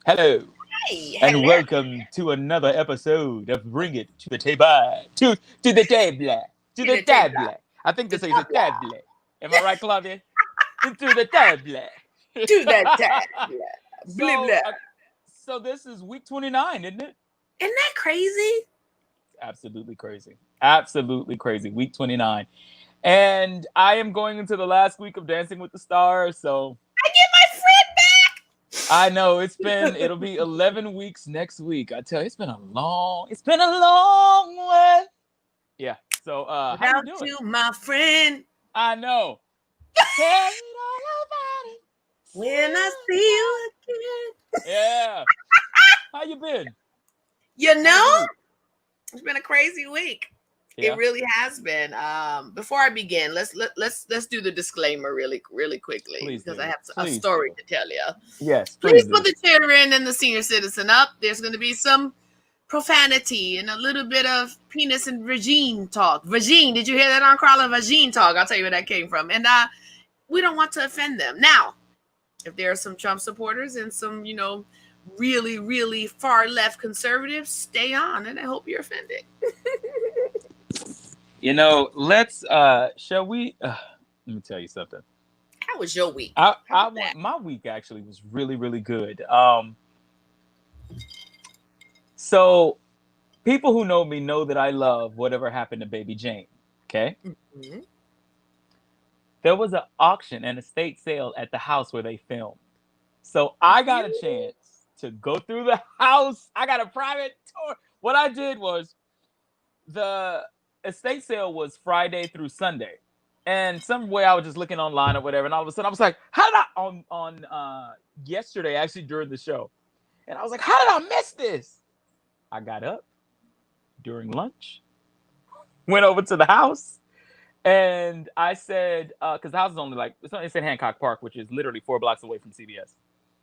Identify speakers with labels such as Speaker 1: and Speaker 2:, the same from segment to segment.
Speaker 1: Hello,
Speaker 2: Hey,
Speaker 1: and
Speaker 2: hello.
Speaker 1: welcome to another episode of Bring It to the Table. To the table. To
Speaker 2: To
Speaker 1: the
Speaker 2: the table.
Speaker 1: table. I think they
Speaker 2: To
Speaker 1: say it's a
Speaker 2: tabla.
Speaker 1: table. Am I right, Claudia? To the table.
Speaker 2: To the table. Blah,
Speaker 1: so,
Speaker 2: blah.
Speaker 1: uh, so this is week 29, isn't it?
Speaker 2: Isn't that crazy?
Speaker 1: Absolutely crazy. Absolutely crazy. Week 29. And I am going into the last week of Dancing with the Stars, so
Speaker 2: I get my
Speaker 1: I know
Speaker 2: friend back.
Speaker 1: it'll be 11 weeks next week. I tell you, it's been a long way. Yeah. So, how you
Speaker 2: Without
Speaker 1: doing?
Speaker 2: you, my friend,
Speaker 1: I know. Tell me all about it.
Speaker 2: when I
Speaker 1: Say
Speaker 2: see you again.
Speaker 1: it. Yeah. How you been?
Speaker 2: You
Speaker 1: How was
Speaker 2: know,
Speaker 1: your week?
Speaker 2: it's been a crazy week. It
Speaker 1: Yeah.
Speaker 2: really has been. Before I begin, let's do the disclaimer really quickly
Speaker 1: Please
Speaker 2: because I
Speaker 1: do.
Speaker 2: have a
Speaker 1: Please
Speaker 2: story
Speaker 1: do.
Speaker 2: to tell you.
Speaker 1: Yes, please
Speaker 2: Please put
Speaker 1: do.
Speaker 2: the children and the senior citizen up. There's going to be some profanity and a little bit of penis and vagine talk. Vagine, did you hear that on Carla? Vagine talk. I'll tell you where that came from. And we don't want to offend them. Now, if there are some Trump supporters and some, really far left conservatives, stay on and I hope you're offended.
Speaker 1: Let's shall we let me tell you something.
Speaker 2: How was your week?
Speaker 1: I
Speaker 2: How
Speaker 1: I
Speaker 2: about
Speaker 1: want
Speaker 2: that?
Speaker 1: my week actually was really really good. So people who know me know that I love whatever happened to Baby Jane. Okay.
Speaker 2: Mhm.
Speaker 1: There was an auction and estate sale at the house where they filmed. So I got a
Speaker 2: You-
Speaker 1: chance to go through the house. I got a private tour. What I did was the estate sale was Friday through Sunday. And some way I was just looking online or whatever, and all of a sudden I was like, "How did I on yesterday actually during the show?" And I was like, "How did I miss this?" I got up during lunch, went over to the house, and I said, because the house is only like it's in Hancock Park, which is literally 4 blocks away from CBS.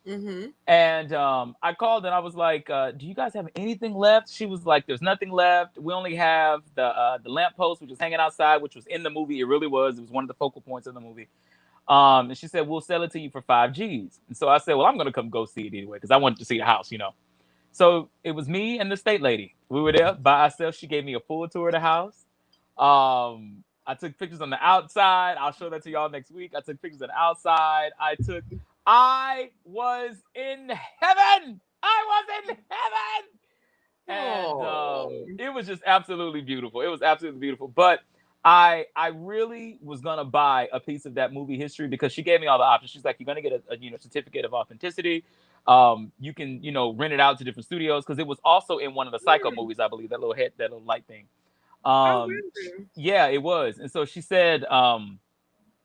Speaker 2: Mhm.
Speaker 1: And I called and I was like, "Do you guys have anything left?" She was like, "There's nothing left. We only have the lamppost, which was hanging outside, which was in the movie. It really was. It was one of the focal points of the movie." And she said, "We'll sell it to you for 5 G's." And so I said, "Well, I'm gonna come go see it anyway because I wanted to see the house." So it was me and the state lady. We were there by ourselves. She gave me a full tour of the house. I took pictures on the outside. I'll show that to y'all next week. I took pictures on the outside. I was in heaven. I was in heaven. And
Speaker 2: Oh.
Speaker 1: it was just absolutely beautiful. It was absolutely beautiful. But I really was gonna buy a piece of that movie history because she gave me all the options. She's like, "You're gonna get a certificate of authenticity. You can rent it out to different studios because it was also in one of the Psycho
Speaker 2: Hmm.
Speaker 1: movies, I believe. That little light thing.
Speaker 2: Oh, really?
Speaker 1: Yeah, it was. And so she said,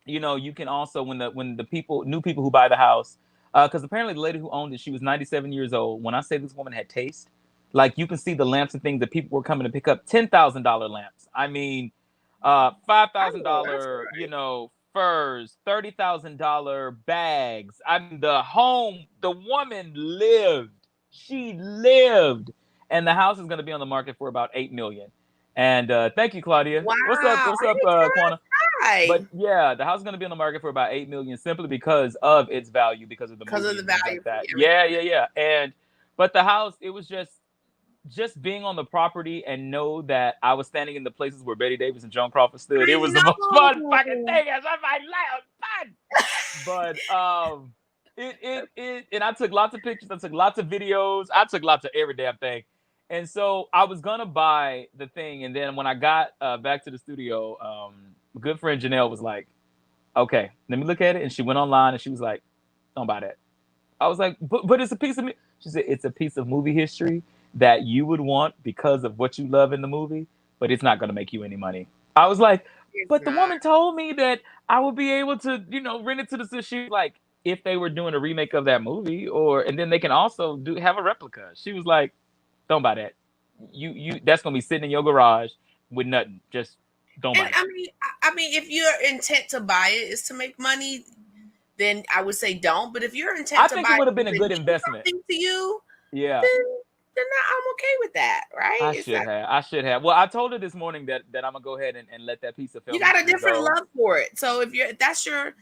Speaker 1: you can also when the people new people who buy the house, because apparently the lady who owned it, she was 97 years old. When I say this woman had taste, like you can see the lamps and things that people were coming to pick up, $10,000 lamps. I mean, five
Speaker 2: I
Speaker 1: thousand
Speaker 2: know that's
Speaker 1: dollar,
Speaker 2: right.
Speaker 1: furs, $30,000 bags. I mean, the home, the woman lived. She lived, and the house is going to be on the market for about 8 million. And thank you, Claudia. What's up?
Speaker 2: Wow.
Speaker 1: What's
Speaker 2: I
Speaker 1: up,
Speaker 2: didn't
Speaker 1: Quana?
Speaker 2: try
Speaker 1: But yeah, the house is going to be on the market for about 8 million simply because of its value, because of the
Speaker 2: because of
Speaker 1: movie
Speaker 2: the
Speaker 1: and things
Speaker 2: value
Speaker 1: like
Speaker 2: for
Speaker 1: that.
Speaker 2: everything.
Speaker 1: Yeah, yeah, yeah. And but the house, it was just being on the property and know that I was standing in the places where Betty Davis and Joan Crawford stood. It
Speaker 2: I
Speaker 1: was the most fun fucking
Speaker 2: know.
Speaker 1: thing as I my life. Fun. But and I took lots of pictures, I took lots of videos, I took lots of every damn thing. And so I was gonna buy the thing, and then when I got back to the studio, good friend Janelle was like, "Okay, let me look at it." And she went online and she was like, "Don't buy that." I was like, "But it's a piece of me." She said, "It's a piece of movie history that you would want because of what you love in the movie, but it's not gonna make you any money." I was like,
Speaker 2: It's
Speaker 1: "But the
Speaker 2: not.
Speaker 1: woman told me that I would be able to, rent it to the." She was like, "If they were doing a remake of that movie, and then they can also have a replica." She was like, "Don't buy that. You that's gonna be sitting in your garage with nothing. Just don't
Speaker 2: And
Speaker 1: buy that."
Speaker 2: I mean, if your intent to buy it is to make money, then I would say don't. But if your
Speaker 1: I
Speaker 2: intent to
Speaker 1: think it
Speaker 2: buy
Speaker 1: would have
Speaker 2: it
Speaker 1: been
Speaker 2: is
Speaker 1: a
Speaker 2: to
Speaker 1: good
Speaker 2: mean
Speaker 1: investment.
Speaker 2: something to you,
Speaker 1: Yeah.
Speaker 2: then I'm okay with that, right?
Speaker 1: I
Speaker 2: It's
Speaker 1: should
Speaker 2: not.
Speaker 1: have. I should have. Well, I told her this morning that I'm gonna go ahead and let that piece of
Speaker 2: You
Speaker 1: film
Speaker 2: got a
Speaker 1: history
Speaker 2: different
Speaker 1: go.
Speaker 2: love for it. So if that's your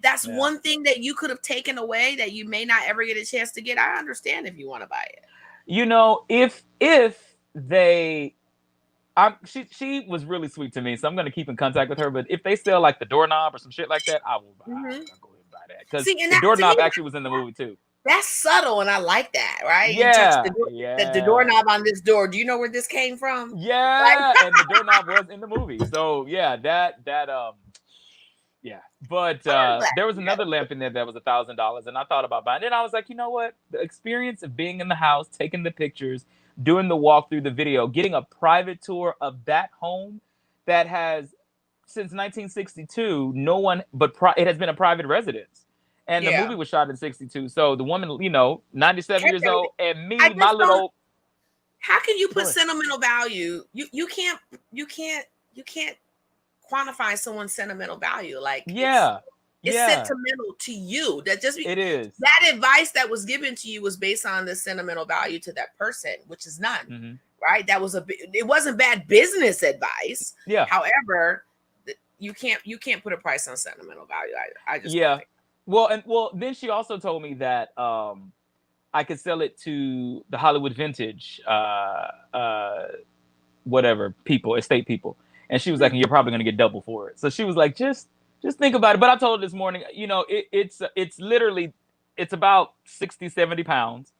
Speaker 2: that's
Speaker 1: Yeah.
Speaker 2: one thing that you could have taken away that you may not ever get a chance to get. I understand if you want to buy it.
Speaker 1: You know, if they, she was really sweet to me, so I'm gonna keep in contact with her. But if they sell like the doorknob or some shit like that, I will buy.
Speaker 2: Mhm.
Speaker 1: I'll go ahead and buy that because
Speaker 2: See, and
Speaker 1: the
Speaker 2: that, to
Speaker 1: doorknob
Speaker 2: me,
Speaker 1: actually was in the movie too.
Speaker 2: that's subtle, and I like that. Right? You touch
Speaker 1: Yeah,
Speaker 2: the door,
Speaker 1: yeah,
Speaker 2: the doorknob on this door. Do you know where this came from?
Speaker 1: yeah, and the doorknob was in the movie. So yeah, yeah. But
Speaker 2: I'm glad
Speaker 1: there was
Speaker 2: you got
Speaker 1: another lamp in there that was $1,000, and I thought about buying it. And I was like, you know what? The experience of being in the house, taking the pictures, doing the walkthrough, the video, getting a private tour of that home that has since 1962, no one but it has been a private residence. And the
Speaker 2: Yeah.
Speaker 1: movie was shot in 62. So the woman, you know, 97
Speaker 2: Kept
Speaker 1: years
Speaker 2: everything.
Speaker 1: old, and me,
Speaker 2: I
Speaker 1: my
Speaker 2: just don't.
Speaker 1: little
Speaker 2: How can you
Speaker 1: Go
Speaker 2: put
Speaker 1: ahead.
Speaker 2: sentimental value? You can't quantify someone's sentimental value. Like
Speaker 1: Yeah.
Speaker 2: it's
Speaker 1: Yeah.
Speaker 2: sentimental to you. That just
Speaker 1: It is.
Speaker 2: that advice that was given to you was based on the sentimental value to that person, which is none.
Speaker 1: Mhm.
Speaker 2: Right? That was it wasn't bad business advice.
Speaker 1: Yeah.
Speaker 2: However, you can't put a price on sentimental value. I just
Speaker 1: Yeah.
Speaker 2: don't think.
Speaker 1: Well, then she also told me that I could sell it to the Hollywood Vintage, whatever people, estate people, and she was like, "You're probably gonna get double for it." So she was like, "Just think about it." But I told her this morning, you know, it's literally it's about 60, 70 pounds,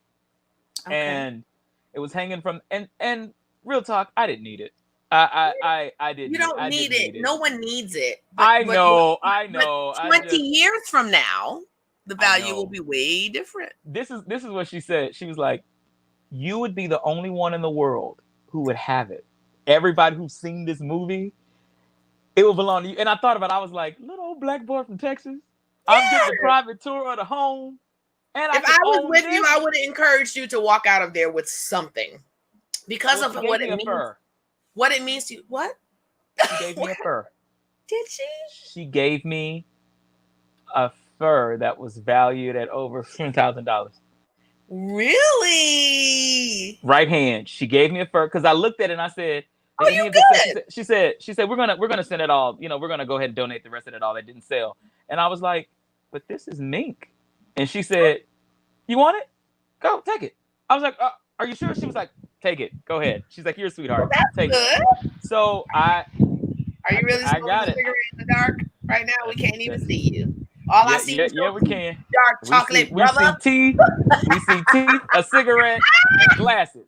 Speaker 2: Okay.
Speaker 1: and it was hanging from and real talk, I didn't need it. I didn't.
Speaker 2: You don't
Speaker 1: I
Speaker 2: need
Speaker 1: didn't
Speaker 2: it. No one needs it.
Speaker 1: I
Speaker 2: But
Speaker 1: know.
Speaker 2: but 20 years from now, the value will be way different.
Speaker 1: This is what she said. She was like, "You would be the only one in the world who would have it. Everybody who's seen this movie, it will belong to you." And I thought about it. I was like, little old black boy from Texas. I'm getting a private tour of the home. And
Speaker 2: If I was
Speaker 1: own
Speaker 2: with
Speaker 1: this.
Speaker 2: you, I would have encouraged you to walk out of there with something because
Speaker 1: Well,
Speaker 2: of
Speaker 1: she
Speaker 2: what
Speaker 1: gave
Speaker 2: it
Speaker 1: me a
Speaker 2: means.
Speaker 1: fur.
Speaker 2: What it means to you. What?
Speaker 1: She gave me a fur.
Speaker 2: Did she?
Speaker 1: She gave me a fur that was valued at over $10,000.
Speaker 2: Really?
Speaker 1: Right hand. She gave me a fur because I looked at it and I said,
Speaker 2: Oh, you good?
Speaker 1: She said we're gonna send it all. You know, we're gonna go ahead and donate the rest of it all that didn't sell. And I was like, but this is mink. And she said, you want it? Go take it. I was like, are you sure? She was like, take it. Go ahead. She's like, you're a sweetheart.
Speaker 2: Well, that's
Speaker 1: take
Speaker 2: good.
Speaker 1: it. So
Speaker 2: Are you really smoking a cigarette in the dark right now? We can't even see you. All I see is
Speaker 1: we can.
Speaker 2: Dark chocolate brother.
Speaker 1: We see teeth, a cigarette, and glasses.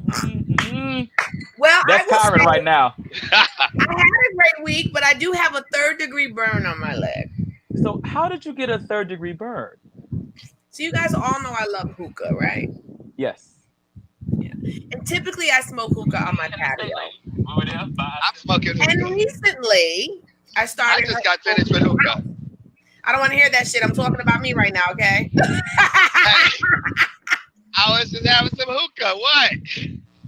Speaker 1: Mm-hmm.
Speaker 2: Well,
Speaker 1: that's Kyron right now.
Speaker 2: I had a great week, but I do have a 3rd-degree burn on my leg.
Speaker 1: So how did you get a 3rd-degree burn?
Speaker 2: So you guys all know I love hookah, right?
Speaker 1: Yes.
Speaker 2: Yeah. And typically I smoke hookah on my patio.
Speaker 3: I'm smoking hookah.
Speaker 2: And recently I started.
Speaker 3: I just got finished with hookah.
Speaker 2: I don't want to hear that shit. I'm talking about me right now, okay?
Speaker 3: I was just having some hookah. What?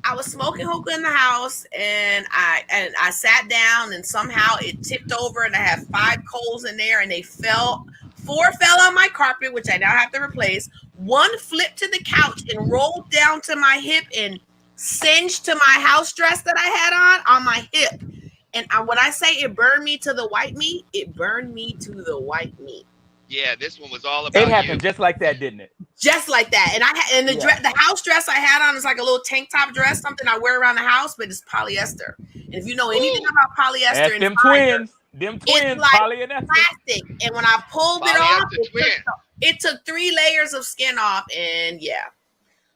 Speaker 2: I was smoking hookah in the house, and I sat down, and somehow it tipped over, and I had 5 coals in there, and 4 fell on my carpet, which I now have to replace. 1 flipped to the couch and rolled down to my hip and singed to my house dress that I had on my hip. And when I say it burned me to the white meat, it burned me to the white meat.
Speaker 3: Yeah, this one was all about
Speaker 1: It happened just like that, didn't it?
Speaker 2: Just like that. And the house dress I had on is like a little tank top dress, something I wear around the house, but it's polyester. And if you know anything about polyester,
Speaker 1: that's them twins. Them twins,
Speaker 2: it's like
Speaker 1: polyester.
Speaker 2: plastic. And when I pulled it off, it took 3 layers of skin off, and yeah.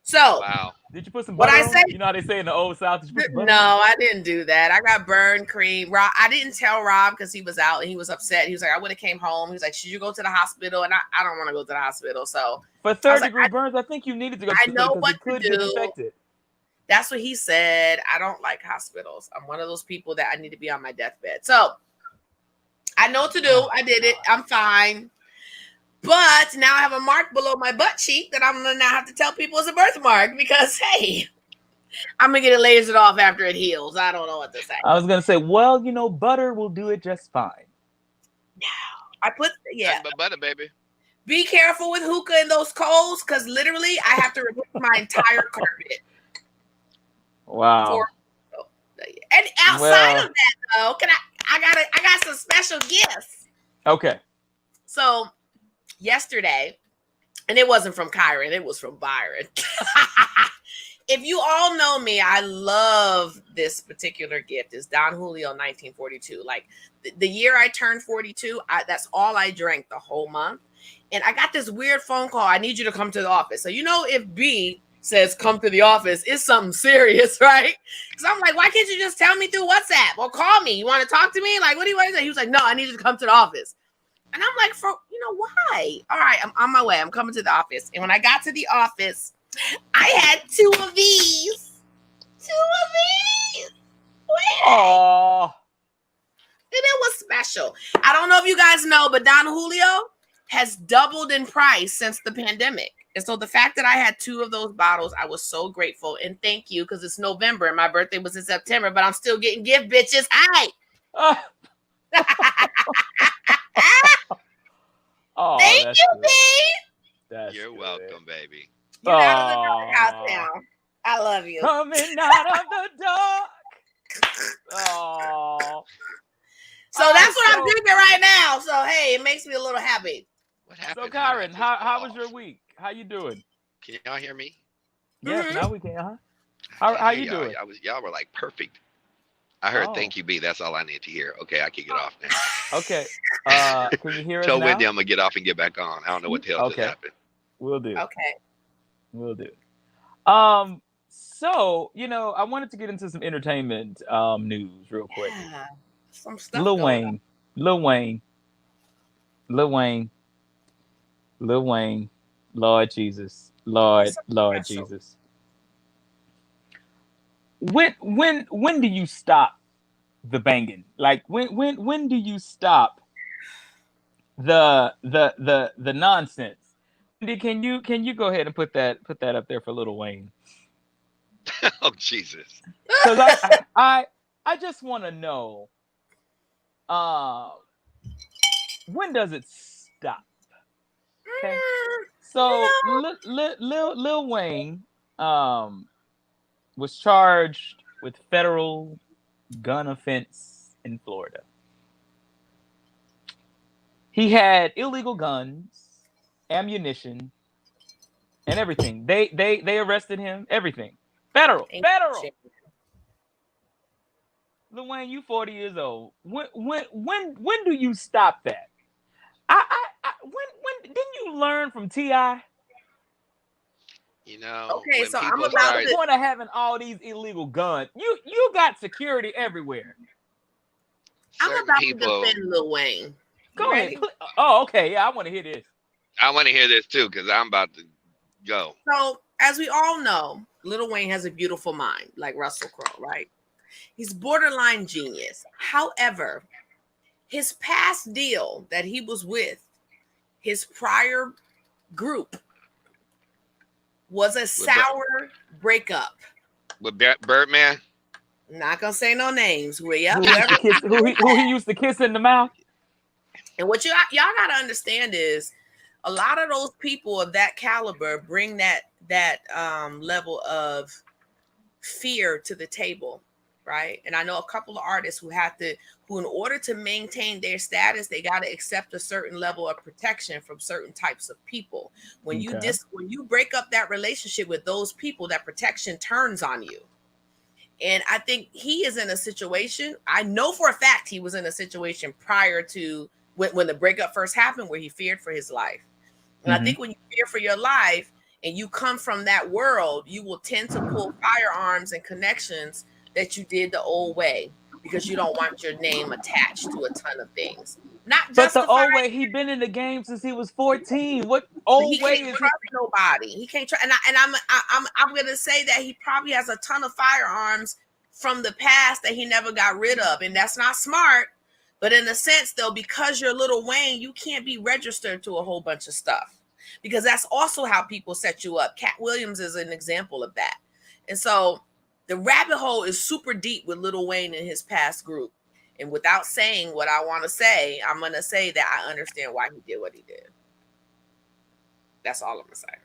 Speaker 2: So
Speaker 3: wow.
Speaker 1: Did you put some butter on? You know how they say in the old South?
Speaker 2: No, I didn't do that. I got burned cream. Rob, I didn't tell Rob because he was out and he was upset. He was like, I would have came home. He was like, should you go to the hospital? And I don't want to go to the hospital. So
Speaker 1: for 3rd-degree burns, I think you needed to go to the hospital because it could get infected.
Speaker 2: That's what he said. I don't like hospitals. I'm one of those people that I need to be on my deathbed. So I know what to do. I did it. I'm fine. But now I have a mark below my butt cheek that I'm going to now have to tell people is a birthmark because, hey, I'm going to get it lasered off after it heals. I don't know what to say.
Speaker 1: I was going to say, well, you know, butter will do it just fine.
Speaker 2: No. That's
Speaker 3: butter, baby.
Speaker 2: Be careful with hookah and those coals because literally I have to replace my entire carpet.
Speaker 1: Wow.
Speaker 2: And outside of that, though, I got some special gifts.
Speaker 1: Okay.
Speaker 2: So yesterday, and it wasn't from Kyron, it was from Byron. If you all know me, I love this particular gift. It's Don Julio 1942. Like the year I turned 42, that's all I drank the whole month. And I got this weird phone call. I need you to come to the office. So, you know, if B says come to the office, it's something serious, right? Because I'm like, why can't you just tell me through WhatsApp or call me? You want to talk to me? Like, what do you want to say? He was like, no, I need you to come to the office. And I'm like, why? All right, I'm on my way. I'm coming to the office. And when I got to the office, I had two of these.
Speaker 1: Oh.
Speaker 2: And it was special. I don't know if you guys know, but Don Julio has doubled in price since the pandemic. And so the fact that I had two of those bottles, I was so grateful. And thank you, because it's November and my birthday was in September, but I'm still getting gift, bitches. Hi.
Speaker 1: Oh,
Speaker 2: thank you,
Speaker 1: good.
Speaker 2: B.
Speaker 3: You're welcome, baby.
Speaker 2: Get out of the dark house now. I love you.
Speaker 1: Coming out of the dark. Oh.
Speaker 2: So that's what I'm drinking right now. So hey, it makes me a little happy.
Speaker 3: What happened?
Speaker 1: So Kyron, how was your week? How you doing?
Speaker 3: Can y'all hear me?
Speaker 1: Yes,
Speaker 2: Mhm.
Speaker 1: Now we can, huh? How you doing?
Speaker 3: Y'all were like perfect. I heard
Speaker 1: Oh.
Speaker 3: thank you, B. That's all I need to hear. Okay, I can get off now.
Speaker 1: Okay. Can you hear us
Speaker 3: Tell
Speaker 1: now?
Speaker 3: Wendy I'm gonna get off and get back on. I don't know what the hell just
Speaker 1: Okay.
Speaker 3: happened.
Speaker 1: We'll do.
Speaker 2: Okay.
Speaker 1: We'll do. So, you know, I wanted to get into some entertainment news real quick.
Speaker 2: Yeah. Some stuff.
Speaker 1: Lil
Speaker 2: going on.
Speaker 1: Wayne, Lord Jesus, Lord
Speaker 2: Special.
Speaker 1: Jesus. When do you stop the banging? Like when do you stop the nonsense? Can you go ahead and put that up there for Lil Wayne?
Speaker 3: Oh Jesus.
Speaker 1: Because I just want to know, when does it stop? Okay. So Lil Wayne was charged with federal gun offense in Florida. He had illegal guns, ammunition, and everything. They arrested him. Everything. Federal. Lil Wayne, you 40 years old. When do you stop that? When didn't you learn from T.I.?
Speaker 3: You know.
Speaker 2: Okay,
Speaker 3: when
Speaker 2: so I'm
Speaker 3: people
Speaker 2: about
Speaker 3: start-
Speaker 1: What's the point of having all these illegal guns? You got security everywhere.
Speaker 2: I'm
Speaker 3: certain
Speaker 2: about
Speaker 3: people,
Speaker 2: to defend Lil Wayne.
Speaker 1: Go
Speaker 2: Ready?
Speaker 1: ahead. Oh, okay. Yeah, I want to hear this.
Speaker 3: I want to hear this too because I'm about to go.
Speaker 2: So, as we all know, Lil Wayne has a beautiful mind, like Russell Crowe, right? He's borderline genius. However, his past deal that he was with, his prior group, was a sour breakup.
Speaker 3: With Birdman.
Speaker 2: Not gonna say no names.
Speaker 1: Who he used to kiss in the mouth?
Speaker 2: And what y'all gotta understand is, a lot of those people of that caliber bring that level of fear to the table, right? And I know a couple of artists who in order to maintain their status, they got to accept a certain level of protection from certain types of people. When you break up that relationship with those people, that protection turns on you. And I think he is in a situation. I know for a fact he was in a situation prior to when the breakup first happened, where he feared for his life. And I think when you fear for your life and you come from that world, you will tend to pull firearms and connections that you did the old way, because you don't want your name attached to a ton of things. Not just
Speaker 1: the old way. He been in the game since he was 14. What old way is
Speaker 2: trust nobody? He can't trust. And I'm gonna say that he probably has a ton of firearms from the past that he never got rid of, and that's not smart. But in a sense, though, because you're Lil Wayne, you can't be registered to a whole bunch of stuff, because that's also how people set you up. Cat Williams is an example of that. And so the rabbit hole is super deep with Lil Wayne and his past group. And without saying what I want to say, I'm going to say that I understand why he did what he did. That's all I'm going to say.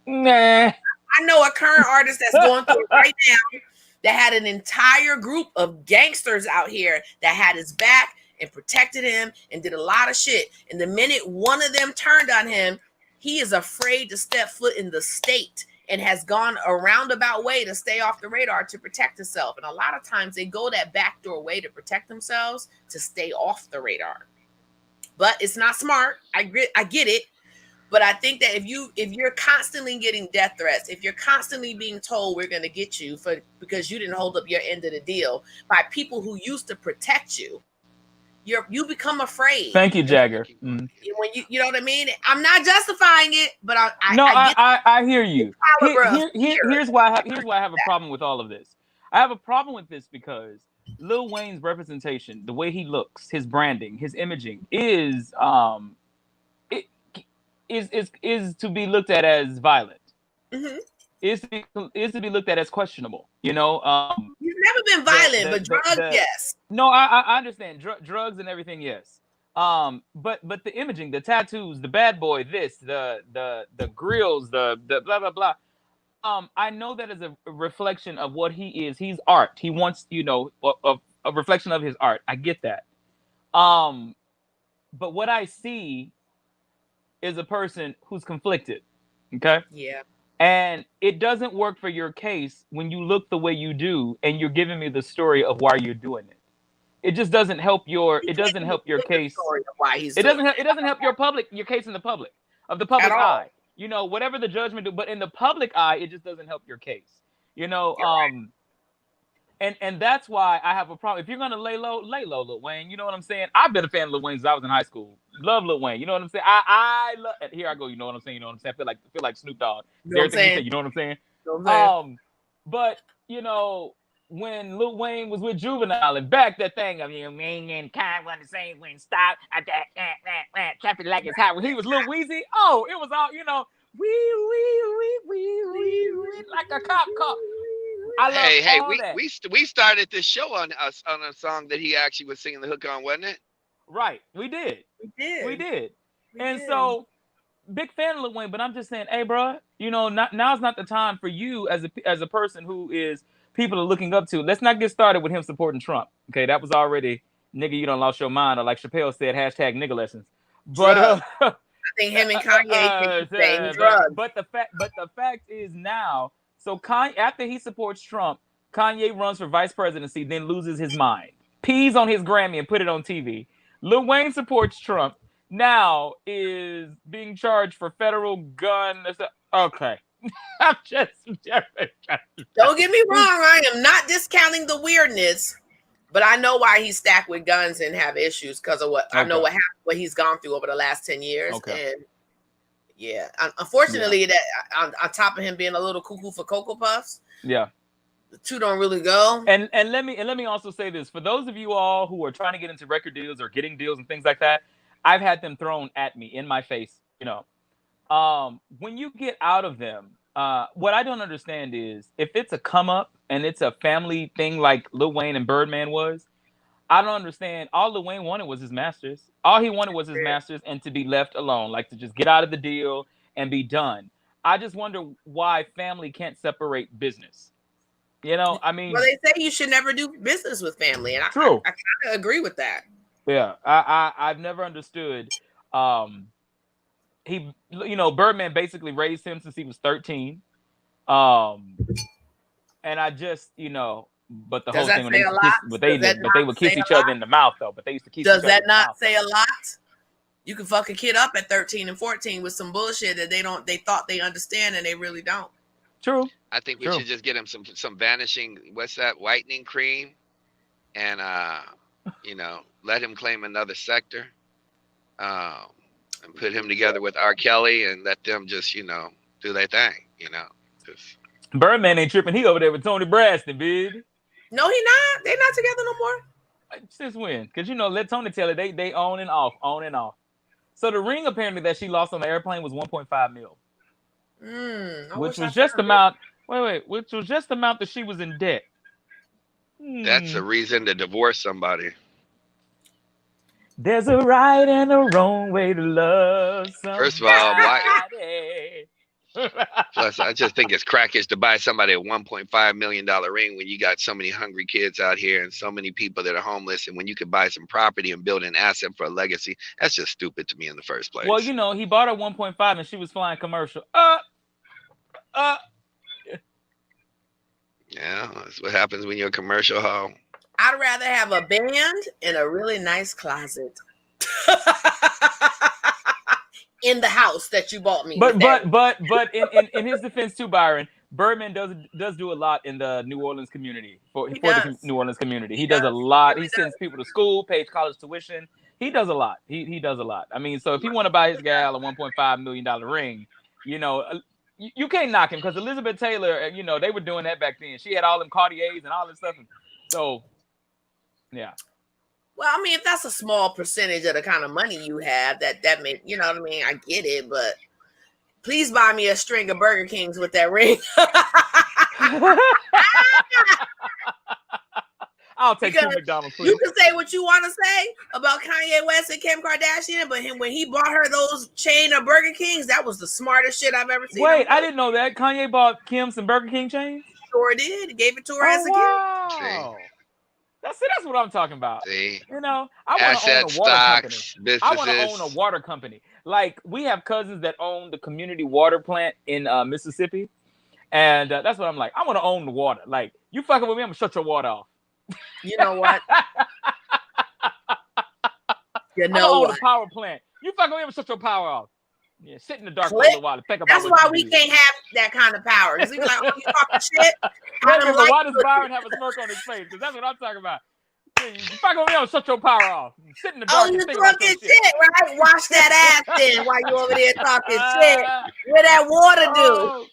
Speaker 1: Nah.
Speaker 2: I know a current artist that's going through it right now that had an entire group of gangsters out here that had his back and protected him and did a lot of shit. And the minute one of them turned on him, he is afraid to step foot in the state and has gone a roundabout way to stay off the radar to protect himself. And a lot of times they go that backdoor way to protect themselves to stay off the radar. But it's not smart. I get it. But I think that if you're constantly getting death threats, if you're constantly being told we're going to get you because you didn't hold up your end of the deal by people who used to protect you, you become afraid.
Speaker 1: Thank you, Jagger.
Speaker 2: When you know what I mean? I'm not justifying it, but
Speaker 1: I hear you. Here's why I have a problem with all of this. I have a problem with this because Lil Wayne's representation, the way he looks, his branding, his imaging is to be looked at as violent. Mm-hmm. Is to be looked at as questionable. You know,
Speaker 2: you've never been violent, but drugs, yes.
Speaker 1: No, I understand drugs and everything, yes. But the imaging, the tattoos, the bad boy, the grills, the blah blah blah. I know that is a reflection of what he is. He's art. He wants, a reflection of his art. I get that. But what I see is a person who's conflicted. Okay.
Speaker 2: Yeah.
Speaker 1: And it doesn't work for your case when you look the way you do, and you're giving me the story of why you're doing it. It just doesn't help your. It doesn't help your case. It doesn't help your case in the public eye. You know, whatever the judgment do, but in the public eye, it just doesn't help your case. You know, and that's why I have a problem. If you're gonna lay low, Lil Wayne. You know what I'm saying? I've been a fan of Lil Wayne since I was in high school. Love Lil Wayne. You know what I'm saying? I love. Here I go. You know what I'm saying? You know what I'm saying? I feel like Snoop Dogg.
Speaker 2: You know what I'm saying?
Speaker 1: You know what I'm saying? But you know, when Lil Wayne was with Juvenile and back that thing of Wayne and kind want to say when stop at that traffic like it's hot. When he was Lil Weezy, it was all we like a cop car.
Speaker 3: We started this show on a song that he actually was singing the hook on, wasn't it?
Speaker 1: Right, we did. So, big fan of Lil Wayne, but I'm just saying, hey, bro, you know, now's not the time for you as a person who is people are looking up to. Let's not get started with him supporting Trump. Okay, that was already nigga. You done lost your mind, or like Chappelle said, #nigga lessons. But
Speaker 2: I think him and Kanye drugs.
Speaker 1: But the fact is now. So Kanye, after he supports Trump, Kanye runs for vice presidency, then loses his mind, pees on his Grammy and put it on TV. Lil Wayne supports Trump, now is being charged for federal gun. Okay. I'm just
Speaker 2: don't get me wrong. I am not discounting the weirdness, but I know why he's stacked with guns and have issues because of what I know what he's gone through over the last 10 years.
Speaker 1: Okay.
Speaker 2: And yeah, unfortunately, that on top of him being a little cuckoo for Cocoa Puffs,
Speaker 1: the
Speaker 2: two don't really go.
Speaker 1: And let me also say this: for those of you all who are trying to get into record deals or getting deals and things like that, I've had them thrown at me in my face. You know, when you get out of them, what I don't understand is if it's a come up and it's a family thing like Lil Wayne and Birdman was. I don't understand. All Lil Wayne wanted was his masters. All he wanted was his masters and to be left alone, like to just get out of the deal and be done. I just wonder why family can't separate business. You know, I mean,
Speaker 2: well, they say you should never do business with family, and
Speaker 1: true.
Speaker 2: I kind of agree with that.
Speaker 1: Yeah, I've never understood. He, you know, Birdman basically raised him since he was 13. And I just, you know. But the whole thing, they would kiss each other in the mouth, though. But they used to kiss.
Speaker 2: Does that not say a lot? You can fuck a kid up at 13 and 14 with some bullshit that they thought they understand and they really don't.
Speaker 1: True.
Speaker 3: I think we should just get him some vanishing. What's that? Whitening cream, and you know, let him claim another sector, and put him together with R. Kelly and let them just do their thing. You know.
Speaker 1: Birdman ain't tripping. He over there with Tony Braxton, baby.
Speaker 2: No, he not. They not together no more.
Speaker 1: Since when? Because let Tony tell it. They on and off. So the ring apparently that she lost on the airplane was 1.5 mil, which was just the amount. Which was just the amount that she was in debt.
Speaker 3: That's a reason to divorce somebody.
Speaker 1: There's a right and a wrong way to love somebody.
Speaker 3: First of all, Plus, I just think it's crackish to buy somebody a $1.5 million ring when you got so many hungry kids out here and so many people that are homeless. And when you could buy some property and build an asset for a legacy, that's just stupid to me in the first place.
Speaker 1: Well, you know, he bought her 1.5 and she was flying commercial.
Speaker 3: Yeah, that's what happens when you're a commercial hoe.
Speaker 2: I'd rather have a band in a really nice closet in the house that you bought me.
Speaker 1: But in his defense too, Byron, Birdman does do a lot in the New Orleans community for the New Orleans community. He does a lot. He sends people to school, pays college tuition. He does a lot. He does a lot. I mean, so if he want to buy his gal a $1.5 million ring, you know, you can't knock him because Elizabeth Taylor, you know, they were doing that back then. She had all them Cartiers and all this stuff. So, yeah.
Speaker 2: Well, I mean, if that's a small percentage of the kind of money you have, that may, you know what I mean? I get it, but please buy me a string of Burger Kings with that ring.
Speaker 1: I'll take two McDonald's, please.
Speaker 2: You can say what you want to say about Kanye West and Kim Kardashian, but when he bought her those chain of Burger Kings, that was the smartest shit I've ever seen.
Speaker 1: Wait, I didn't know that. Kanye bought Kim some Burger King chains?
Speaker 2: Sure did. He gave it to her as a gift.
Speaker 1: Wow. That's what I'm talking about.
Speaker 3: See?
Speaker 1: You know, I want to own a water company.
Speaker 3: Businesses.
Speaker 1: I want to own a water company. Like, we have cousins that own the community water plant in Mississippi. And that's what I'm like. I want to own the water. Like, you fucking with me, I'm going to shut your water off.
Speaker 2: You know what?
Speaker 1: You know, I own a power plant. You fucking with me, I'm going to shut your power off. Yeah, sit in the dark for a little while and think about
Speaker 2: That's why we can't have that kind of power. Because we be like, oh, you talking shit?
Speaker 1: Why does Byron have a smirk on his face? Because that's what I'm talking about. You fucking with me, I'll shut your power off. Sit in the dark.
Speaker 2: Oh, you talking shit, right? Wash that ass then while you over there talking shit. What that water do?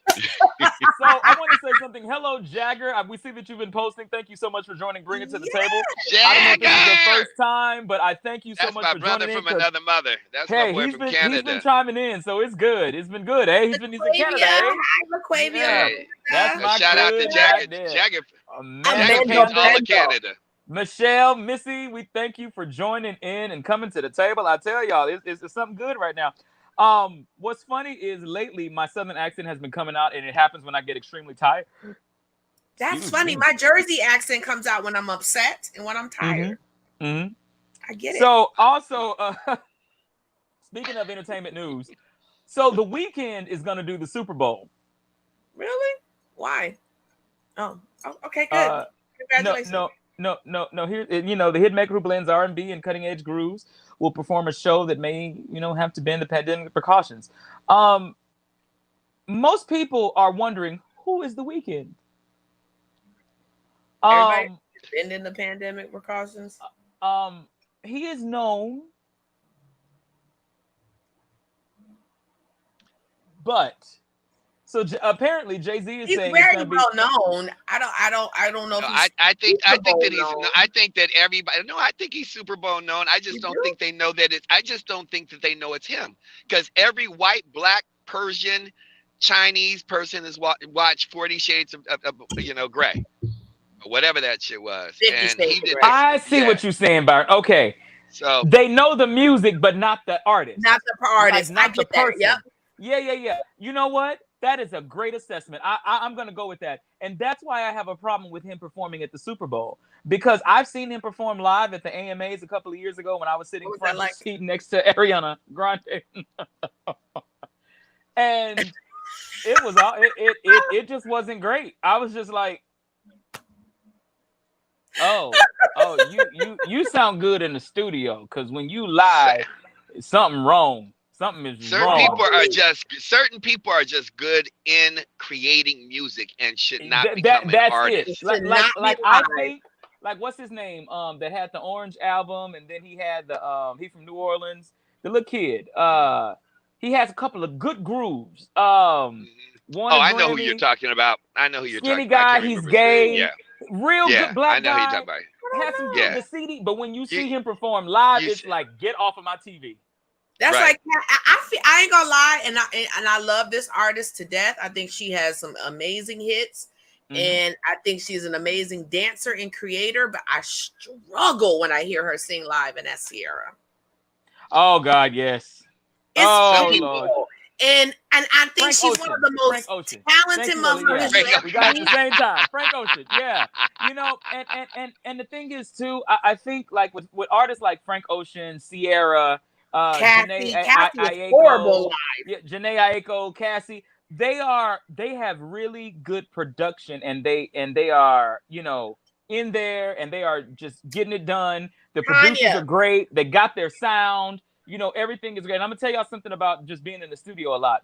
Speaker 1: So I want to say something. Hello, Jagger. We see that you've been posting. Thank you so much for joining Bring It to the Table.
Speaker 3: Jagger!
Speaker 1: I don't know if this is your first time, but I thank you so much for joining in.
Speaker 3: That's my brother from another mother. That's my boy from Canada.
Speaker 1: He's been chiming in, so it's good. It's been good, eh? He's in Canada, eh?
Speaker 2: Hi, LaQuavia.
Speaker 3: Yeah.
Speaker 1: That's my
Speaker 3: shout out to Jagger. Jagger from all of Canada.
Speaker 1: Michelle, Missy, we thank you for joining in and coming to the table. I tell y'all, it's something good right now. What's funny is lately my Southern accent has been coming out, and it happens when I get extremely tired.
Speaker 2: That's funny. My Jersey accent comes out when I'm upset and when I'm tired.
Speaker 1: Mm-hmm.
Speaker 2: I get it.
Speaker 1: So also, speaking of entertainment news, so The Weeknd is going to do the Super Bowl.
Speaker 2: Really? Why? Oh, okay, good. Congratulations.
Speaker 1: No. Here, you know, the hitmaker who blends R&B and cutting edge grooves will perform a show that may, you know, have to bend the pandemic precautions. Most people are wondering, who is The Weeknd?
Speaker 2: Everybody bending the pandemic precautions.
Speaker 1: He is known, but. So apparently Jay-Z is saying
Speaker 2: he's very well known. I don't know.
Speaker 3: I think that everybody. No, I think he's Super Bowl known. I just don't think they know that I just don't think that they know it's him, because every white, black, Persian, Chinese person has watched 40 Shades of Grey, or whatever that shit was. And he did.
Speaker 1: I see what you're saying, Byron. Okay. So they know the music, but not the artist.
Speaker 2: Not the artist.
Speaker 1: Not the person.
Speaker 2: Yep.
Speaker 1: Yeah. You know what? That is a great assessment. I'm going to go with that. And that's why I have a problem with him performing at the Super Bowl. Because I've seen him perform live at the AMAs a couple of years ago when I was sitting front of the seat next to Ariana Grande. And it was all it just wasn't great. I was just like, oh, you sound good in the studio, because when you live, something wrong. Something is wrong.
Speaker 3: Certain people are just good in creating music and should not become an artist.
Speaker 1: Like I think, like, what's his name? That had the Orange album, and then he had the he from New Orleans, the little kid. He has a couple of good grooves.
Speaker 3: I know who you're talking about.
Speaker 1: Skinny guy, he's gay.
Speaker 3: Yeah.
Speaker 1: Real good black guy.
Speaker 3: I know who you're talking about.
Speaker 1: Has some good CD, but when you see him perform live, it's like, get off of my TV.
Speaker 2: That's like, I ain't gonna lie, and I love this artist to death. I think she has some amazing hits, and I think she's an amazing dancer and creator. But I struggle when I hear her sing live, and that's Ciara.
Speaker 1: Oh God, yes.
Speaker 2: It's And I think
Speaker 1: Frank
Speaker 2: she's
Speaker 1: Ocean.
Speaker 2: one of the most
Speaker 1: Frank Ocean.
Speaker 2: talented
Speaker 1: Thank you, Olivia.
Speaker 2: motherfuckers you
Speaker 3: Frank
Speaker 2: ever
Speaker 1: We got it at
Speaker 2: seen.
Speaker 1: the same time. Frank Ocean. Yeah. You know, and the thing is too, I think like with artists like Frank Ocean, Sierra, Janae
Speaker 2: Cassie is
Speaker 1: Aiko,
Speaker 2: horrible live.
Speaker 1: yeah, Janae Aiko, Cassie, they have really good production, and they are, you know, in there, and they are just getting it done. The producers
Speaker 2: Tanya.
Speaker 1: are great. They got their sound. You know, everything is great. And I'm gonna tell y'all something about just being in the studio a lot.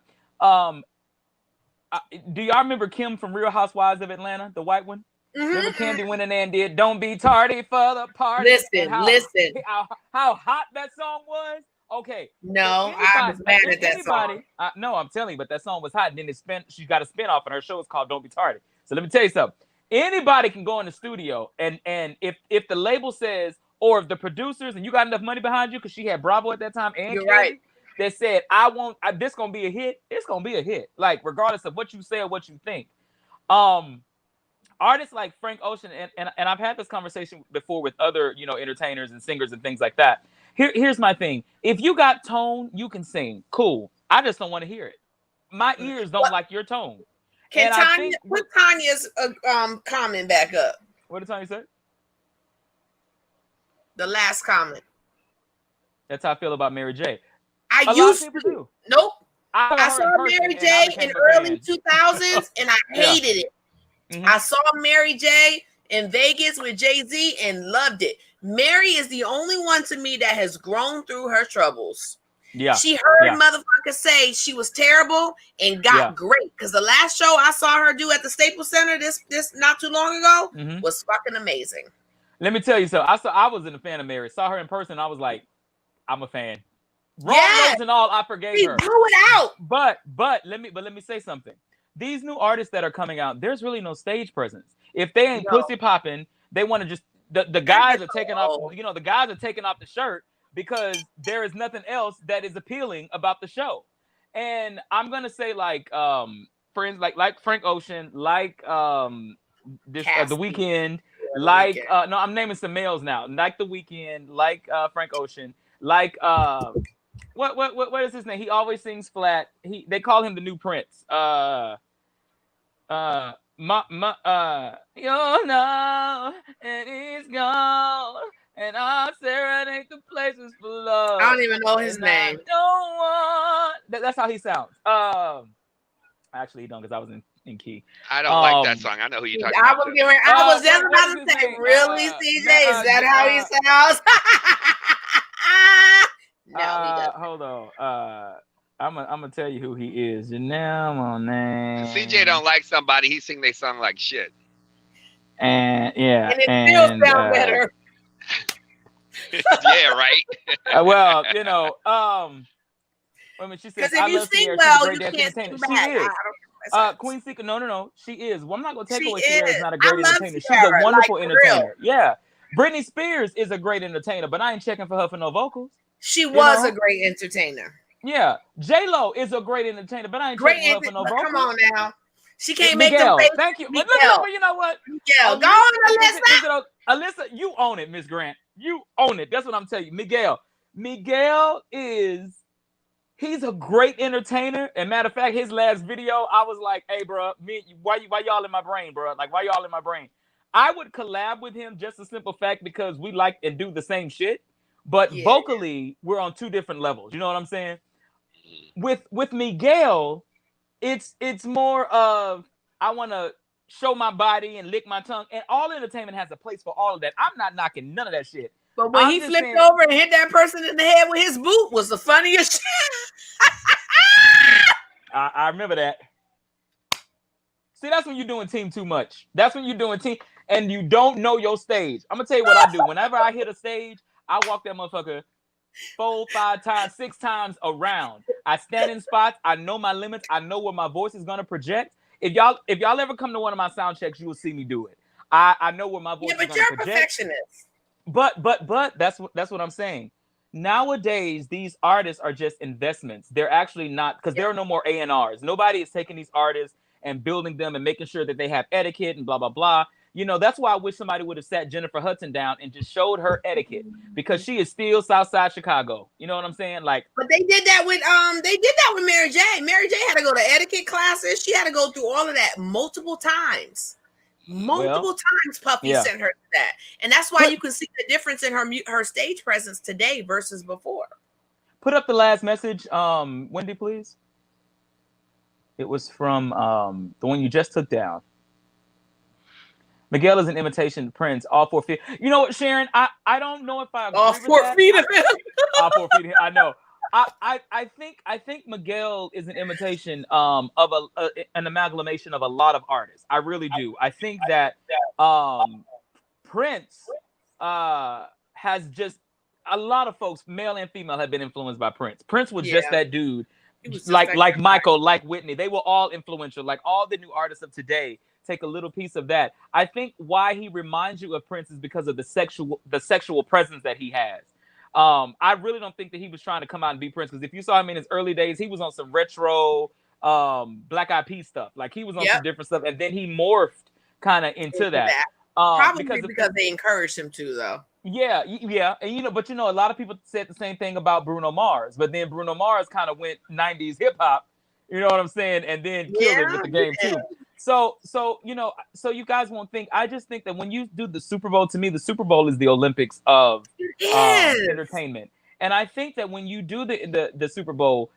Speaker 1: Do y'all remember Kim from Real Housewives of Atlanta, the white one? Remember Candy went in there and did "Don't Be Tardy for the Party"?
Speaker 2: Listen, listen.
Speaker 1: How hot that song was. Okay.
Speaker 2: No, I was mad at that song.
Speaker 1: No, I'm telling you, but that song was hot. And then she got a spinoff, and her show is called "Don't Be Tardy." So let me tell you something. Anybody can go in the studio, and if the label says, or if the producers, and you got enough money behind you, because she had Bravo at that time, and
Speaker 2: You're
Speaker 1: Candy,
Speaker 2: right.
Speaker 1: that said, this gonna be a hit. It's gonna be a hit. Like regardless of what you say or what you think. Artists like Frank Ocean, and I've had this conversation before with other, you know, entertainers and singers and things like that. Here's my thing. If you got tone, you can sing. Cool. I just don't want to hear it. My ears don't like your tone.
Speaker 2: Can Tanya put Tanya's comment back up?
Speaker 1: What did Tanya say?
Speaker 2: The last comment.
Speaker 1: That's how I feel about Mary J.
Speaker 2: I used to.
Speaker 1: Do.
Speaker 2: Nope. I saw Mary J in early 2000s, and I hated it. Mm-hmm. I saw Mary J in Vegas with Jay-Z and loved it. Mary is the only one to me that has grown through her troubles.
Speaker 1: Yeah.
Speaker 2: She heard motherfuckers say she was terrible and got great. Because the last show I saw her do at the Staples Center this not too long ago was fucking amazing.
Speaker 1: Let me tell you so. I was a fan of Mary. Saw her in person. I was like, I'm a fan. Wrong words and all, I forgave her.
Speaker 2: She blew it out.
Speaker 1: But let me say something. These new artists that are coming out, there's really no stage presence. If they ain't pussy popping, they want to just the guys are taking off. You know, the guys are taking off the shirt because there is nothing else that is appealing about the show. And I'm gonna say like friends like Frank Ocean, like The Weeknd, like no, I'm naming some males now, like The Weeknd, like Frank Ocean, like what is his name? He always sings flat. They call him the new Prince. You know, and he's gone, and I'll serenade the places for love.
Speaker 2: I don't even know his name.
Speaker 1: That's how he sounds. Actually, he don't, because I was in key.
Speaker 3: I don't like that song. I know who you're talking about.
Speaker 2: I was just about to say, really, CJ? Is that how he sounds? No, he doesn't.
Speaker 1: Hold on. I'm gonna tell you who he is. Janelle Monáe.
Speaker 3: CJ don't like somebody. He sing they song like shit.
Speaker 1: And yeah,
Speaker 2: and it still sound better.
Speaker 3: Yeah, right.
Speaker 1: Well, you know, I mean, she says,
Speaker 2: because if you sing well, you can't sing bad.
Speaker 1: She is. Queen Sika, no, she is. Well, I'm not gonna take away Sierra's not a great entertainer. She's a wonderful entertainer. Yeah, Britney Spears is a great entertainer, but I ain't checking for her for no vocals.
Speaker 2: She was a great entertainer.
Speaker 1: Yeah, J-Lo is a great entertainer, but I ain't checking for her for no vocals.
Speaker 2: Come on now, she can't
Speaker 1: Miguel,
Speaker 2: make them.
Speaker 1: Thank you. But you know what?
Speaker 2: Miguel, go on, Alyssa.
Speaker 1: Alyssa, you own it, Miss Grant. You own it. That's what I'm telling you. Miguel he's a great entertainer. And matter of fact, his last video, I was like, hey, bro, why y'all in my brain, bro? Like, why y'all in my brain? I would collab with him just a simple fact because we like and do the same shit. But vocally, we're on two different levels. You know what I'm saying? With Miguel, it's more of I want to show my body and lick my tongue. And all entertainment has a place for all of that. I'm not knocking none of that shit.
Speaker 2: But when he flipped over and hit that person in the head with his boot was the funniest shit.
Speaker 1: I remember that. See, that's when you're doing team too much. That's when you're doing team and you don't know your stage. I'm going to tell you what I do. Whenever I hit a stage, I walk that motherfucker 4, 5 times, 6 times around. I stand in spots. I know my limits. I know where my voice is going to project. If y'all ever come to one of my sound checks, you will see me do it. I know where my voice is going to project.
Speaker 2: But you're a perfectionist.
Speaker 1: But that's what I'm saying. Nowadays, these artists are just investments. They're actually not, because there are no more A&Rs. Nobody is taking these artists and building them and making sure that they have etiquette and blah, blah, blah. You know, that's why I wish somebody would have sat Jennifer Hudson down and just showed her etiquette, because she is still Southside Chicago. You know what I'm saying? Like,
Speaker 2: but they did that with Mary J. Mary J had to go to etiquette classes. She had to go through all of that multiple times. Puffy sent her to that, and that's why you can see the difference in her stage presence today versus before.
Speaker 1: Put up the last message, Wendy, please. It was from the one you just took down. Miguel is an imitation Prince. All 4 feet. You know what, Sharon? I don't know if I agree
Speaker 2: all
Speaker 1: with
Speaker 2: 4
Speaker 1: that.
Speaker 2: feet of him.
Speaker 1: All 4 feet of him. I know. I think Miguel is an imitation of an amalgamation of a lot of artists. I really do. I think that Prince has just a lot of folks, male and female, have been influenced by Prince. Prince was just that dude. Like Michael, like Whitney. They were all influential. Like all the new artists of today take a little piece of that. I think why he reminds you of Prince is because of the sexual presence that he has. I really don't think that he was trying to come out and be Prince, because if you saw him in his early days, he was on some retro Black Eyed Peas stuff. Like he was on some different stuff, and then he morphed kind of into that.
Speaker 2: Probably because they encouraged him to, though.
Speaker 1: Yeah, and but a lot of people said the same thing about Bruno Mars, but then Bruno Mars kind of went 90s hip hop, you know what I'm saying, and then killed it with the game too. So you guys won't think. I just think that when you do the Super Bowl, to me, the Super Bowl is the Olympics of entertainment, and I think that when you do the Super Bowl,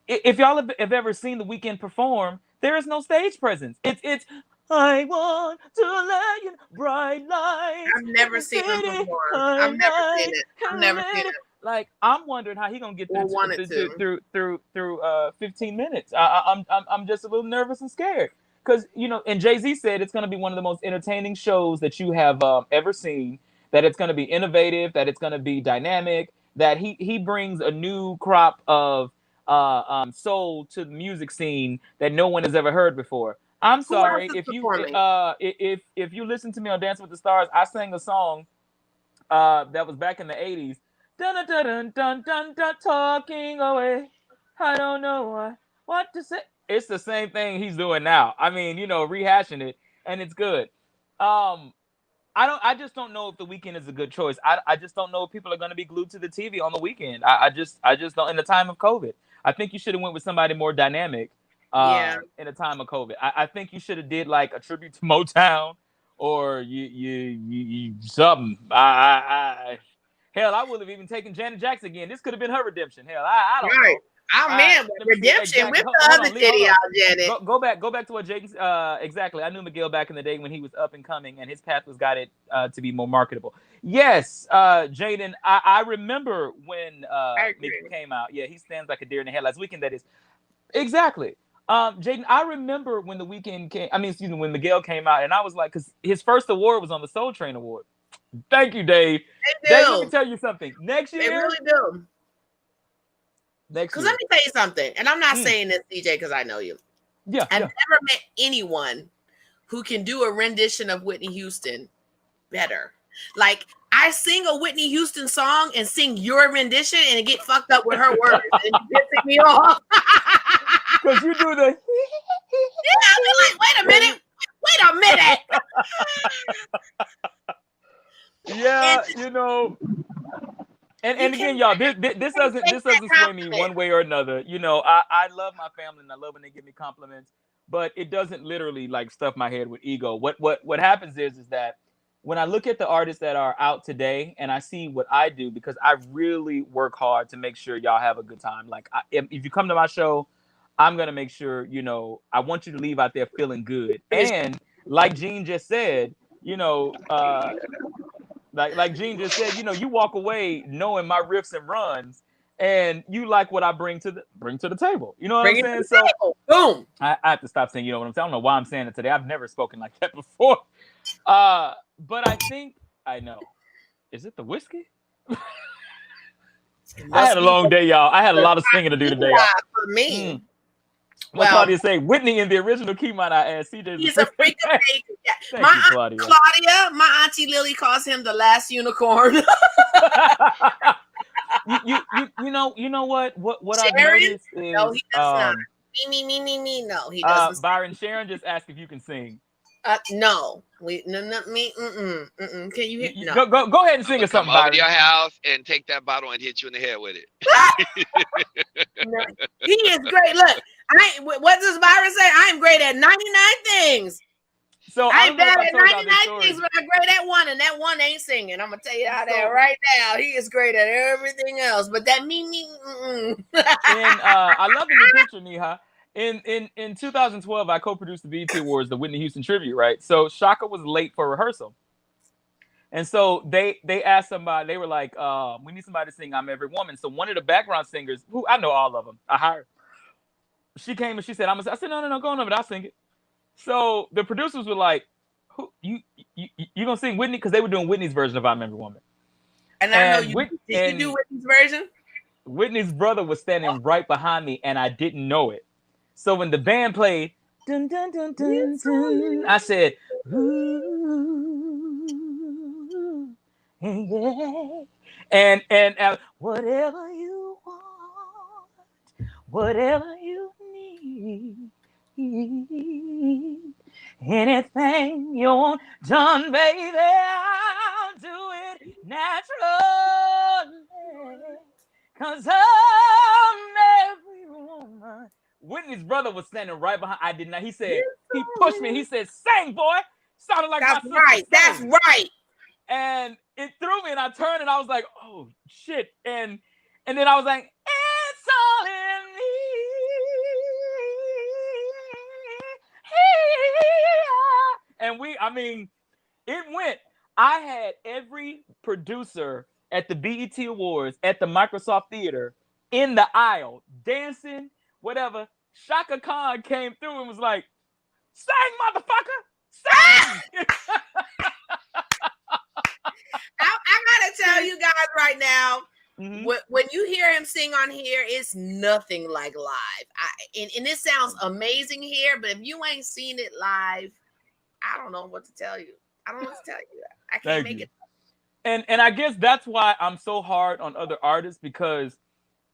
Speaker 1: if y'all have ever seen The Weeknd perform, there is no stage presence. It's I want to let you bright lights.
Speaker 2: I've never seen him before. I've never seen it.
Speaker 1: Like, I'm wondering how he gonna get through 15 minutes. I'm just a little nervous and scared, because and Jay-Z said it's gonna be one of the most entertaining shows that you have ever seen. That it's gonna be innovative. That it's gonna be dynamic. That he brings a new crop of soul to the music scene that no one has ever heard before. I'm sorry if you listen to me on Dancing with the Stars, I sang a song that was back in the 80s. Dun dun dun dun dun dun, talking away. I don't know what to say. It's the same thing he's doing now. I mean, rehashing it, and it's good. I just don't know if The Weeknd is a good choice. I just don't know if people are going to be glued to the TV on the weekend. I just don't. In the time of COVID, I think you should have went with somebody more dynamic. In a time of COVID, I think you should have did like a tribute to Motown, or you something. Hell, I would have even taken Janet Jackson again. This could have been her redemption. Hell, I don't know.
Speaker 2: Oh man, redemption with the other titty out, Janet.
Speaker 1: Go back to what Jason. Exactly. I knew Miguel back in the day when he was up and coming, and his path was guided to be more marketable. Yes, Jaden. I remember when Mickey came out. Yeah, he stands like a deer in the headlights. Weekend, that is. Exactly. Jaden, I remember when The Weeknd came. When Miguel came out, and I was like, because his first award was on the Soul Train Award. Thank you, Dave. Dave, let me tell you something. Next year,
Speaker 2: they really do. Because let me tell you something, and I'm not saying this, DJ, because I know you.
Speaker 1: Yeah,
Speaker 2: I've never met anyone who can do a rendition of Whitney Houston better. Like, I sing a Whitney Houston song and sing your rendition, and it get fucked up with her words, and it pisses me off.
Speaker 1: Because you do the.
Speaker 2: Yeah, I'll be like, wait a minute.
Speaker 1: Yeah, and again, y'all, this doesn't sway me one way or another. I love my family, and I love when they give me compliments, but it doesn't literally like stuff my head with ego. What happens is that when I look at the artists that are out today, and I see what I do, because I really work hard to make sure y'all have a good time. Like, if you come to my show, I'm gonna make sure I want you to leave out there feeling good. And like Gene just said, like Gene just said, you walk away knowing my riffs and runs, and you like what I bring to the table. You know what I'm saying? So
Speaker 2: boom.
Speaker 1: I have to stop saying, you know what I'm saying? I don't know why I'm saying it today. I've never spoken like that before. But I think I know. Is it the whiskey? I had a long day, y'all. I had a lot of singing to do today.
Speaker 2: For me.
Speaker 1: What Claudia say? Whitney in the original key, might I add. CJ.
Speaker 2: He's a freak of nature.
Speaker 1: Thank you, Claudia.
Speaker 2: My auntie Lily calls him the last unicorn.
Speaker 1: you know what? What
Speaker 2: Sharon?
Speaker 1: I've noticed is
Speaker 2: no, he does not. Me. No, he doesn't.
Speaker 1: Byron, Sharon just asked if you can sing.
Speaker 2: No, me. Can you hear? No.
Speaker 1: Go ahead and sing
Speaker 3: I'm
Speaker 1: us
Speaker 3: gonna come
Speaker 1: something,
Speaker 3: over to
Speaker 1: Byron.
Speaker 3: your house and take that bottle and hit you in the head with it.
Speaker 2: No, he is great. Look, what does Byron say? I am great at 99 things.
Speaker 1: So
Speaker 2: I
Speaker 1: I
Speaker 2: ain't
Speaker 1: don't know
Speaker 2: bad
Speaker 1: if I
Speaker 2: at
Speaker 1: told y'all
Speaker 2: 99
Speaker 1: this story.
Speaker 2: things, but I'm great at one, and that one ain't singing. I'm gonna tell you how that
Speaker 1: So-
Speaker 2: right now. He is great at everything else, but that me.
Speaker 1: And I love the new picture, Neha. In 2012, I co-produced the BET Awards, the Whitney Houston tribute, right? So Shaka was late for rehearsal, and so they asked somebody. They were like, "We need somebody to sing I'm Every Woman." So one of the background singers, who I know all of them, I hired. She came and she said, I said, no, go on over, I'll sing it. So the producers were like, "Who you gonna sing Whitney?" Because they were doing Whitney's version of I'm Every Woman.
Speaker 2: And I know you.
Speaker 1: Did
Speaker 2: you do Whitney's version?
Speaker 1: Whitney's brother was standing right behind me, and I didn't know it. So when the band played, dun, dun, dun, dun, dun, I said, ooh, yeah. And whatever you want, whatever you need, anything you want done, baby, I'll do it naturally. 'Cause I'm every woman. Whitney's brother was standing right behind. I did not. He said, he pushed me. He said, "Sing, boy." Sounded like
Speaker 2: That's
Speaker 1: my sister.
Speaker 2: right. That's right.
Speaker 1: And it threw me, and I turned, and I was like, "Oh shit!" And then I was like, "It's all in me." And it went. I had every producer at the BET Awards at the Microsoft Theater in the aisle dancing, whatever. Shaka Khan came through and was like, "Sing, motherfucker, sing!"
Speaker 2: I gotta tell you guys right now,
Speaker 1: Mhm.
Speaker 2: when you hear him sing on here, it's nothing like live. And it sounds amazing here, but if you ain't seen it live, I don't know what to tell you. I don't know what to tell you. I can't
Speaker 1: Thank
Speaker 2: make
Speaker 1: you.
Speaker 2: it.
Speaker 1: And I guess that's why I'm so hard on other artists, because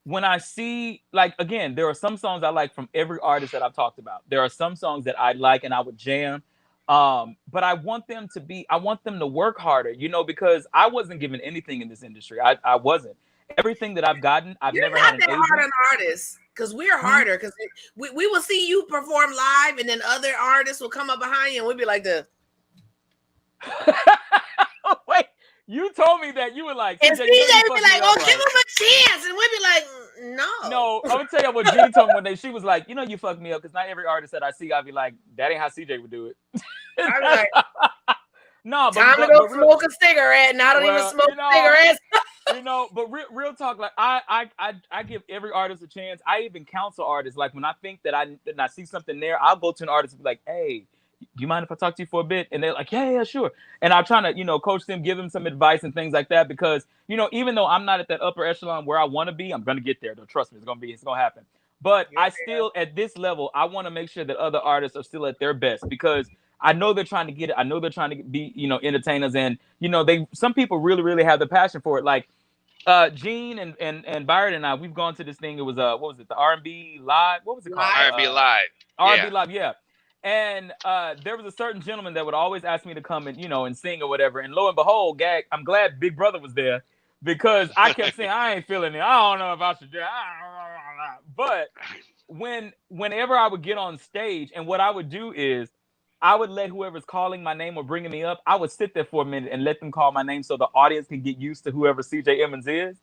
Speaker 1: when I see, like, again, there are some songs I like from every artist that I've talked about. There are some songs that I like and I would jam. But I want them to work harder, because I wasn't given anything in this industry. I wasn't. Everything that I've gotten, I've
Speaker 2: You're
Speaker 1: never
Speaker 2: not
Speaker 1: had an
Speaker 2: that
Speaker 1: agent.
Speaker 2: hard on artists, because we're harder, because we will see you perform live, and then other artists will come up behind you, and we'll be like the.
Speaker 1: Wait, you told me that you were like,
Speaker 2: And
Speaker 1: CJ,
Speaker 2: CJ would be like, "Oh,
Speaker 1: right?
Speaker 2: give him a chance," and we'd be like, "No."
Speaker 1: No, I'm gonna tell you what Jeannie told me one day. She was like, "You fucked me up, because not every artist that I see, I'll be like, that ain't how CJ would do it."
Speaker 2: I'm like,
Speaker 1: no,
Speaker 2: time to go smoke a cigarette, and I don't even smoke cigarettes.
Speaker 1: But real talk, like I give every artist a chance. I even counsel artists. Like when I think that I see something there, I'll go to an artist and be like, "Hey, do you mind if I talk to you for a bit?" And they're like, yeah, sure. And I'm trying to, coach them, give them some advice and things like that, because, even though I'm not at that upper echelon where I want to be, I'm going to get there. Though, trust me, it's going to happen. But I still, at this level, I want to make sure that other artists are still at their best, because I know they're trying to get it. I know they're trying to be, entertainers, and, some people really, really have the passion for it. Like, Gene and Byron and I, we've gone to this thing. It was what was it? The R&B Live. What was it called?
Speaker 3: R&B Live.
Speaker 1: R&B Live, yeah. And there was a certain gentleman that would always ask me to come and and sing or whatever. And lo and behold, I'm glad Big Brother was there, because I kept saying I ain't feeling it. I don't know if I should do it. But whenever I would get on stage, and what I would do is I would let whoever's calling my name or bringing me up, I would sit there for a minute and let them call my name so the audience can get used to whoever CJ Emmons is.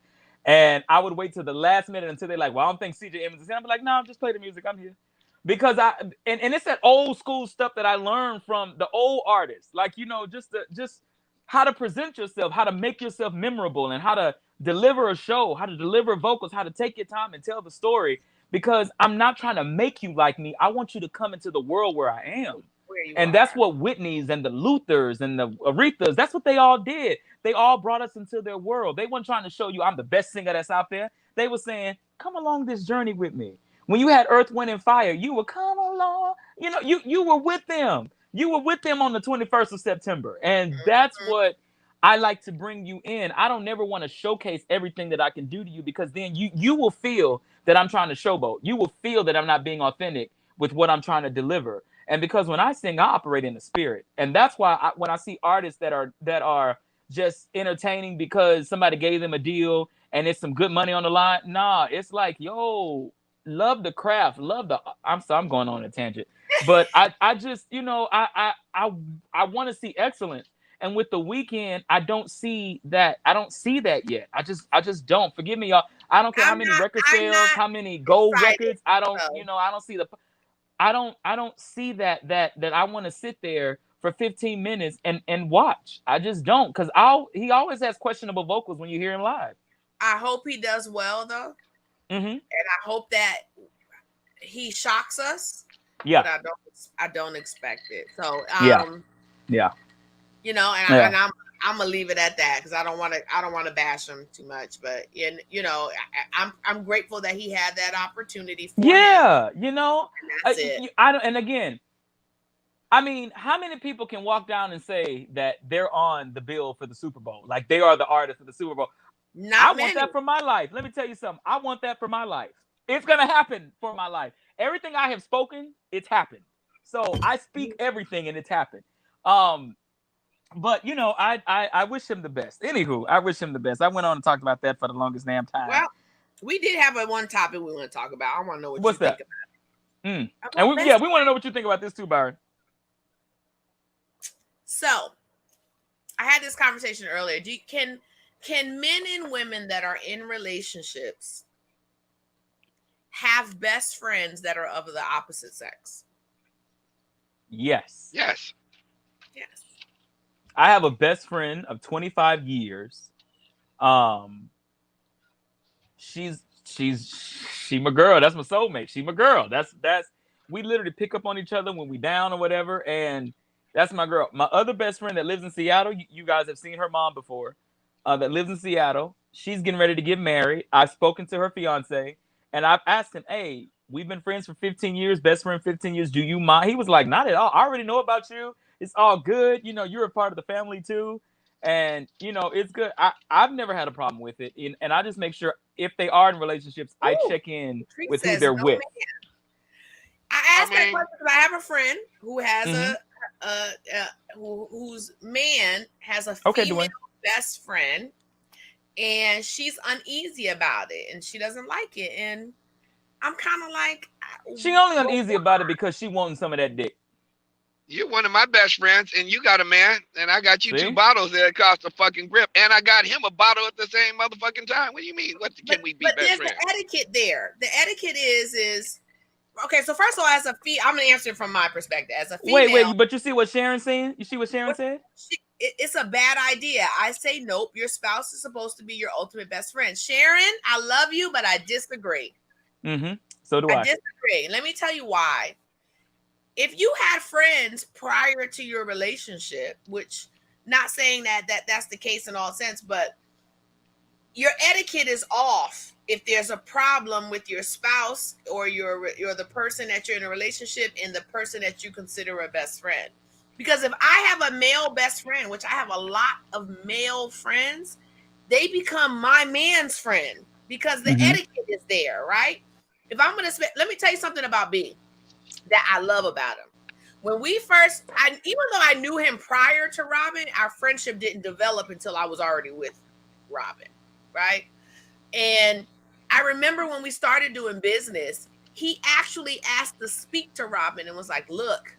Speaker 1: And I would wait till the last minute until they're like, "Well, I don't think CJ Emmons is here." I'd be like, "No, just play the music. I'm here." Because and it's that old school stuff that I learned from the old artists, like just how to present yourself, how to make yourself memorable, and how to deliver a show, how to deliver vocals, how to take your time and tell the story. Because I'm not trying to make you like me. I want you to come into the world where I am. And that's what Whitney's and the Luthers and the Arethas, that's what they all did. They all brought us into their world. They weren't trying to show you I'm the best singer that's out there. They were saying, "Come along this journey with me." When you had Earth, Wind, and Fire, you would come along. You were with them. You were with them on the 21st of September. And that's what I like to bring you in. I don't never want to showcase everything that I can do to you, because then you will feel that I'm trying to showboat. You will feel that I'm not being authentic with what I'm trying to deliver. And because when I sing, I operate in the spirit, and that's why when I see artists that are just entertaining because somebody gave them a deal and it's some good money on the line, nah, it's like, yo, love the craft, love the. I'm sorry, I'm going on a tangent, but I just, I want to see excellence. And with The Weeknd, I don't see that. I don't see that yet. I just don't. Forgive me, y'all. I don't care how many record
Speaker 2: I'm
Speaker 1: sales,
Speaker 2: not
Speaker 1: how many gold
Speaker 2: excited.
Speaker 1: records. I don't,
Speaker 2: So
Speaker 1: I don't see the. I don't see that I want to sit there for 15 minutes and watch. I just don't, because he always has questionable vocals when you hear him live.
Speaker 2: I hope he does well though.
Speaker 1: Mm-hmm.
Speaker 2: And I hope that he shocks us.
Speaker 1: Yeah.
Speaker 2: But I don't expect it. So
Speaker 1: yeah.
Speaker 2: You know, and I'm gonna leave it at that because I don't want to bash him too much. But you know, I'm grateful that he had that opportunity for him.
Speaker 1: You know,
Speaker 2: and that's it.
Speaker 1: I don't. And again, I mean, how many people can walk down and say that they're on the bill for the Super Bowl, like they are the artist for the Super Bowl? I want that for my life. Let me tell you something. I want that for my life. It's gonna happen for my life. Everything I have spoken, it's happened. So I speak everything, and it's happened. But you know, I wish him the best. Anywho, I wish him the best. I went on and talked about that for the longest damn time.
Speaker 2: Well, we did have one topic we want to talk about. I want to know
Speaker 1: what's
Speaker 2: you
Speaker 1: that?
Speaker 2: think about it.
Speaker 1: And we want to know what you think about this too, Byron.
Speaker 2: So, I had this conversation earlier. Can men and women that are in relationships have best friends that are of the opposite sex?
Speaker 1: Yes.
Speaker 3: Yes.
Speaker 2: Yes.
Speaker 1: I have a best friend of 25 years. She's my girl. That's my soulmate. She my girl. That's we literally pick up on each other when we down or whatever, and that's my girl. My other best friend that lives in Seattle, you guys have seen her mom before, that lives in Seattle. She's getting ready to get married. I've spoken to her fiance, and I've asked him, hey, we've been friends for 15 years, best friend 15 years. Do you mind? He was like, not at all. I already know about you. It's all good. You know, you're a part of the family too. And, you know, it's good. I've never had a problem with it. And I just make sure if they are in relationships, I check in with who they're with.
Speaker 2: Man. I asked that question because I have a friend who has whose man has a female best friend, and she's uneasy about it and she doesn't like it. And I'm kind of like,
Speaker 1: she only uneasy about it because she wanting some of that dick.
Speaker 3: You're one of my best friends, and you got a man, and I got you 2 bottles that cost a fucking grip, and I got him a bottle at the same motherfucking time. What do you mean? Can we be best friends?
Speaker 2: But there's the etiquette there. The etiquette is okay. So first of all, as a I'm gonna answer it from my perspective. As a female,
Speaker 1: wait, but you see what Sharon's saying? You see what Sharon said?
Speaker 2: It's a bad idea. I say nope. Your spouse is supposed to be your ultimate best friend. Sharon, I love you, but I disagree.
Speaker 1: So do I.
Speaker 2: I disagree. Let me tell you why. If you had friends prior to your relationship, which not saying that's the case in all sense, but your etiquette is off if there's a problem with your spouse or you're the person that you're in a relationship and the person that you consider a best friend. Because if I have a male best friend, which I have a lot of male friends, they become my man's friend because the etiquette is there, right? If I'm going to let me tell you something about B that I love about him. When we first, even though I knew him prior to Robin, our friendship didn't develop until I was already with Robin, right? And I remember when we started doing business, he actually asked to speak to Robin and was like, look,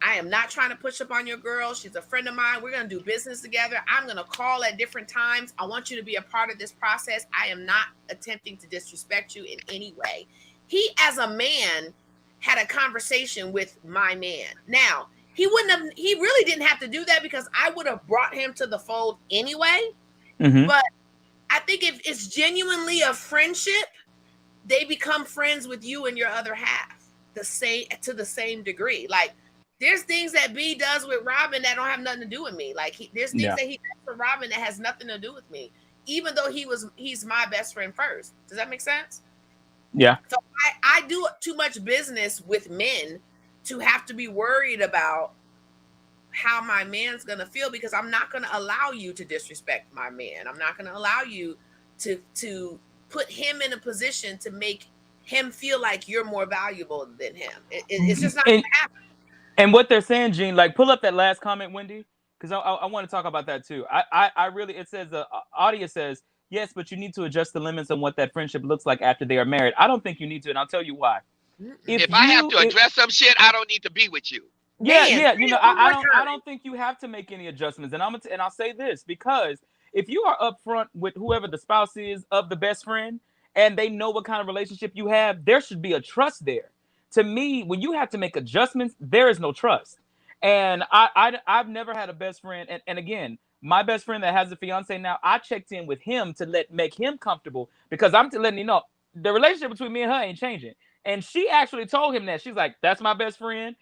Speaker 2: I am not trying to push up on your girl. She's a friend of mine. We're going to do business together. I'm going to call at different times. I want you to be a part of this process. I am not attempting to disrespect you in any way. He, as a man, had a conversation with my man. Now, he really didn't have to do that because I would have brought him to the fold anyway. But I think if it's genuinely a friendship, they become friends with you and your other half to the same degree. Like, there's things that B does with Robin that don't have nothing to do with me. Like, there's things that he does for Robin that has nothing to do with me, even though he's my best friend first. Does that make sense?
Speaker 1: Yeah.
Speaker 2: So I do too much business with men to have to be worried about how my man's going to feel, because I'm not going to allow you to disrespect my man. I'm not going to allow you to put him in a position to make him feel like you're more valuable than him. It's just not going to happen.
Speaker 1: And what they're saying, Gene, like pull up that last comment, Wendy, because I want to talk about that too. I really, it says, audience says, yes, but you need to adjust the limits on what that friendship looks like after they are married. I don't think you need to, and I'll tell you why.
Speaker 3: If I have to address some shit, I don't need to be with you.
Speaker 1: Yeah,
Speaker 2: Man,
Speaker 1: yeah. You know, I
Speaker 2: time.
Speaker 1: don't think you have to make any adjustments. And I'll say this, because if you are upfront with whoever the spouse is of the best friend, and they know what kind of relationship you have, there should be a trust there. To me, when you have to make adjustments, there is no trust. And I've never had a best friend. And again, my best friend that has a fiance now, I checked in with him to make him comfortable, because I'm letting you know the relationship between me and her ain't changing. And she actually told him that. She's like, that's my best friend.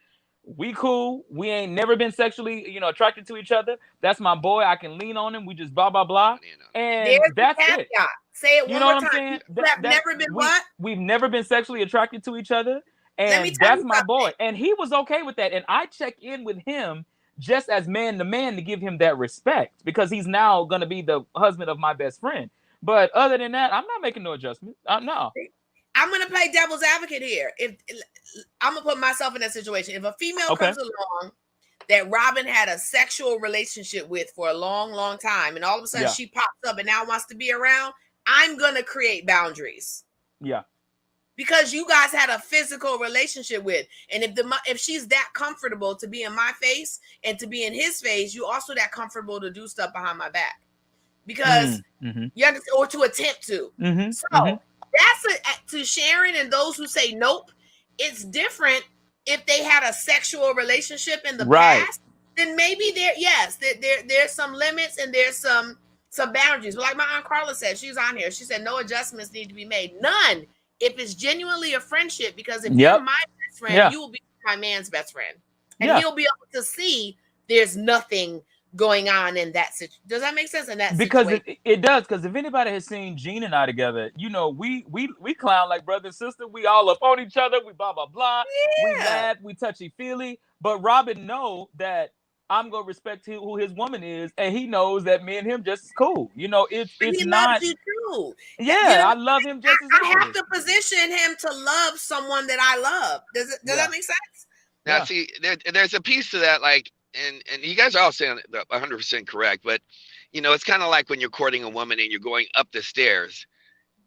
Speaker 1: We cool. We ain't never been sexually, attracted to each other. That's my boy. I can lean on him. We just blah blah blah. And
Speaker 2: There's
Speaker 1: that's
Speaker 2: the
Speaker 1: it.
Speaker 2: Say it
Speaker 1: You
Speaker 2: one
Speaker 1: know
Speaker 2: more
Speaker 1: what I'm
Speaker 2: time.
Speaker 1: saying?
Speaker 2: You have never been what?
Speaker 1: We've never been sexually attracted to each other.
Speaker 2: Let me
Speaker 1: And
Speaker 2: tell
Speaker 1: that's
Speaker 2: you
Speaker 1: my boy.
Speaker 2: something.
Speaker 1: And he was okay with that. And I check in with him just as man to man to give him that respect, because he's now going to be the husband of my best friend. But other than that, I'm not making no adjustment. No.
Speaker 2: I'm going to play devil's advocate here. If I'm going to put myself in that situation. If a female comes along that Robin had a sexual relationship with for a long, long time, and all of a sudden she pops up and now wants to be around, I'm going to create boundaries.
Speaker 1: Yeah.
Speaker 2: Because you guys had a physical relationship with. And if she's that comfortable to be in my face and to be in his face, you also that comfortable to do stuff behind my back. Because you understand, or to attempt to. So that's to Sharon and those who say nope. It's different if they had a sexual relationship in the past. Then maybe there's some limits and there's some boundaries. But like my Aunt Carla said, she's on here. She said no adjustments need to be made. None. If it's genuinely a friendship, because if you're my best friend, you will be my man's best friend, and he'll be able to see there's nothing going on in that situation. Does that make sense? In that
Speaker 1: because
Speaker 2: situation?
Speaker 1: it does. Because if anybody has seen Gene and I together, we clown like brother and sister. We all up on each other. We blah blah blah. We laugh. We touchy feely. But Robin know that I'm gonna respect who his woman is, and he knows that me and him just cool. It's
Speaker 2: he
Speaker 1: not.
Speaker 2: Loves you too.
Speaker 1: Yeah, I love him just as
Speaker 2: I have to position him to love someone that I love. Does that make sense?
Speaker 3: Now, see, there's a piece to that, like, and you guys are all saying 100% correct, but it's kind of like when you're courting a woman and you're going up the stairs.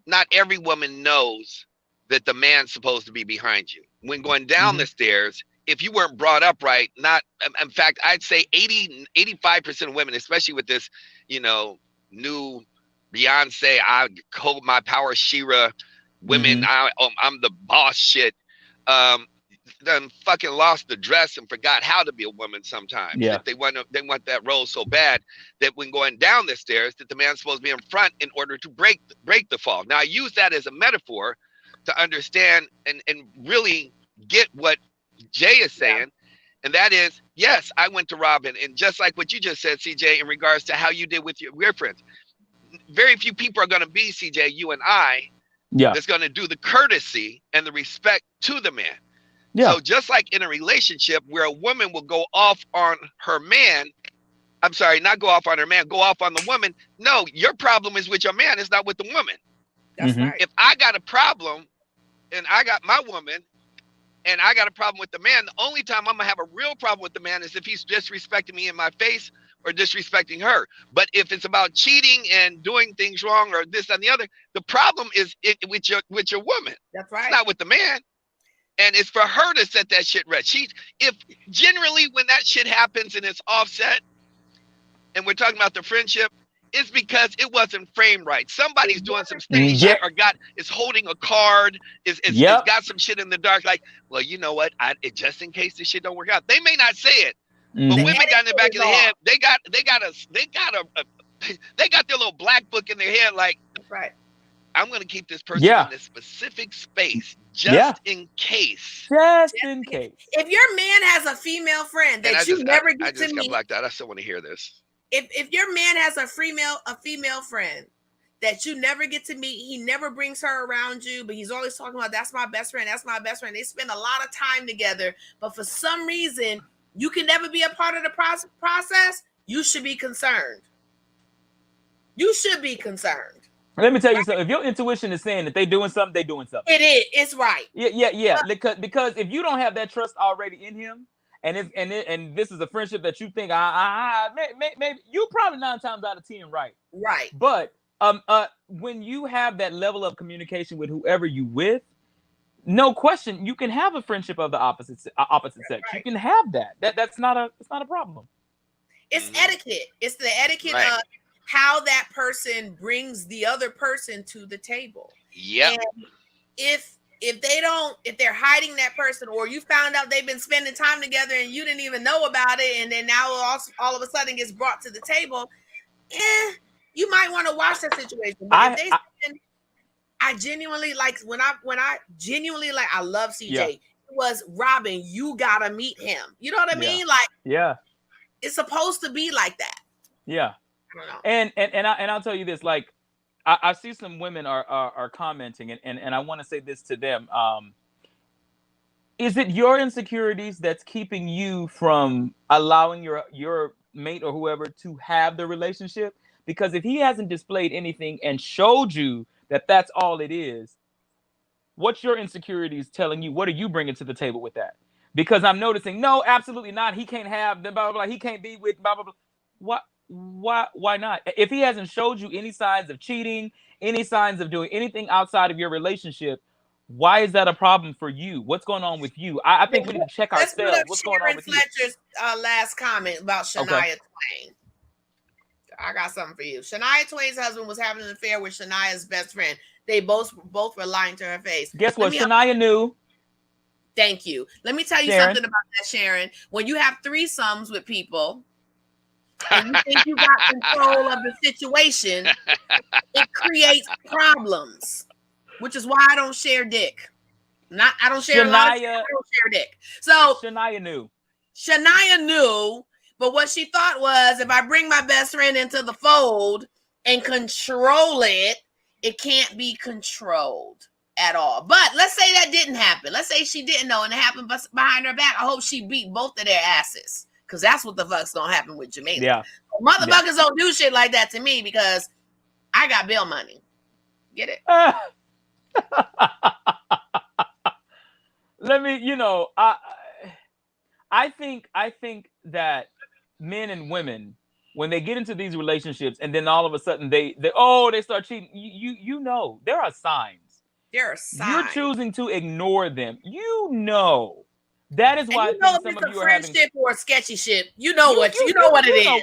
Speaker 3: Not every woman knows that the man's supposed to be behind you. When going down the stairs, if you weren't brought up right, in fact, I'd say 85% of women, especially with this, new Beyonce, I hold my power, Shira, women, I'm the boss shit, then fucking lost the dress and forgot how to be a woman sometimes.
Speaker 1: Yeah.
Speaker 3: They want that role so bad that when going down the stairs, that the man's supposed to be in front in order to break the fall. Now, I use that as a metaphor to understand and really get what Jay is saying, and that is, yes, I went to Robin, and just like what you just said, CJ, in regards to how you did with your friends, very few people are going to be, CJ, you and I, that's going to do the courtesy and the respect to the man. So just like in a relationship where a woman will go off on her man, I'm sorry, not go off on her man, go off on the woman. No, your problem is with your man, it's not with the woman.
Speaker 2: That's right.
Speaker 3: If I got a problem and I got my woman and I got a problem with the man, the only time I'm gonna have a real problem with the man is if he's disrespecting me in my face or disrespecting her. But if it's about cheating and doing things wrong or this and the other, the problem is with your woman.
Speaker 2: That's right.
Speaker 3: It's not with the man. And it's for her to set that shit right. If generally when that shit happens and it's offset, and we're talking about the friendship, it's because it wasn't framed right. Somebody's doing some steady shit or is holding a card, is got some shit in the dark. Like, well, you know what? Just in case this shit don't work out. They may not say it, but women got in the back of their head. They got their little black book in their head. Like,
Speaker 2: right.
Speaker 3: I'm going to keep this person in this specific space just in case.
Speaker 1: Just in case.
Speaker 2: If your man has a female friend that you never get to meet. I just got
Speaker 3: blacked out. I still want to hear this.
Speaker 2: If your man has a female friend that you never get to meet, he never brings her around you, but he's always talking about, that's my best friend, that's my best friend. They spend a lot of time together, but for some reason, you can never be a part of the process. You should be concerned. You should be concerned.
Speaker 1: Let me tell you something. If your intuition is saying that they're doing something, they're doing something.
Speaker 2: It is. It's right.
Speaker 1: Yeah. Because if you don't have that trust already in him, and this is a friendship that you think maybe you probably 9 times out of 10 right.
Speaker 2: Right.
Speaker 1: But when you have that level of communication with whoever you with, no question, you can have a friendship of the opposite sex.
Speaker 2: Right.
Speaker 1: You can have that. It's not a problem.
Speaker 2: It's etiquette. It's the etiquette
Speaker 3: Right.
Speaker 2: of how that person brings the other person to the table.
Speaker 3: Yep.
Speaker 2: And if they're hiding that person, or you found out they've been spending time together and you didn't even know about it, and then now all of a sudden gets brought to the table, you might want to watch that situation. But I genuinely like when I genuinely like, I love CJ.
Speaker 1: Yeah.
Speaker 2: It was Robin, you gotta meet him. You know what I mean? Like,
Speaker 1: yeah,
Speaker 2: it's supposed to be like that.
Speaker 1: Yeah.
Speaker 2: I don't know.
Speaker 1: And I'll tell you this, like I see some women are commenting, and I want to say this to them. Is it your insecurities that's keeping you from allowing your mate or whoever to have the relationship? Because if he hasn't displayed anything and showed you that that's all it is, what's your insecurities telling you? What are you bringing to the table with that? Because I'm noticing, no, absolutely not. He can't have the blah, blah, blah. He can't be with blah, blah, blah. What? Why not? If he hasn't showed you any signs of cheating, any signs of doing anything outside of your relationship, why is that a problem for you? What's going on with you? I think we need to check ourselves. What's going on with
Speaker 2: Fletcher's last comment about Shania Twain. I got something for you. Shania Twain's husband was having an affair with Shania's best friend. They both were lying to her face.
Speaker 1: Guess what? Shania knew.
Speaker 2: Thank you. Let me tell you something about that, Sharon. When you have threesomes with people and you think you got control of the situation, it creates problems, which is why I don't share dick. I don't share dick. So
Speaker 1: Shania knew.
Speaker 2: But what she thought was, if I bring my best friend into the fold and control it, it can't be controlled at all. But let's say that didn't happen. Let's say she didn't know and it happened behind her back. I hope she beat both of their asses, because that's what the fuck's gonna happen with Jamaica.
Speaker 1: Yeah.
Speaker 2: Motherfuckers don't do shit like that to me because I got bail money. Get it?
Speaker 1: Let me, I think that men and women, when they get into these relationships and then all of a sudden they start cheating, you know there are signs.
Speaker 2: There are signs.
Speaker 1: You're choosing to ignore them. That is why I think some of you are having
Speaker 2: friendship or sketchy shit. You know what it is.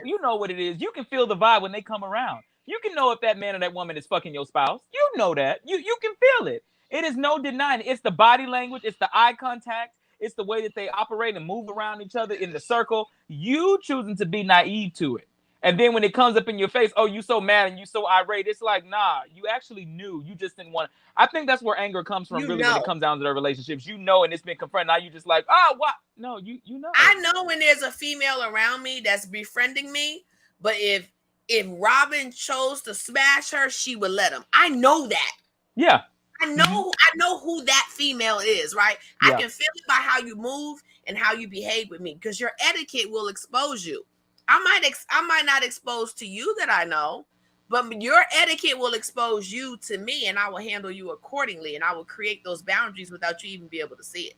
Speaker 1: You know what it is. You can feel the vibe when they come around. You can know if that man or that woman is fucking your spouse. You know that. You can feel it. It is no denying. It's the body language. It's the eye contact. It's the way that they operate and move around each other in the circle. You choosing to be naive to it. And then when it comes up in your face, oh, you so mad and you so irate. It's like, nah, you actually knew. You just didn't want to. I think that's where anger comes from, when it comes down to their relationships. And it's been confronted. Now you just like, oh, what? No, you know.
Speaker 2: I know when there's a female around me that's befriending me, but if Robin chose to smash her, she would let him. I know that.
Speaker 1: Yeah.
Speaker 2: I know who that female is, right? Yeah. I can feel it by how you move and how you behave with me, because your etiquette will expose you. I might not expose to you that I know, but your etiquette will expose you to me, and I will handle you accordingly, and I will create those boundaries without you even be able to see it.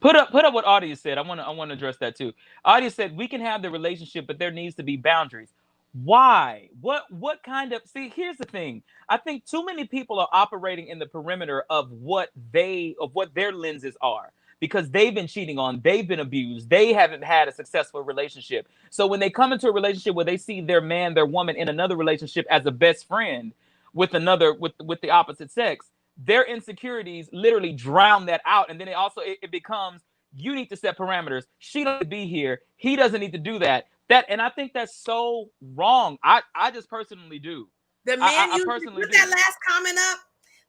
Speaker 1: Put up what Audia said. I want to address that too. Audia said we can have the relationship, but there needs to be boundaries. Why? What kind of? See, here's the thing. I think too many people are operating in the perimeter of what their lenses are, because they've been cheating on, they've been abused, they haven't had a successful relationship. So when they come into a relationship where they see their man, their woman in another relationship as a best friend with the opposite sex, their insecurities literally drown that out. And then it becomes, you need to set parameters. She doesn't be here. He doesn't need to do that. And I think that's so wrong. I just personally do.
Speaker 2: The man put that last comment up.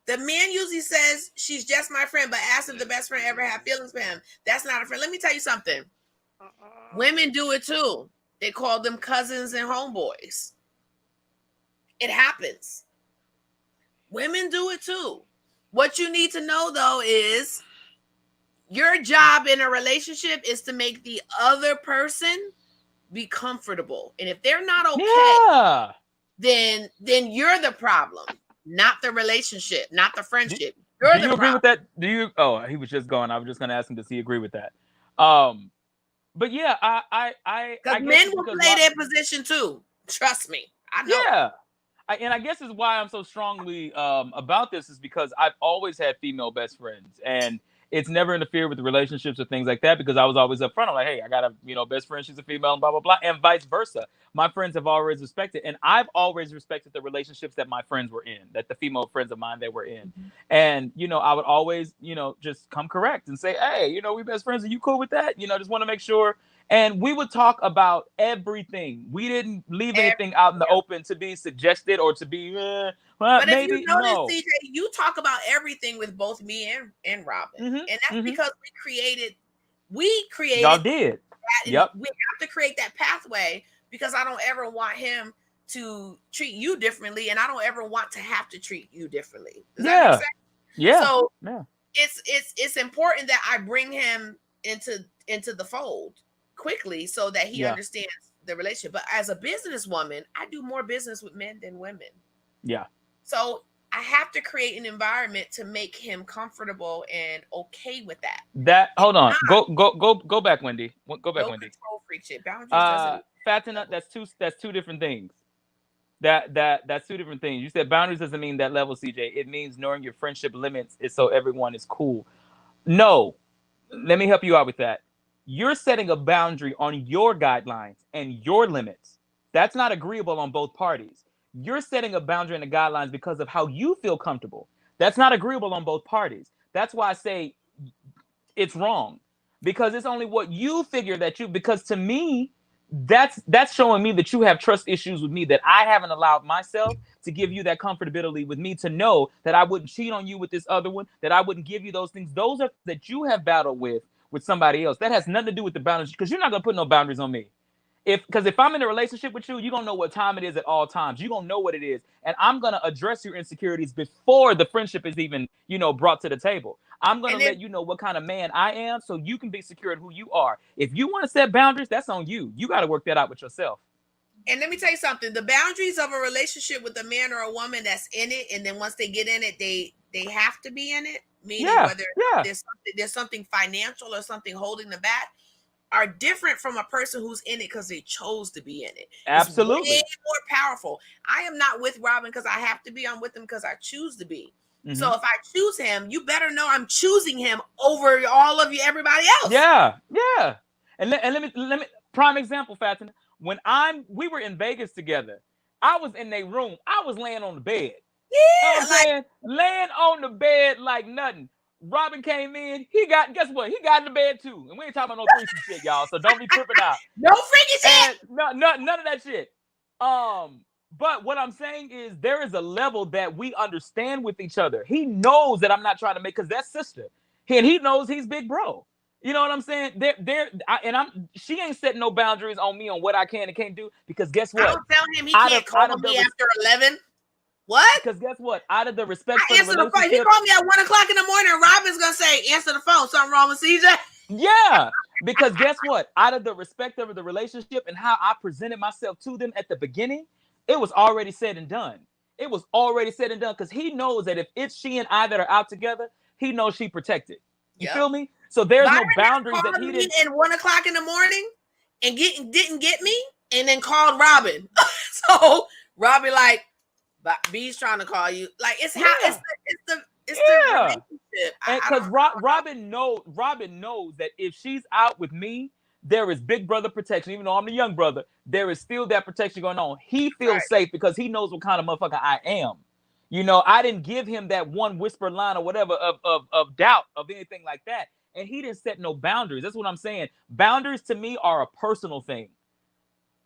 Speaker 2: The man usually says, she's just my friend, but asks if the best friend ever had feelings for him. That's not a friend. Let me tell you something. Women do it too. They call them cousins and homeboys. It happens. Women do it too. What you need to know, though, is your job in a relationship is to make the other person be comfortable. And if they're not okay, then you're the problem, not the relationship, not the friendship.
Speaker 1: Do you agree with that? He was just gone. I was just going to ask him, does he agree with that? But yeah, I
Speaker 2: Because
Speaker 1: guess
Speaker 2: men
Speaker 1: it's
Speaker 2: will
Speaker 1: because
Speaker 2: play their position too. Trust me, I know.
Speaker 1: yeah. And I guess is why I'm so strongly about this is because I've always had female best friends, and it's never interfered with the relationships or things like that because I was always upfront. I'm like, hey, I got a best friend, she's a female, and blah blah blah, and vice versa. My friends have always respected, and I've always respected the relationships that my friends were in, that the female friends of mine they were in, and I would always just come correct and say, hey, we best friends, are you cool with that? Just want to make sure. And we would talk about everything. We didn't leave anything out in the open to be suggested or to be, well,
Speaker 2: But
Speaker 1: maybe,
Speaker 2: if you notice,
Speaker 1: no.
Speaker 2: CJ, you talk about everything with both me and Robin.
Speaker 1: Mm-hmm,
Speaker 2: And that's because we created
Speaker 1: Y'all did.
Speaker 2: that.
Speaker 1: Yep.
Speaker 2: We have to create that pathway because I don't ever want him to treat you differently, and I don't ever want to have to treat you differently. Does that make sense?
Speaker 1: Yeah.
Speaker 2: So
Speaker 1: yeah.
Speaker 2: it's important that I bring him into the fold quickly so that he understands the relationship. But as a businesswoman, I do more business with men than women.
Speaker 1: Yeah.
Speaker 2: So I have to create an environment to make him comfortable and okay with that.
Speaker 1: Hold on. Go back, Wendy. Go back, Wendy.
Speaker 2: Control freak shit. Boundaries doesn't.
Speaker 1: Fatten up. That's two different things. That's two different things. You said boundaries doesn't mean that level, CJ. It means knowing your friendship limits is so everyone is cool. No, let me help you out with that. You're setting a boundary on your guidelines and your limits. That's not agreeable on both parties. You're setting a boundary and the guidelines because of how you feel comfortable. That's not agreeable on both parties. That's why I say it's wrong, because it's only what you figure because to me, that's showing me that you have trust issues with me, that I haven't allowed myself to give you that comfortability with me to know that I wouldn't cheat on you with this other one, that I wouldn't give you those things. Those are that you have battled with somebody else. That has nothing to do with the boundaries, because you're not going to put no boundaries on me. Because if I'm in a relationship with you, you're going to know what time it is at all times. You're going to know what it is. And I'm going to address your insecurities before the friendship is even, brought to the table. I'm going to let you know what kind of man I am so you can be secure in who you are. If you want to set boundaries, that's on you. You got to work that out with yourself.
Speaker 2: And let me tell you something. The boundaries of a relationship with a man or a woman that's in it, and then once they get in it, they have to be in it, meaning whether there's something financial or something holding them back, are different from a person who's in it because they chose to be in it.
Speaker 1: Absolutely.
Speaker 2: It's way more powerful. I am not with Robin because I have to be. I'm with him because I choose to be. Mm-hmm. So if I choose him, you better know I'm choosing him over all of you, everybody else.
Speaker 1: Yeah. And let me prime example, Fatima. When we were in Vegas together, I was in their room. I was laying on the bed. Yeah, laying on the bed like nothing. Robin came in. Guess what? He got in the bed too. And we ain't talking about no threesome shit, y'all. So don't be tripping out.
Speaker 2: No freaky shit.
Speaker 1: None of that shit. But what I'm saying is there is a level that we understand with each other. He knows that I'm not trying to because that's sister. And he knows he's big bro. You know what I'm saying? She ain't setting no boundaries on me on what I can and can't do, because guess what?
Speaker 2: I don't tell him he can't call me after 11. What?
Speaker 1: Because guess what? Out of the respect for
Speaker 2: the relationship, he called me at 1 o'clock in the morning. And Robin's gonna say, "Answer the phone. Something wrong with CJ?"
Speaker 1: Yeah, because guess what? Out of the respect of the relationship and how I presented myself to them at the beginning, it was already said and done. It was already said and done, because he knows that if it's she and I that are out together, he knows she protected. You feel me? So there's no boundaries that he didn't.
Speaker 2: At 1 o'clock in the morning and didn't get me, and then called Robin. So Robin like, but B's trying to call you. Like it's how it's the relationship.
Speaker 1: Because Robin knows that if she's out with me, there is big brother protection. Even though I'm the young brother, there is still that protection going on. He feels safe because he knows what kind of motherfucker I am. I didn't give him that one whisper line or whatever of doubt of anything like that. And he didn't set no boundaries. That's what I'm saying. Boundaries to me are a personal thing.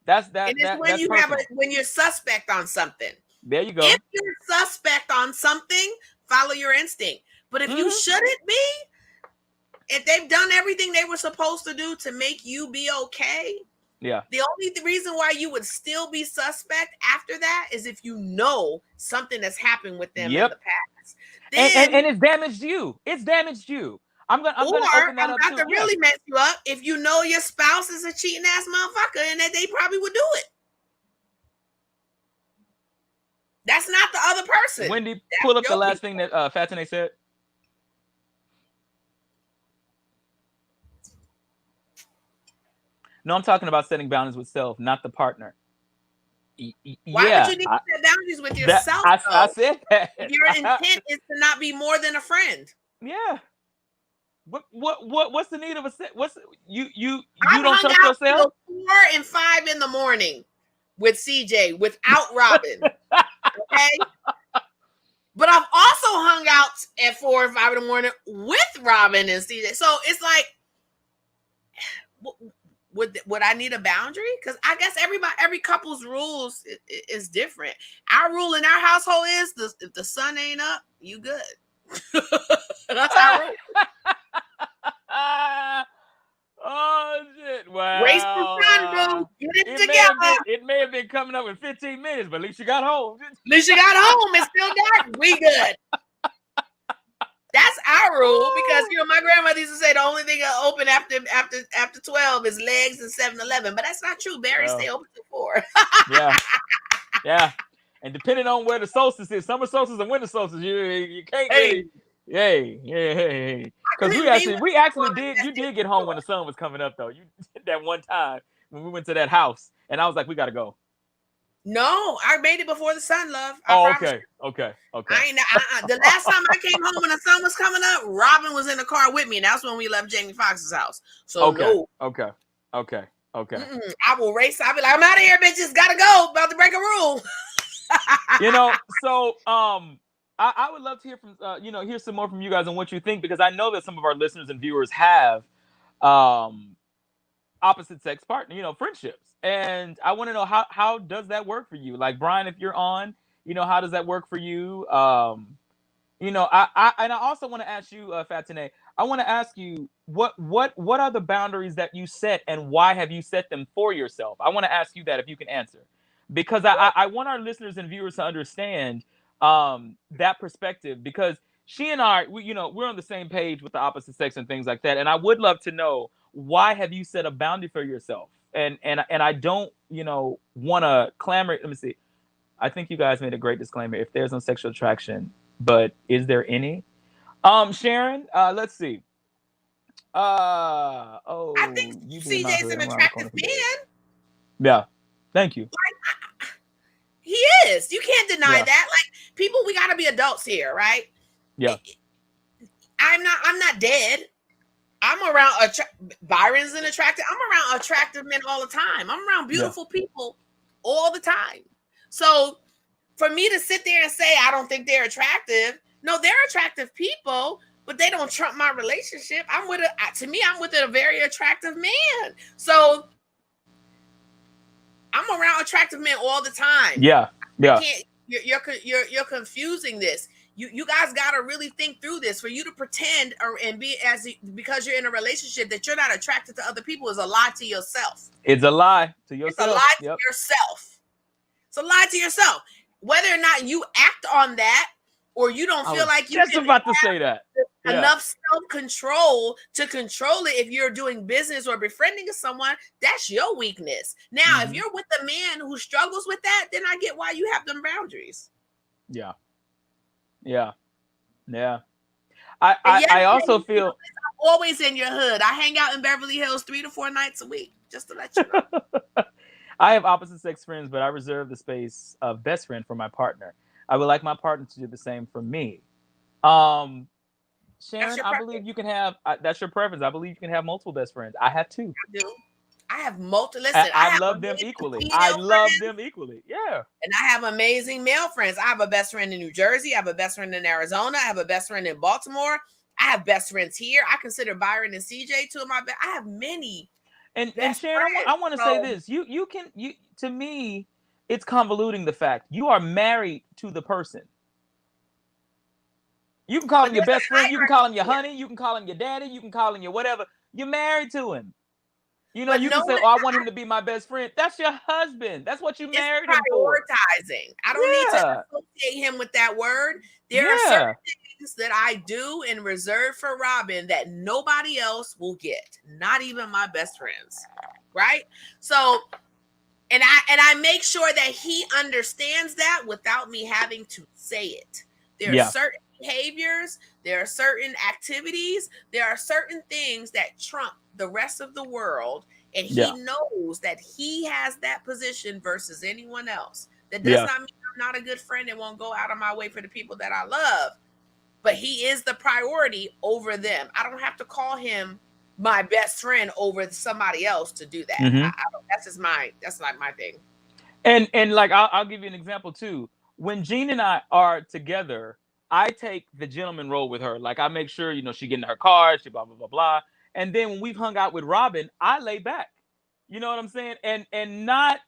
Speaker 1: That's that.
Speaker 2: And it's when you personal. When you're suspect on something.
Speaker 1: There you go.
Speaker 2: If you're suspect on something, follow your instinct. But if you shouldn't be, if they've done everything they were supposed to do to make you be okay, the only reason why you would still be suspect after that is if you know something that's happened with them in the past.
Speaker 1: Then, and it's damaged you. It's damaged you. I'm gonna open that up too.
Speaker 2: Really mess you up if you know your spouse is a cheating ass motherfucker and that they probably would do it. That's not the other person.
Speaker 1: Wendy, pull up the last thing that Fatine said. No, I'm talking about setting boundaries with self, not the partner.
Speaker 2: Why
Speaker 1: Yeah,
Speaker 2: would you need to set boundaries with
Speaker 1: that
Speaker 2: yourself,
Speaker 1: I
Speaker 2: though?
Speaker 1: said that.
Speaker 2: If your intent is to not be more than a friend.
Speaker 1: Yeah. What's the need of a what's you
Speaker 2: I've
Speaker 1: don't
Speaker 2: hung
Speaker 1: trust
Speaker 2: out
Speaker 1: yourself?
Speaker 2: till 4 and 5 in the morning with CJ without Robin. Okay. But I've also hung out at 4 or 5 in the morning with Robin and CJ. So it's like, would I need a boundary? Because I guess every couple's rules is different. Our rule in our household is if the sun ain't up, you good. That's our rule.
Speaker 1: Oh shit!
Speaker 2: Race the sun,
Speaker 1: Wow.
Speaker 2: boo. Get it together.
Speaker 1: It may have been coming up in 15 minutes, but at least you got home.
Speaker 2: At least you got home. It's still dark. We good. That's our rule because my grandmother used to say the only thing open after 12 is legs and 7-Eleven, but that's not true. Berries stay open till 4.
Speaker 1: Yeah. And depending on where the solstice is, summer solstice and winter solstice, you can't really. Hey. Because we actually did. You did get home when the sun was coming up, though. You did that one time when we went to that house, and I was like, we got to go.
Speaker 2: No, I made it before the sun, love.
Speaker 1: Okay.
Speaker 2: I ain't. The last time I came home when the sun was coming up, Robin was in the car with me, and that's when we left Jamie Foxx's house. So no.
Speaker 1: Okay.
Speaker 2: I will race. I'll be like, I'm out of here, bitches. Gotta go. About to break a rule.
Speaker 1: So I would love to hear from hear some more from you guys on what you think, because I know that some of our listeners and viewers have opposite sex partner, friendships. And I want to know how does that work for you? Like, Brian, if you're on, how does that work for you? I also want to ask you, Fatineh, I want to ask you what are the boundaries that you set, and why have you set them for yourself? I want to ask you that, if you can answer, because I want our listeners and viewers to understand that perspective, because she and I, we're on the same page with the opposite sex and things like that. And I would love to know, why have you set a boundary for yourself? And I don't, want to clamor. Let me see. I think you guys made a great disclaimer. If there's no sexual attraction, but is there any? Sharon, let's see.
Speaker 2: I think CJ's an attractive man.
Speaker 1: Yeah. Thank you.
Speaker 2: He is. You can't deny that. Like, people, we got to be adults here, right?
Speaker 1: Yeah.
Speaker 2: I'm not dead. I'm around Byron's an attractive. I'm around attractive men all the time. I'm around beautiful people all the time. So for me to sit there and say I don't think they're attractive, no, they're attractive people, but they don't trump my relationship. I'm with a very attractive man. So I'm around attractive men all the time.
Speaker 1: Yeah.
Speaker 2: You're confusing this. You guys got to really think through this. For you to pretend because you're in a relationship that you're not attracted to other people is a lie to yourself.
Speaker 1: It's a lie to yourself.
Speaker 2: It's a lie to yourself. It's a lie to yourself. Whether or not you act on that, or you don't feel like you
Speaker 1: just about to say that.
Speaker 2: Enough self-control to control it if you're doing business or befriending someone, that's your weakness. Now, if you're with a man who struggles with that, then I get why you have them boundaries.
Speaker 1: Yeah. I also feel
Speaker 2: I'm always in your hood. I hang out in Beverly Hills 3 to 4 nights a week, just to let you know.
Speaker 1: I have opposite sex friends, but I reserve the space of best friend for my partner. I would like my partner to do the same for me. Sharon, I believe you can have, that's your preference. I believe you can have multiple best friends. I have 2.
Speaker 2: I do. I have multiple. Listen,
Speaker 1: I love them equally. I love them equally. Yeah.
Speaker 2: And I have amazing male friends. I have a best friend in New Jersey. I have a best friend in Arizona. I have a best friend in Baltimore. I have best friends here. I consider Byron and CJ 2 of my best. I have many.
Speaker 1: And Sharon, I want to say this. You to me, it's convoluting the fact you are married to the person. You can call him your best friend. You can call him your honey. You can call him your daddy. You can call him your whatever. You're married to him. You can say, I want him to be my best friend. That's your husband. That's what you married him for.
Speaker 2: Prioritizing. I don't need to associate him with that word. There are certain things that I do and reserve for Robin that nobody else will get. Not even my best friends. Right? So, and I make sure that he understands that without me having to say it. There are certain behaviors, there are certain activities, there are certain things that trump the rest of the world, and he knows that he has that position versus anyone else. That does not mean I'm not a good friend and won't go out of my way for the people that I love, but he is the priority over them. I don't have to call him my best friend over somebody else to do that. That's like my thing.
Speaker 1: And like I'll give you an example too. When Jean and I are together, I take the gentleman role with her. Like I make sure, you know, she get in her car, she blah blah blah blah. And then when we've hung out with Robin, I lay back. You know what I'm saying? And not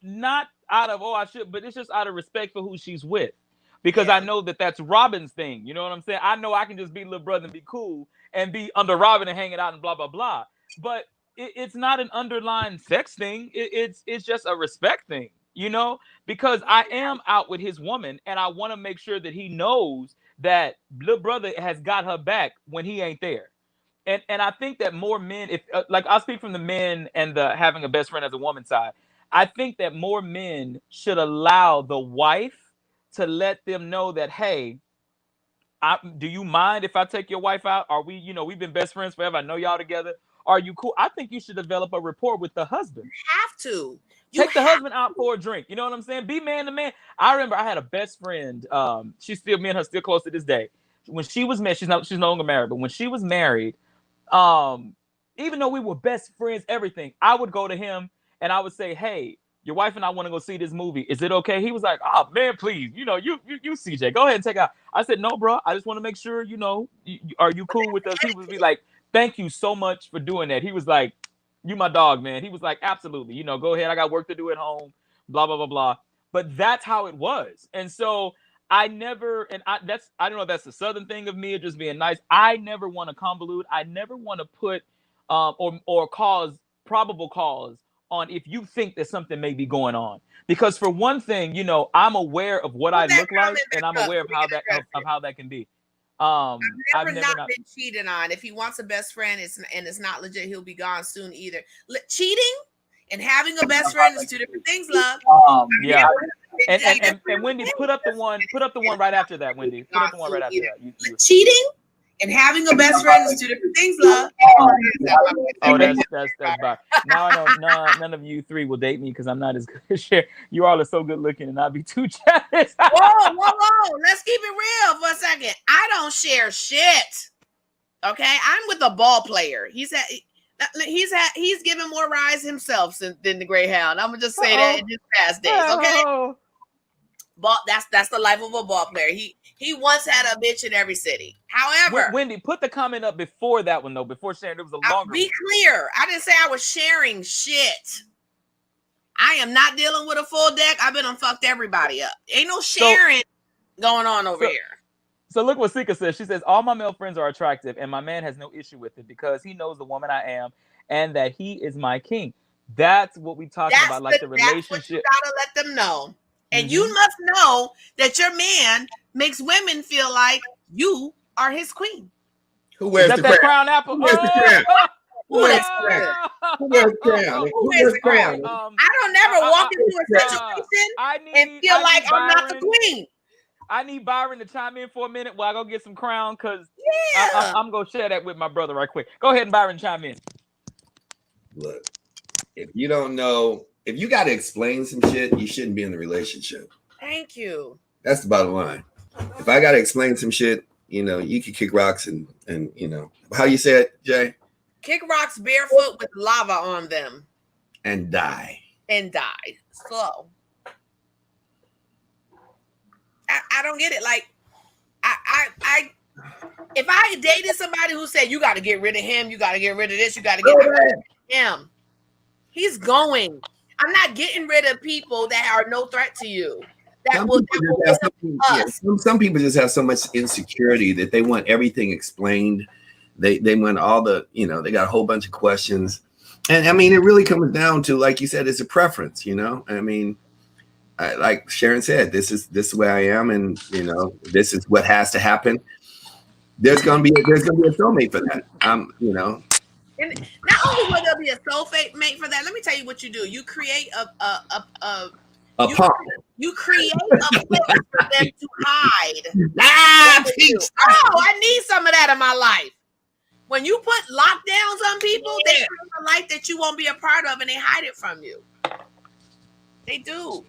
Speaker 1: out of I should, but it's just out of respect for who she's with. Because I know that that's Robin's thing. You know what I'm saying? I know I can just be little brother and be cool and be under Robin and hanging out and blah blah blah. But it's not an underlying sex thing. It's just a respect thing. You know, because I am out with his woman and I want to make sure that he knows that little brother has got her back when he ain't there. And I think that more men, if like I'll speak from the men and the having a best friend as a woman side, I think that more men should allow the wife to let them know that, hey, do you mind if I take your wife out? Are we, you know, we've been best friends forever. I know y'all together. Are you cool? I think you should develop a rapport with the husband.
Speaker 2: You have to.
Speaker 1: Take the husband out for a drink. You know what I'm saying? Be man to man. I remember I had a best friend. She's still, me and her still close to this day. When she was married, she's no longer married, but when she was married, even though we were best friends, everything, I would go to him and I would say, hey, your wife and I want to go see this movie. Is it okay? He was like, oh man, please. You know, you CJ, go ahead and take out. I said, no, bro. I just want to make sure, you know, are you cool with us? He would be like, thank you so much for doing that. He was like, you my dog, man. He was like, absolutely. You know, go ahead. I got work to do at home, blah, blah, blah, blah. But that's how it was. And so I never, and I don't know if that's the Southern thing of me or just being nice. I never want to convolute. I never want to put or cause probable cause on if you think that something may be going on. Because for one thing, you know, I'm aware of what I look like and I'm aware of how that can be.
Speaker 2: I've never not been cheated on. If he wants a best friend, it's not legit, he'll be gone soon either. Cheating and having a best friend is two different things, love.
Speaker 1: Yeah. And Wendy, put up the one right after that, Wendy. Put up the one right after that.
Speaker 2: Cheating and having a best friend is two different things, love.
Speaker 1: Oh, that's bad. Now I know none of you three will date me because I'm not as good as Cher. You all are so good looking and I'd be too jealous.
Speaker 2: Whoa. Let's keep it real for a second. I don't share shit. Okay, I'm with a ball player. He's given more rides himself than the Greyhound. I'm gonna just say that in his past days. Okay. Ball, that's the life of a ball player. He once had a bitch in every city. However,
Speaker 1: Wendy, put the comment up before that one though. Before sharing, it was a longer.
Speaker 2: Be clear. I didn't say I was sharing shit. I am not dealing with a full deck. I've been fucked everybody up. Ain't no sharing going on over here.
Speaker 1: So look what Sika says. She says, all my male friends are attractive and my man has no issue with it because he knows the woman I am and that he is my king. That's what we talking about, like the relationship. That's what you
Speaker 2: gotta let them know. And you must know that your man makes women feel like you are his queen.
Speaker 4: Who wears the
Speaker 1: crown apple?
Speaker 4: Who wears the crown? Who wears the crown? Who wears the crown? Who wears the crown?
Speaker 2: I don't never walk into a situation and feel like I'm not the queen.
Speaker 1: I need Byron to chime in for a minute while I go get some crown because I'm going to share that with my brother right quick. Go ahead and Byron chime in.
Speaker 4: Look, if you don't know, if you got to explain some shit, you shouldn't be in the relationship.
Speaker 2: Thank you.
Speaker 4: That's the bottom line. If I got to explain some shit, you know, you can kick rocks and you know, how you say it, Jay?
Speaker 2: Kick rocks barefoot with lava on them.
Speaker 4: And die.
Speaker 2: Slow. I don't get it. Like, I if I dated somebody who said you got to get rid of him, you got to get rid of this, you got to get rid of him, he's going. I'm not getting rid of people that are no threat to you.
Speaker 4: Some people just have so much insecurity that they want everything explained. They want all the, you know, they got a whole bunch of questions. And I mean, it really comes down to, like you said, it's a preference, you know. I mean, like Sharon said, this is the way I am, and you know, this is what has to happen. There's gonna be a soulmate for that. You know.
Speaker 2: And not only will there be a soulmate mate for that, let me tell you what you do. You create you create a place for them to hide. I need some of that in my life. When you put lockdowns on people, they shine a light that you won't be a part of, and they hide it from you. They do.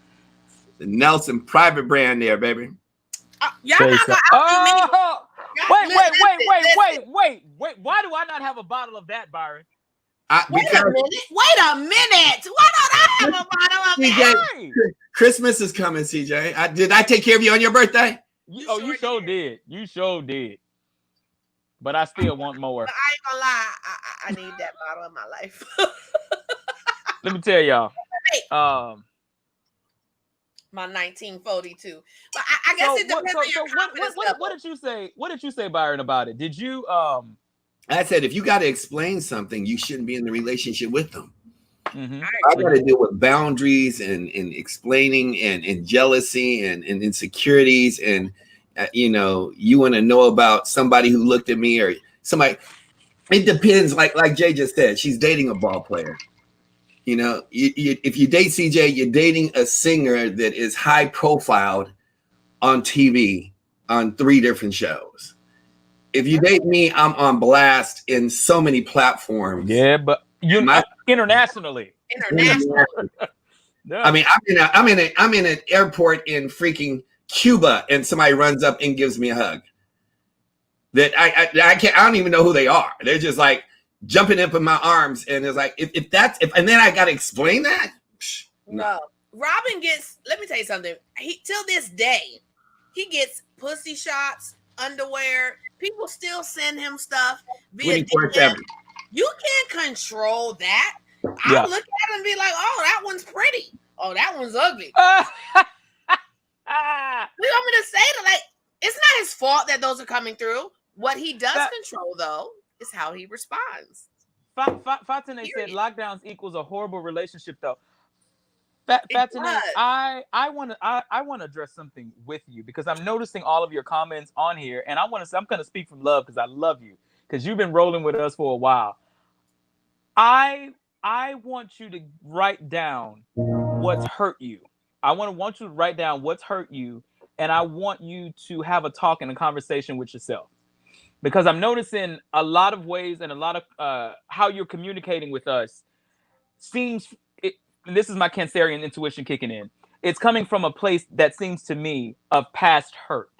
Speaker 4: The Nelson private brand there, baby.
Speaker 2: Y'all not gonna
Speaker 1: Oh,
Speaker 2: Listen.
Speaker 1: wait. Why do I not have a bottle of that, Byron?
Speaker 2: Wait a minute. Why don't I have a bottle of that?
Speaker 4: CJ, Christmas is coming, CJ. Did I take care of you on your birthday?
Speaker 1: You sure did. You sure did. But I still want more.
Speaker 2: But I ain't gonna lie. I need that bottle in my life.
Speaker 1: Let me tell y'all.
Speaker 2: My 1942. But I guess it depends on your confidence level.
Speaker 1: What did you say? What did you say, Byron, about it? Did you
Speaker 4: I said if you got to explain something, you shouldn't be in the relationship with them.
Speaker 1: Mm-hmm.
Speaker 4: I got to deal with boundaries and explaining and jealousy and insecurities and you want to know about somebody who looked at me or somebody. It depends. Like Jay just said, she's dating a ball player. If you date CJ, you're dating a singer that is high profiled on TV on 3 different shows. If you date me, I'm on blast in so many platforms.
Speaker 1: Yeah, but internationally.
Speaker 4: I mean, I'm in an airport in freaking Cuba, and somebody runs up and gives me a hug. That I don't even know who they are. They're just like jumping up in my arms, and it's like if and then I gotta explain that.
Speaker 2: No, Robin gets. Let me tell you something. Till this day, he gets pussy shots, underwear. People still send him stuff via DM. You can't control that. I look at it and be like, "Oh, that one's pretty. Oh, that one's ugly." You want me to say that? Like, it's not his fault that those are coming through. What he does control, though, is how he responds.
Speaker 1: Fatine said lockdowns equals a horrible relationship, though. Fatine, I want to address something with you because I'm noticing all of your comments on here, and I'm going to speak from love because I love you because you've been rolling with us for a while. I want you to write down what's hurt you. I want you to write down what's hurt you, and I want you to have a talk and a conversation with yourself. Because I'm noticing a lot of ways and a lot of how you're communicating with us and this is my Cancerian intuition kicking in. It's coming from a place that seems to me of past hurt.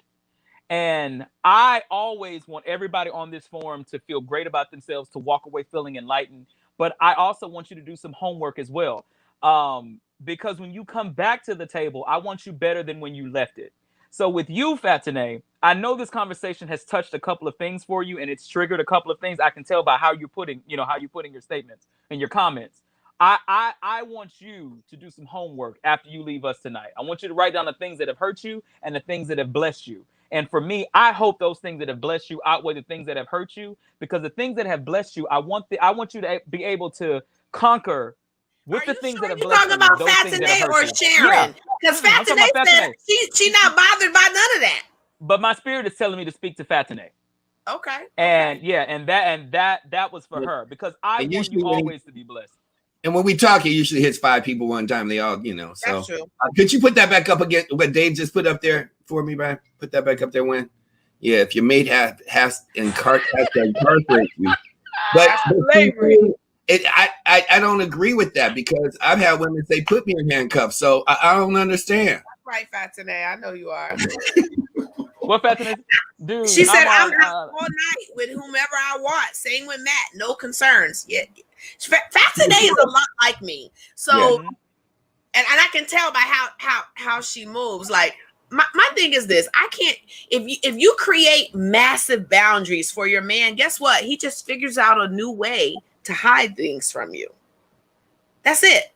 Speaker 1: And I always want everybody on this forum to feel great about themselves, to walk away feeling enlightened. But I also want you to do some homework as well. Because when you come back to the table, I want you better than when you left it. So with you, Fatine, I know this conversation has touched a couple of things for you, and it's triggered a couple of things. I can tell by how you're putting your statements and your comments. I want you to do some homework after you leave us tonight. I want you to write down the things that have hurt you and the things that have blessed you. And for me, I hope those things that have blessed you outweigh the things that have hurt you, because the things that have blessed you, I want you to be able to conquer with the things that have blessed you.
Speaker 2: You talking about Fatine or Sharon? Because Fatine said she's not bothered by none of that.
Speaker 1: But my spirit is telling me to speak to Fatine.
Speaker 2: Okay.
Speaker 1: And that was for her, because I want you always to be blessed.
Speaker 4: And when we talk, it usually hits 5 people one time. They all, so.
Speaker 2: That's true.
Speaker 4: Could you put that back up again? What Dave just put up there for me, Brian? Put that back up there when? Yeah, if your mate has to incarcerate you. But I don't agree with that, because I've had women say, put me in handcuffs. So I don't understand.
Speaker 2: Right, Fatine. I know you are.
Speaker 1: What Fatine? Dude,
Speaker 2: she said, I'm out all night with whomever I want. Same with Matt. No concerns. Yeah. Fatine is a lot like me. So, and I can tell by how she moves. Like, my thing is this: I can't. If you create massive boundaries for your man, guess what? He just figures out a new way to hide things from you. That's it.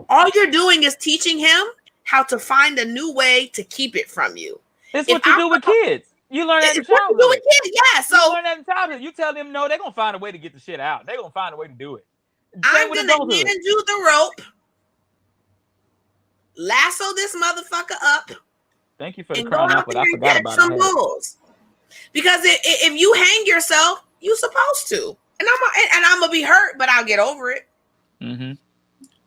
Speaker 2: All you're doing is teaching him how to find a new way to keep it from you.
Speaker 1: It's what you do with kids. You learn that in childhood.
Speaker 2: You do with kids, yeah. So
Speaker 1: you learn that in childhood. You tell them no, they're gonna find a way to get the shit out. They're gonna find a way to do it.
Speaker 2: I'm gonna hand you the rope, lasso this motherfucker up.
Speaker 1: Thank you for the crown apple. I forgot about
Speaker 2: some bulls. Because if you hang yourself, you're supposed to. And I'm gonna be hurt, but I'll get over it.
Speaker 1: Mm-hmm.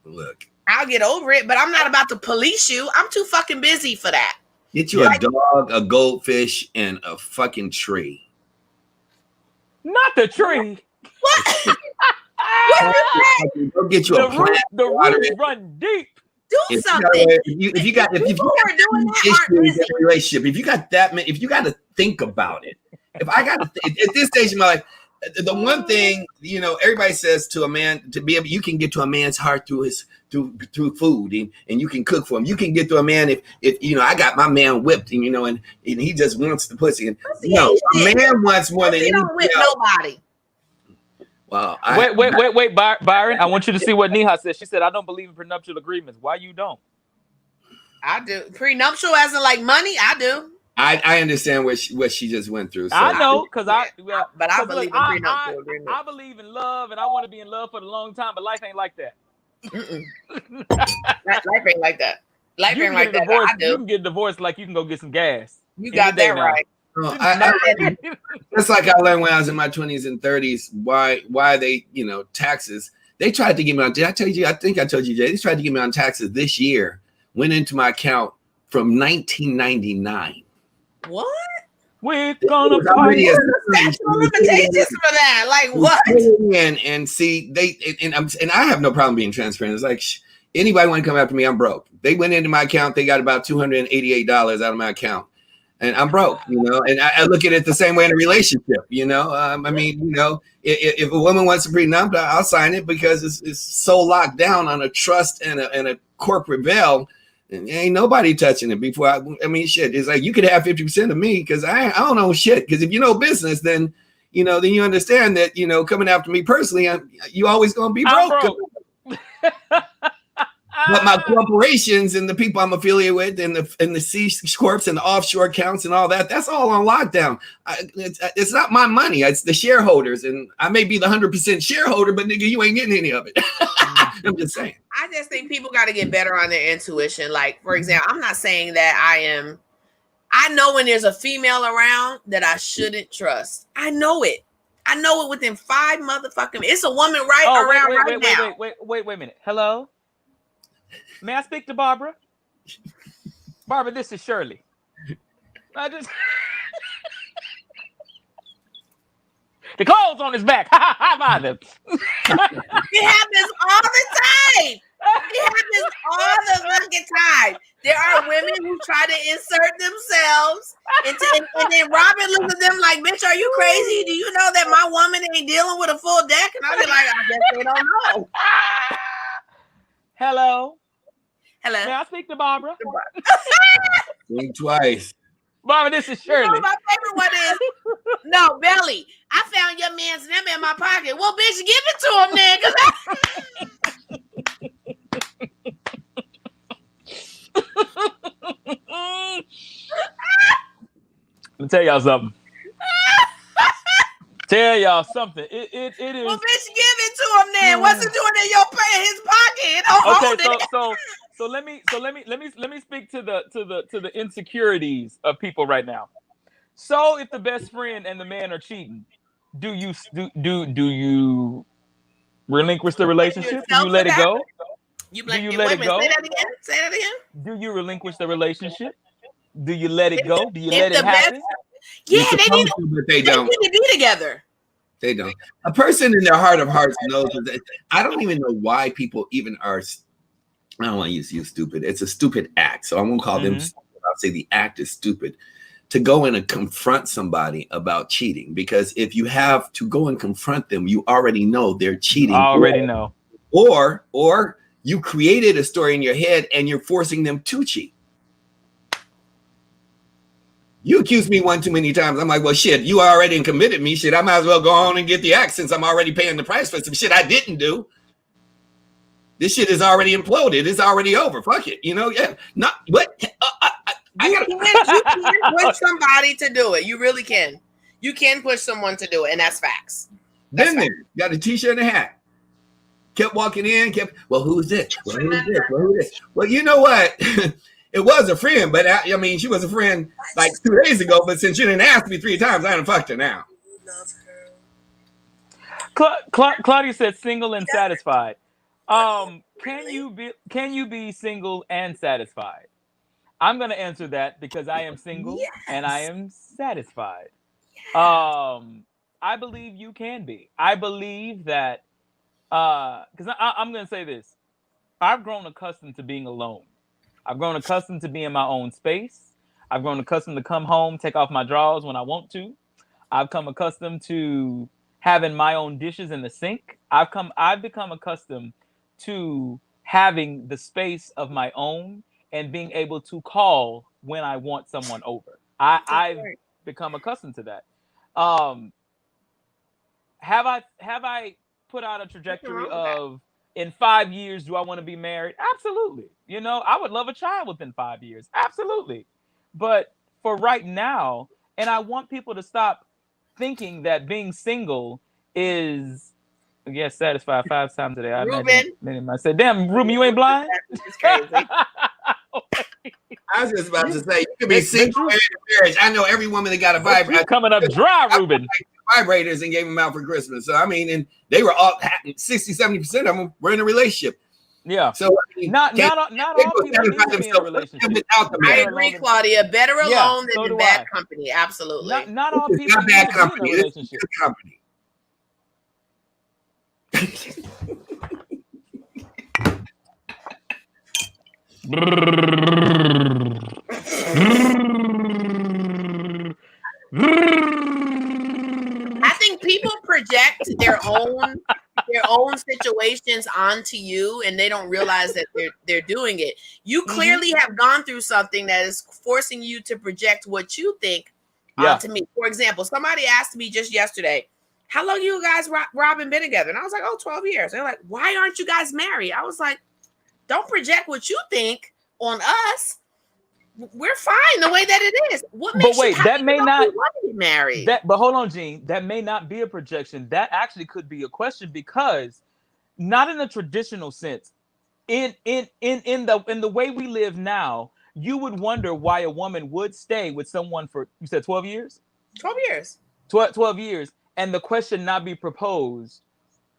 Speaker 4: Look,
Speaker 2: I'll get over it, but I'm not about to police you. I'm too fucking busy for that.
Speaker 4: Get you a dog, a goldfish, and a fucking tree.
Speaker 1: Not the tree.
Speaker 2: What?
Speaker 4: Go get you a plant.
Speaker 1: The roots run deep.
Speaker 2: Do
Speaker 4: If
Speaker 2: something.
Speaker 4: you got
Speaker 2: People who are doing that aren't
Speaker 4: issues in
Speaker 2: busy.
Speaker 4: a relationship, if you got that many, if you got to think about it, if I got to at this stage in my life, the one thing everybody says to a man to be able, you can get to a man's heart through food, and you can cook for him. You can get to a man if I got my man whipped, and he just wants the pussy. And a man wants more than
Speaker 2: Pussy don't whip
Speaker 4: anything else.
Speaker 2: nobody.
Speaker 4: Well,
Speaker 1: Wait, Byron. I want you to see what Neha said. She said, "I don't believe in prenuptial agreements." Why you don't?
Speaker 2: I do. Prenuptial as in like money? I do.
Speaker 4: I understand what she just went through. So.
Speaker 1: I know, because I
Speaker 2: believe in prenuptial agreements.
Speaker 1: I believe in love, and I want to be in love for a long time, but life ain't like that.
Speaker 2: Life ain't like that. Life ain't like that.
Speaker 1: Divorced,
Speaker 2: I do.
Speaker 1: you can get divorced like you can go get some gas.
Speaker 2: You got that right.
Speaker 4: No, that's like I learned when I was in my 20s and 30s. Why they taxes? They tried to get me on. Did I tell you? I think I told you, Jay. They tried to get me on taxes this year. Went into my account from 1999.
Speaker 2: What?
Speaker 1: We're gonna
Speaker 2: fight. Limitations for that. Like what?
Speaker 4: And see, and I have no problem being transparent. It's like anybody want to come after me, I'm broke. They went into my account. They got about $288 out of my account. And I'm broke, and I look at it the same way in a relationship, I mean, if a woman wants a prenup, I'll sign it because it's so locked down on a trust and a corporate veil, and ain't nobody touching it before. I mean, shit, it's like you could have 50% of me because I don't know shit. Because if you know business, then you understand that coming after me personally, you always gonna be broke. But my corporations and the people I'm affiliated with and the C corps and the offshore accounts and all that's all on lockdown. It's not my money. It's the shareholders. And I may be the 100% shareholder, but nigga, you ain't getting any of it. I'm just saying.
Speaker 2: I just think people got to get better on their intuition. Like, for example, I'm not saying that I know when there's a female around that I shouldn't trust. I know it. I know it within 5 motherfucking minutes. It's a woman around now.
Speaker 1: Wait a minute. Hello? May I speak to Barbara? Barbara, this is Shirley. The clothes on his back. How about them?
Speaker 2: It happens all the time. It happens all the fucking time. There are women who try to insert themselves and then Robin looks at them like, bitch, are you crazy? Do you know that my woman ain't dealing with a full deck? And I'll be like, I guess they don't know.
Speaker 1: Hello?
Speaker 2: Hello.
Speaker 1: May I speak to Barbara?
Speaker 4: Think twice.
Speaker 1: Barbara, this is Shirley.
Speaker 2: My favorite one is, no, Belly, I found your man's number in my pocket. Well, bitch, give it to him then.
Speaker 1: Let me tell y'all something. It is.
Speaker 2: Well, bitch, give it to him then. What's it doing in his pocket?
Speaker 1: Okay, so let me speak to the insecurities of people right now. So if the best friend and the man are cheating, do you relinquish the relationship? Do you let it go?
Speaker 2: Do you let it go? Say that again.
Speaker 1: Do you relinquish the relationship? Do you let it go? Do you let it happen?
Speaker 2: Yeah, they need
Speaker 4: to
Speaker 2: be together.
Speaker 4: They don't. A person in their heart of hearts knows that. I don't even know why people even are. I don't want to use stupid. It's a stupid act. So I won't call them stupid. I'll say the act is stupid. To go in and confront somebody about cheating. Because if you have to go and confront them, you already know they're cheating.
Speaker 1: Know.
Speaker 4: Or you created a story in your head and you're forcing them to cheat. You accused me one too many times. I'm like, well, shit, you already committed me. Shit, I might as well go on and get the act since I'm already paying the price for some shit I didn't do. This shit is already imploded. It's already over. Fuck it. Yeah. Not what?
Speaker 2: You can push somebody to do it. You really can. You can push someone to do it, and that's facts.
Speaker 4: Then there, got a t-shirt and a hat. Kept walking in. Well, who's this? Well, who's this? Well, who's this? Well, you know what? It was a friend, but I mean, she was a friend like 2 days ago. But since you didn't ask me 3 times, I done fucked her now.
Speaker 1: Claudia said single and satisfied. Can you be single and satisfied? I'm gonna answer that because I am single and I am satisfied. I believe you can be. I believe that because I'm going to say this. I've grown accustomed to being alone. I've grown accustomed to being in my own space. I've grown accustomed to come home, take off my drawers when I want to. I've come accustomed to having my own dishes in the sink. I've become accustomed to having the space of my own and being able to call when I want someone over. I've become accustomed to that. Have I put out a trajectory of in 5 years, do I want to be married? Absolutely. You know, I would love a child within 5 years. Absolutely. But for right now, and I want people to stop thinking that being single is, yes, satisfied 5 times a day. I imagine. I said, damn, Ruben, you ain't blind?
Speaker 2: It's crazy.
Speaker 4: I was just about to say, you could be single in marriage. I know every woman that got a vibrator.
Speaker 1: Coming up dry, Ruben.
Speaker 4: Vibrators and gave them out for Christmas. So, I mean, and they were all 60-70% of them were in a relationship.
Speaker 1: Yeah.
Speaker 4: So, I mean,
Speaker 1: not all people need to be in a relationship.
Speaker 2: I agree, Claudia. Better alone than in bad company. Absolutely.
Speaker 1: Not all people need
Speaker 4: bad
Speaker 1: to
Speaker 4: company.
Speaker 1: be in a relationship.
Speaker 4: Good company.
Speaker 2: I think people project their own situations onto you, and they don't realize that they're doing it. You clearly have gone through something that is forcing you to project what you think onto me. For example, somebody asked me just yesterday, how long you guys, Robin, been together? And I was like, 12 years. They're like, why aren't you guys married? I was like, don't project what you think on us. We're fine the way that it is. What makes you
Speaker 1: that may not
Speaker 2: want to be married?
Speaker 1: But hold on, Gene. That may not be a projection. That actually could be a question, because not in a traditional sense. In the way we live now, you would wonder why a woman would stay with someone for, you said 12 years?
Speaker 2: 12 years.
Speaker 1: 12 years. And the question not be proposed,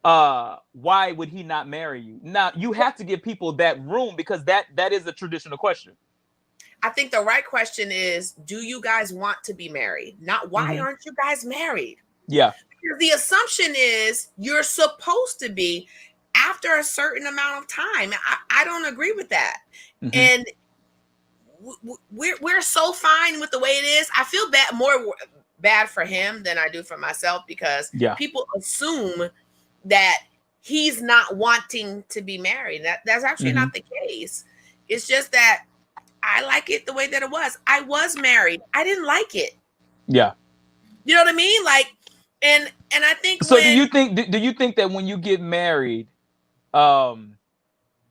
Speaker 1: why would he not marry you? Now, you have to give people that room, because that is a traditional question.
Speaker 2: I think the right question is, do you guys want to be married? Not why aren't you guys married?
Speaker 1: Yeah.
Speaker 2: Because the assumption is you're supposed to be after a certain amount of time. I don't agree with that. And we're so fine with the way it is. I feel more bad for him than I do for myself, because people assume that he's not wanting to be married. That's actually not the case. It's just that I like it the way that it was. I was married. I didn't like it.
Speaker 1: Yeah.
Speaker 2: You know what I mean? Like, and I think
Speaker 1: so. Do you think that when you get married,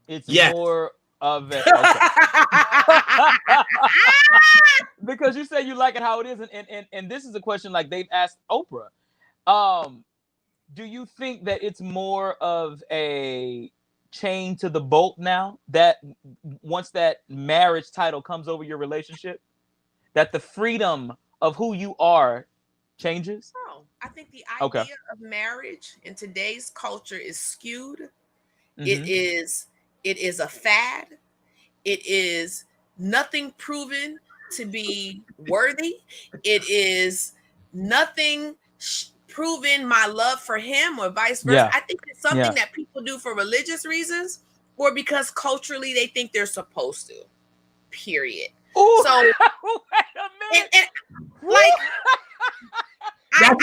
Speaker 1: it's more of a because you say you like it how it is, and this is a question like they've asked Oprah. Do you think that it's more of a chain to the bolt now, that once that marriage title comes over your relationship, that the freedom of who you are changes?
Speaker 2: No, I think the idea of marriage in today's culture is skewed. It is a fad. It is nothing proven to be worthy. It is nothing proven my love for him or vice versa. I think it's something that people do for religious reasons or because culturally they think they're supposed to. Period.
Speaker 1: Ooh,
Speaker 2: so
Speaker 1: wait a minute.
Speaker 2: And like I am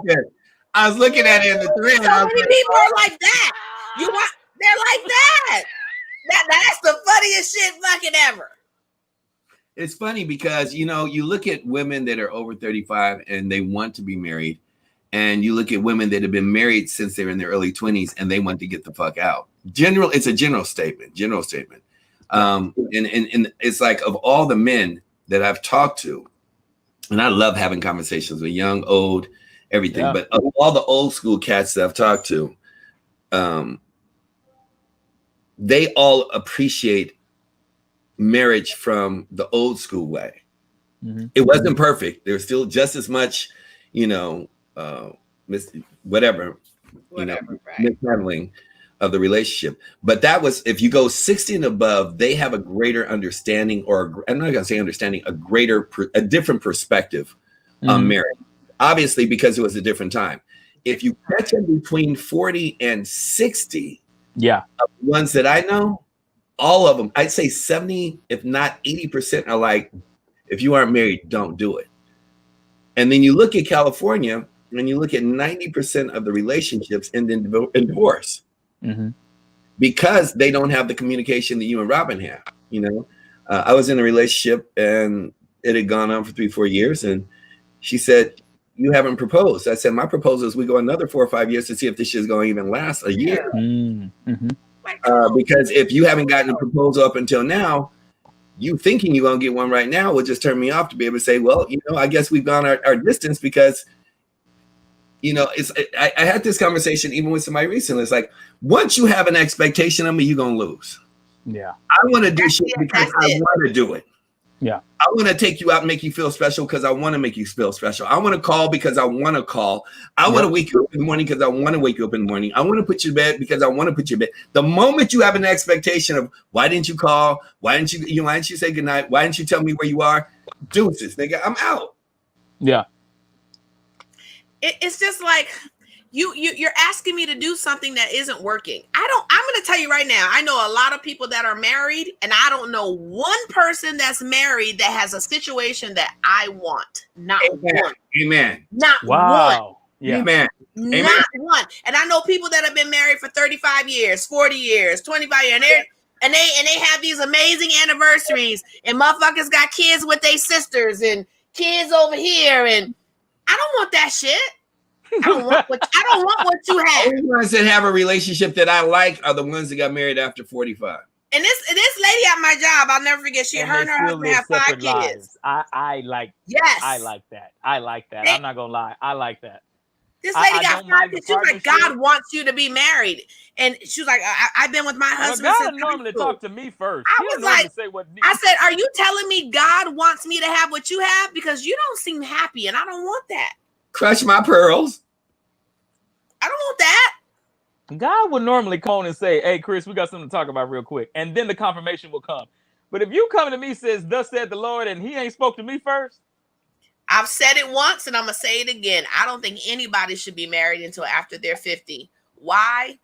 Speaker 2: married.
Speaker 4: I was looking at it in the thread.
Speaker 2: So many people are like that. They're like that. That's the funniest shit fucking ever.
Speaker 4: It's funny because, you know, you look at women that are over 35 and they want to be married, and you look at women that have been married since they're in their early 20s and they want to get the fuck out. It's a general statement. And it's like, of all the men that I've talked to, and I love having conversations with young, old, everything, but of all the old school cats that I've talked to, they all appreciate marriage from the old school way. It wasn't perfect. There was still just as much, mishandling of the relationship. But that was, if you go 60 and above, they have a greater understanding, or I'm not going to say understanding, a different perspective on marriage. obviously because it was a different time. If you catch them between 40 and 60,
Speaker 1: Yeah.
Speaker 4: ones that I know, all of them, I'd say 70, if not 80% are like, if you aren't married, don't do it. And then you look at California and you look at 90% of the relationships end in divorce because they don't have the communication that you and Robin have. You know, I was in a relationship and it had gone on for 3-4 years. And she said, you haven't proposed. I said, my proposal is we go another 4 or 5 years to see if this shit is going to even last a year. Because if you haven't gotten a proposal up until now, you thinking you're going to get one right now will just turn me off to be able to say, well, you know, I guess we've gone our distance because, you know, I had this conversation even with somebody recently. It's like, once you have an expectation of me, you're going to lose.
Speaker 1: Yeah.
Speaker 4: I want to do shit because I want to do it.
Speaker 1: Yeah.
Speaker 4: I want to take you out and make you feel special because I want to make you feel special. I want to call because I want to call. I want to wake you up in the morning because I want to wake you up in the morning. I want to put you to bed because I want to put you to bed. The moment you have an expectation of why didn't you call? Why didn't you say goodnight? Why didn't you tell me where you are? Deuces, nigga, I'm out.
Speaker 1: Yeah.
Speaker 2: It's just like you're asking me to do something that isn't working. I'm going to tell you right now, I know a lot of people that are married, and I don't know one person that's married that has a situation that I want. Not one.
Speaker 4: Amen.
Speaker 2: Not
Speaker 1: Wow.
Speaker 2: one.
Speaker 1: Yeah.
Speaker 4: Amen.
Speaker 2: Not one. And I know people that have been married for 35 years, 40 years, 25 years, and they have these amazing anniversaries, and motherfuckers got kids with their sisters and kids over here, and I don't want that shit. I don't want what you have.
Speaker 4: The ones that have a relationship that I like are the ones that got married after 45.
Speaker 2: And this lady at my job, I'll never forget. Her and her husband have 5 kids.
Speaker 1: Lives. I like.
Speaker 2: Yes.
Speaker 1: I like that. I'm not gonna lie. I like that.
Speaker 2: This lady got 5 kids. She was like, God wants you to be married, and she was like, I've been with my husband.
Speaker 1: Well, God normally talk to me first.
Speaker 2: I was like, I said, are you telling me God wants me to have what you have? Because you don't seem happy, and I don't want that.
Speaker 4: Crush my pearls.
Speaker 2: I don't want that.
Speaker 1: God would normally call and say, hey, Chris, we got something to talk about real quick. And then the confirmation will come. But if you come to me says, thus said the Lord, and he ain't spoke to me first.
Speaker 2: I've said it once and I'm going to say it again. I don't think anybody should be married until after they're 50. Why?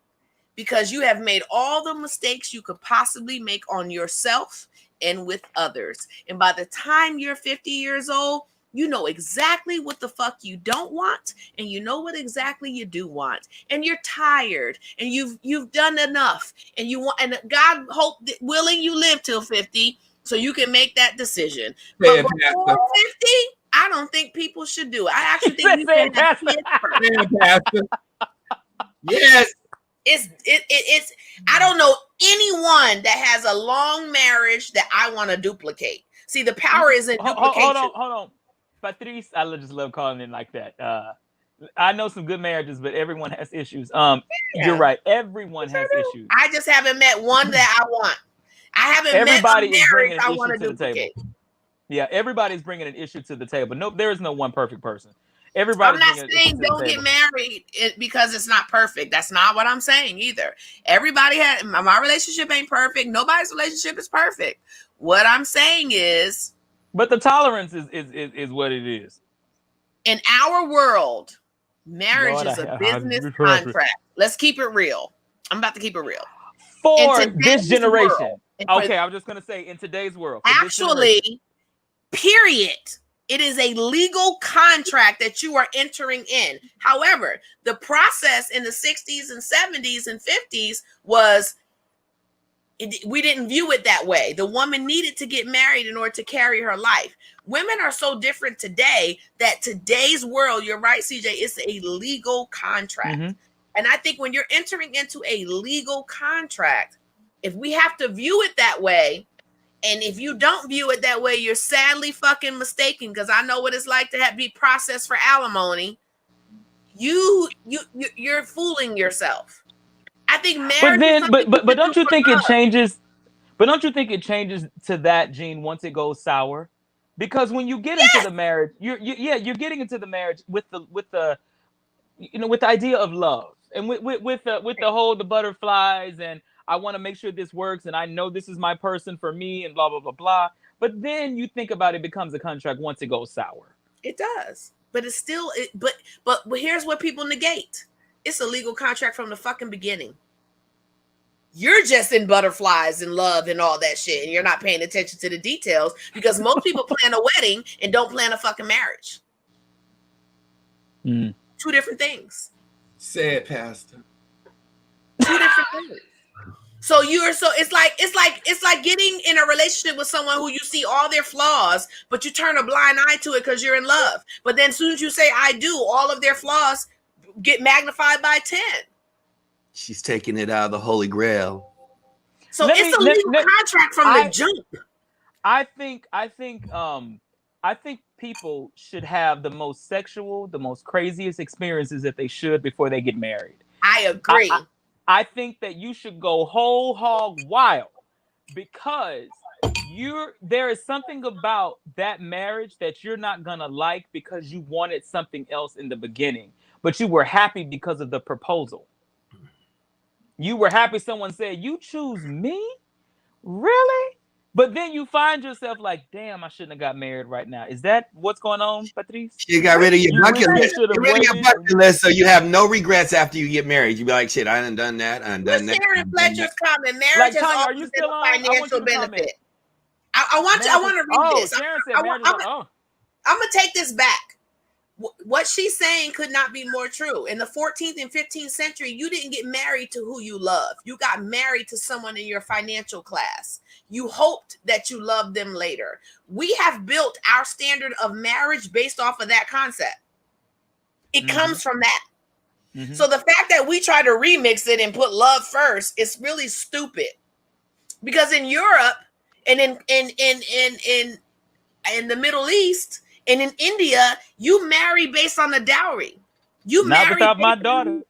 Speaker 2: Because you have made all the mistakes you could possibly make on yourself and with others. And by the time you're 50 years old, you know exactly what the fuck you don't want, and you know what exactly you do want, and you're tired, and you've done enough, and you want, and God willing you live till 50 so you can make that decision. But before 50, I don't think people should do it. I actually think you can have kids first.
Speaker 4: Yes.
Speaker 2: It's I don't know anyone that has a long marriage that I want to duplicate. See, the power is in duplication.
Speaker 1: Hold on. Patrice, I just love calling it like that. I know some good marriages, but everyone has issues. You're right. Everyone has issues.
Speaker 2: I just haven't met one that I want. I haven't
Speaker 1: Everybody
Speaker 2: met a marriage I want to
Speaker 1: duplicate. Yeah, everybody's bringing an issue to the table. No, there is no one perfect person. Everybody.
Speaker 2: I'm not saying don't get married because it's not perfect. That's not what I'm saying either. Everybody had my relationship ain't perfect. Nobody's relationship is perfect. What I'm saying is.
Speaker 1: But the tolerance is what it is.
Speaker 2: In our world, marriage is a business contract. Let's keep it real. I'm about to keep it real.
Speaker 1: For this generation. Okay, I'm just going to say in today's world.
Speaker 2: Actually, period. It is a legal contract that you are entering in. However, the process in the 60s and 70s and 50s was we didn't view it that way. The woman needed to get married in order to carry her life. Women are so different today that today's world, you're right, CJ, it's a legal contract. Mm-hmm. And I think when you're entering into a legal contract, if we have to view it that way, and if you don't view it that way, you're sadly fucking mistaken, because I know what it's like to be processed for alimony. You're fooling yourself. I think marriage.
Speaker 1: But don't you think it changes? But don't you think it changes to that, Gene, once it goes sour? Because when you get into the marriage, you're getting into the marriage with the idea of love and with the whole the butterflies and I want to make sure this works and I know this is my person for me and blah blah blah blah. But then you think about it becomes a contract once it goes sour.
Speaker 2: It does. But it's still, but here's what people negate. It's a legal contract from the fucking beginning. You're just in butterflies and love and all that shit, and you're not paying attention to the details because most people plan a wedding and don't plan a fucking marriage.
Speaker 1: Mm.
Speaker 2: Two different things.
Speaker 4: Say it, Pastor.
Speaker 2: Two different things. So it's like getting in a relationship with someone who you see all their flaws, but you turn a blind eye to it because you're in love. But then as soon as you say I do, all of their flaws get magnified by 10. She's
Speaker 4: taking it out of the Holy Grail.
Speaker 2: So it's a legal contract from the jump.
Speaker 1: I think people should have the most sexual, the most craziest experiences that they should before they get married.
Speaker 2: I agree.
Speaker 1: I think that you should go whole hog wild because there is something about that marriage that you're not gonna like because you wanted something else in the beginning, but you were happy because of the proposal. You were happy someone said, "You choose me? Really?" But then you find yourself like, damn, I shouldn't have got married right now. Is that what's going on, Patrice?
Speaker 4: You got rid of your bucket list. Get rid of your bucket list so you have no regrets after you get married. You be like, shit, I done that. I done done that.
Speaker 2: Sharon Fletcher's comment. Marriage has always been a financial benefit. I want to read this.
Speaker 1: Sharon said
Speaker 2: I'm going to take this back. What she's saying could not be more true. In the 14th and 15th century, you didn't get married to who you love. You got married to someone in your financial class. You hoped that you loved them later. We have built our standard of marriage based off of that concept. It comes from that. Mm-hmm. So the fact that we try to remix it and put love first is really stupid. Because in Europe and in the Middle East and in India, you marry based on the dowry. You
Speaker 1: not without my daughter.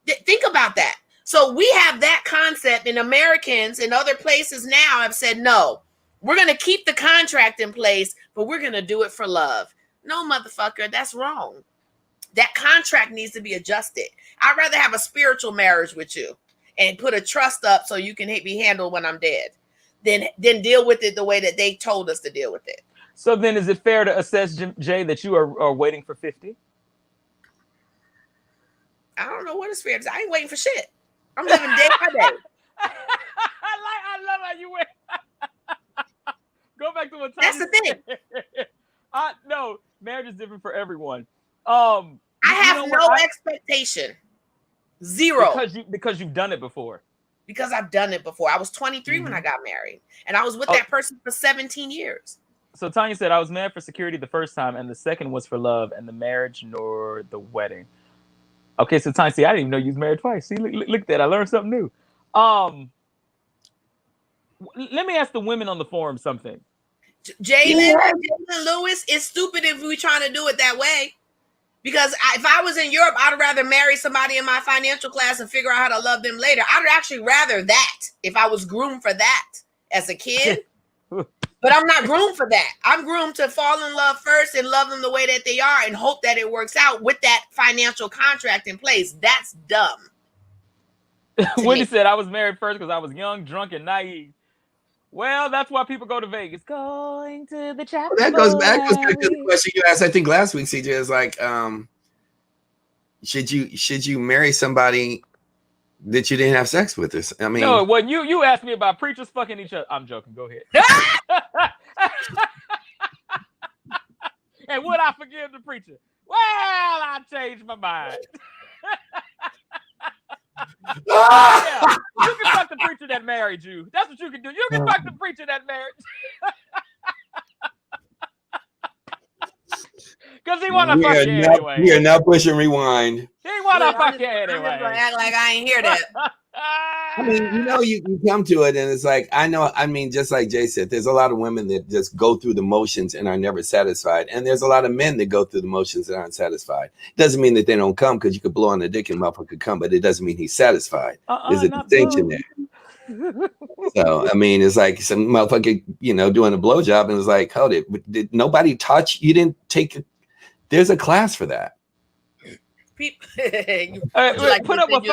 Speaker 2: Think about that. So we have that concept, and Americans in other places now have said, no, we're going to keep the contract in place, but we're going to do it for love. No, motherfucker, that's wrong. That contract needs to be adjusted. I'd rather have a spiritual marriage with you and put a trust up so you can be handled when I'm dead than deal with it the way that they told us to deal with it.
Speaker 1: So then is it fair to assess, Jay, that you are waiting for 50?
Speaker 2: I don't know what is fair. I ain't waiting for shit. I'm living day by day.
Speaker 1: I love how you went. Go back to what time.
Speaker 2: That's the thing.
Speaker 1: No, marriage is different for everyone.
Speaker 2: I have no expectation. Zero.
Speaker 1: Because you've done it before.
Speaker 2: Because I've done it before. I was 23 when I got married, and I was with that person for 17 years.
Speaker 1: So Tanya said, I was married for security the first time, and the second was for love, and the marriage nor the wedding. Okay, so Tanya, see, I didn't even know you was married twice. See, look at that. I learned something new. Let me ask the women on the forum something.
Speaker 2: Jalen Lewis, it's stupid if we're trying to do it that way. Because if I was in Europe, I'd rather marry somebody in my financial class and figure out how to love them later. I'd actually rather that if I was groomed for that as a kid. But I'm not groomed for that. I'm groomed to fall in love first and love them the way that they are and hope that it works out with that financial contract in place. That's dumb.
Speaker 1: Wendy said, I was married first because I was young, drunk, and naive. Well, that's why people go to Vegas. Going to the chapel.
Speaker 4: That goes back to the question you asked, I think, last week, CJ, is like, should you marry somebody that you didn't have sex with? This, I mean,
Speaker 1: no. When you asked me about preachers fucking each other, I'm joking. Go ahead. And would I forgive the preacher? Well, I changed my mind. Yeah, you can fuck the preacher that married you. That's what you can do. You can fuck the preacher that married. Because he want to fuck you anyway.
Speaker 4: We are now pushing rewind.
Speaker 1: He want to fuck you anyway.
Speaker 2: I'm just gonna act like I ain't hear that.
Speaker 4: I mean, you come to it and it's like, just like Jay said, there's a lot of women that just go through the motions and are never satisfied. And there's a lot of men that go through the motions and aren't satisfied. Doesn't mean that they don't come, because you could blow on the dick and motherfucker could come, but it doesn't mean he's satisfied. There's a distinction there. So, I mean, it's like some motherfucker, doing a blowjob and it's like, hold it. Did nobody touch? You didn't take it. There's a class for that.
Speaker 2: Put up with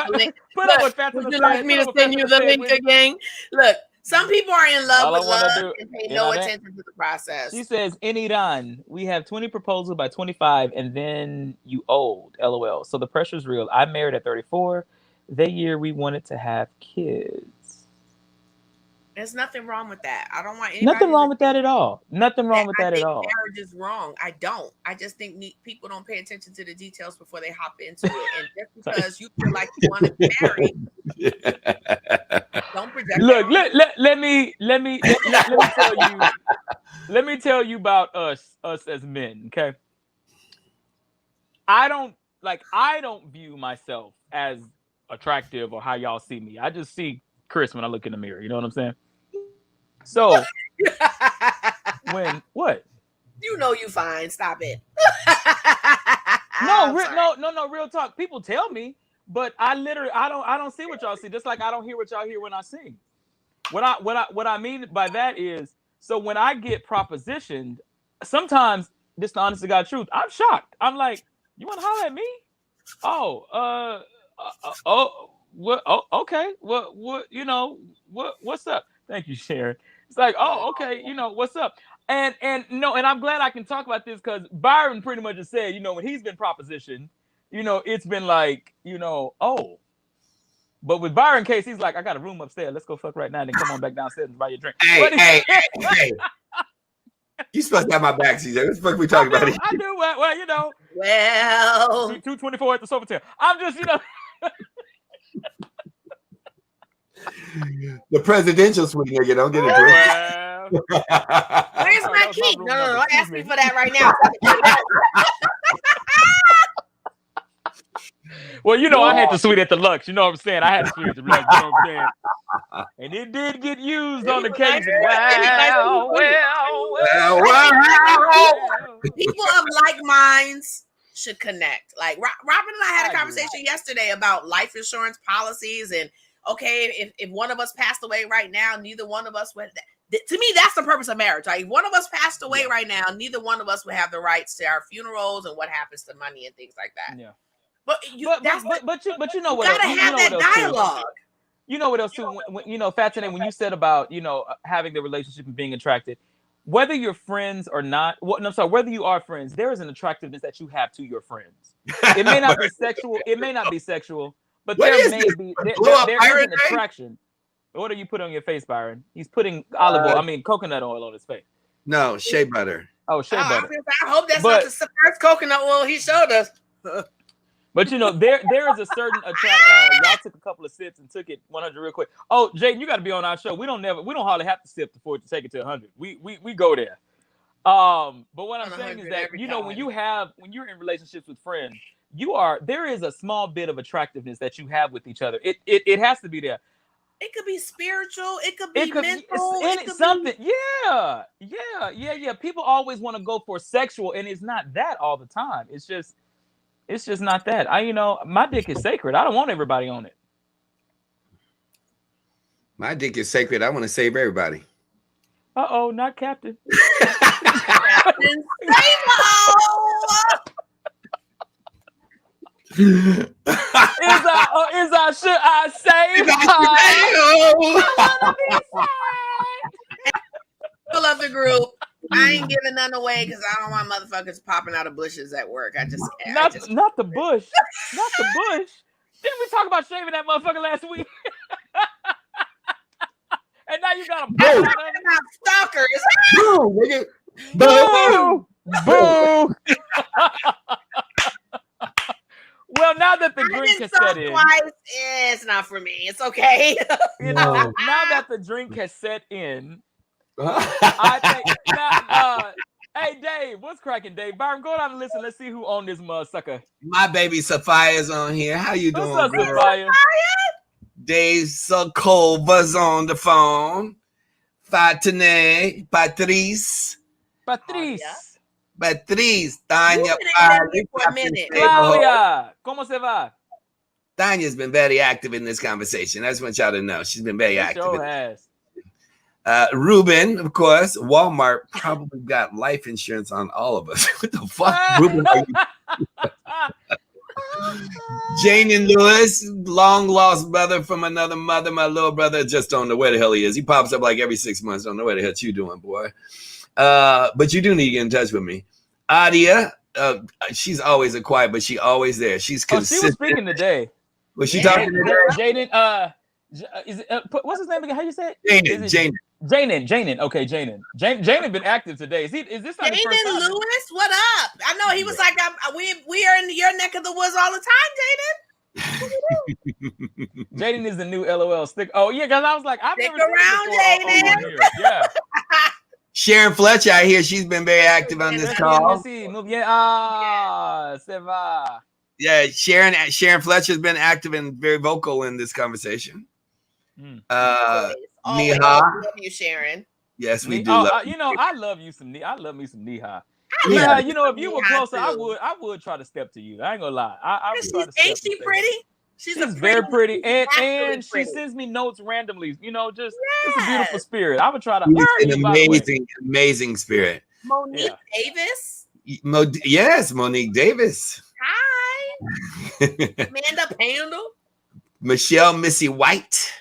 Speaker 2: Would you like me to send you the link again? Look, Some people are in love
Speaker 1: All I
Speaker 2: with
Speaker 1: wanna
Speaker 2: love
Speaker 1: do-
Speaker 2: and pay
Speaker 1: you
Speaker 2: no
Speaker 1: know that?
Speaker 2: attention to the process.
Speaker 1: She says, in Iran, we have 20 proposals by 25, and then you old. LOL. So the pressure's real. I married at 34. That year, we wanted to have kids.
Speaker 2: There's nothing wrong with that. I don't want anybody.
Speaker 1: Nothing wrong with that at all. Nothing wrong
Speaker 2: that
Speaker 1: with
Speaker 2: I
Speaker 1: that at
Speaker 2: think
Speaker 1: all.
Speaker 2: marriage is wrong. I don't. I just think people don't pay attention to the details before they hop into it. And just because you feel like you want to be married, don't project.
Speaker 1: Look, let me tell you. Let me tell you about us as men. Okay, I don't view myself as attractive or how y'all see me. I just see Chris when I look in the mirror. You know what I'm saying? So when what?
Speaker 2: You know you fine. Stop it.
Speaker 1: No, real talk. People tell me, but I don't see what y'all see. Just like I don't hear what y'all hear when I sing. What I mean by that is, so when I get propositioned, sometimes, this the honest to God truth, I'm shocked. I'm like, you want to holler at me? What? Oh, okay. What? You know, what's up? Thank you, Sharon. It's like, oh, okay. You know, what's up? And I'm glad I can talk about this because Byron pretty much just said, you know, when he's been propositioned, you know, it's been like, you know, oh. But with Byron case, he's like, I got a room upstairs. Let's go fuck right now and then come on back downstairs and buy your drink.
Speaker 4: Hey. You supposed to have my back, Caesar. What the fuck we talking about?
Speaker 1: I do. Well, you know.
Speaker 2: Well,
Speaker 1: 224 at the Sofitel. I'm just, you know.
Speaker 4: The presidential suite, nigga. Don't get it.
Speaker 1: Well,
Speaker 2: where's my key? No. Ask me for that right now.
Speaker 1: Well, you know, I had the suite at the Lux. You know what I'm saying? I had the suite at the Lux. You know what I'm saying? And it did get used on occasion. Well.
Speaker 2: People of like minds should connect. Like Robin and I had a conversation yesterday about life insurance policies, and okay, if one of us passed away right now, neither one of us would. To me, that's the purpose of marriage. Like, if one of us passed away right now, neither one of us would have the rights to our funerals and what happens to money and things like that.
Speaker 1: Yeah.
Speaker 2: But you
Speaker 1: know what?
Speaker 2: Gotta have that dialogue.
Speaker 1: You know what else too? When you know, Fatine, when you said about, you know, having the relationship and being attracted, whether you're friends or not, whether you are friends, there is an attractiveness that you have to your friends. It may not be sexual. It may not be sexual, but there may be there is an attraction. What do you put on your face, Byron? He's putting coconut oil on his face.
Speaker 4: No, shea butter.
Speaker 1: Oh, shea butter.
Speaker 2: I hope that's not the first coconut oil he showed us.
Speaker 1: But you know, there is a certain y'all took a couple of sips and took it 100 real quick. Oh, Jaden, you got to be on our show. We don't hardly have to sip before to take it to 100. We go there. But what I'm saying is that, you know, when you're in relationships with friends, there is a small bit of attractiveness that you have with each other. It has to be there.
Speaker 2: It could be spiritual. It could be mental.
Speaker 1: Something. Yeah. People always want to go for sexual, and it's not that all the time. It's just not that. My dick is sacred. I don't want everybody on it.
Speaker 4: My dick is sacred. I want to save everybody.
Speaker 1: Uh-oh, not Captain.
Speaker 2: Captain
Speaker 1: Is should I save
Speaker 2: Pull up the group. I ain't giving none away because I don't want motherfuckers popping out of bushes at work.
Speaker 1: Not the bush. Not the bush. Didn't we talk about shaving that motherfucker last week? And now you got a
Speaker 2: talking about stalkers.
Speaker 4: Boo, nigga.
Speaker 1: Boo. Boo. Well, now that the drink has set in,
Speaker 2: it's not for me. It's okay.
Speaker 1: Now that the drink has set in, I think. Hey, Dave, what's cracking, Dave? Byron, go down and listen. Let's see who owned this motherfucker.
Speaker 4: My baby Sophia's on here. How you doing,
Speaker 1: what's up,
Speaker 4: girl?
Speaker 1: Sophia?
Speaker 4: Dave Sokova's on the phone. Fatine, Patrice, Tanya,
Speaker 1: Claudia, ¿cómo se va?
Speaker 4: Tanya's been very active in this conversation. I just want y'all to know she's been very active.
Speaker 1: Sure has.
Speaker 4: Ruben, of course, Walmart probably got life insurance on all of us. What the fuck, Ruben? Jane and Lewis, long lost brother from another mother. My little brother just don't know where the hell he is. He pops up like every 6 months. Don't know where the hell you doing, boy. But you do need to get in touch with me. Adia, she's always a quiet, but she always there. She's consistent.
Speaker 1: She was speaking today.
Speaker 4: Was she talking today?
Speaker 1: Jaden, is it, what's his name again? How you say it? Jaden. Okay, Jaden. Jaden been active today. Is this not his first time?
Speaker 2: Jaden Lewis, what up? I know he was like, we are in your neck of the woods all the time, Jaden.
Speaker 1: Jaden is the new LOL stick. Oh yeah, because I was like, I've
Speaker 2: Stick
Speaker 1: never
Speaker 2: around,
Speaker 1: Jaden. Yeah.
Speaker 4: Sharon Fletcher, I hear she's been very active on this call. Yeah, Sharon Fletcher's been active and very vocal in this conversation.
Speaker 2: Always. Love you, Sharon.
Speaker 4: Yes, we do.
Speaker 1: I love you some. I love me some Neha. Neha, if you were closer, I would try to step to you. I ain't gonna lie.
Speaker 2: Ain't she pretty? She's
Speaker 1: very pretty, and she sends me notes randomly. Just a beautiful spirit. I would try to.
Speaker 4: Amazing spirit.
Speaker 2: Monique Davis.
Speaker 4: Yes, Monique Davis.
Speaker 2: Hi. Amanda Pandle.
Speaker 4: Michelle Missy White.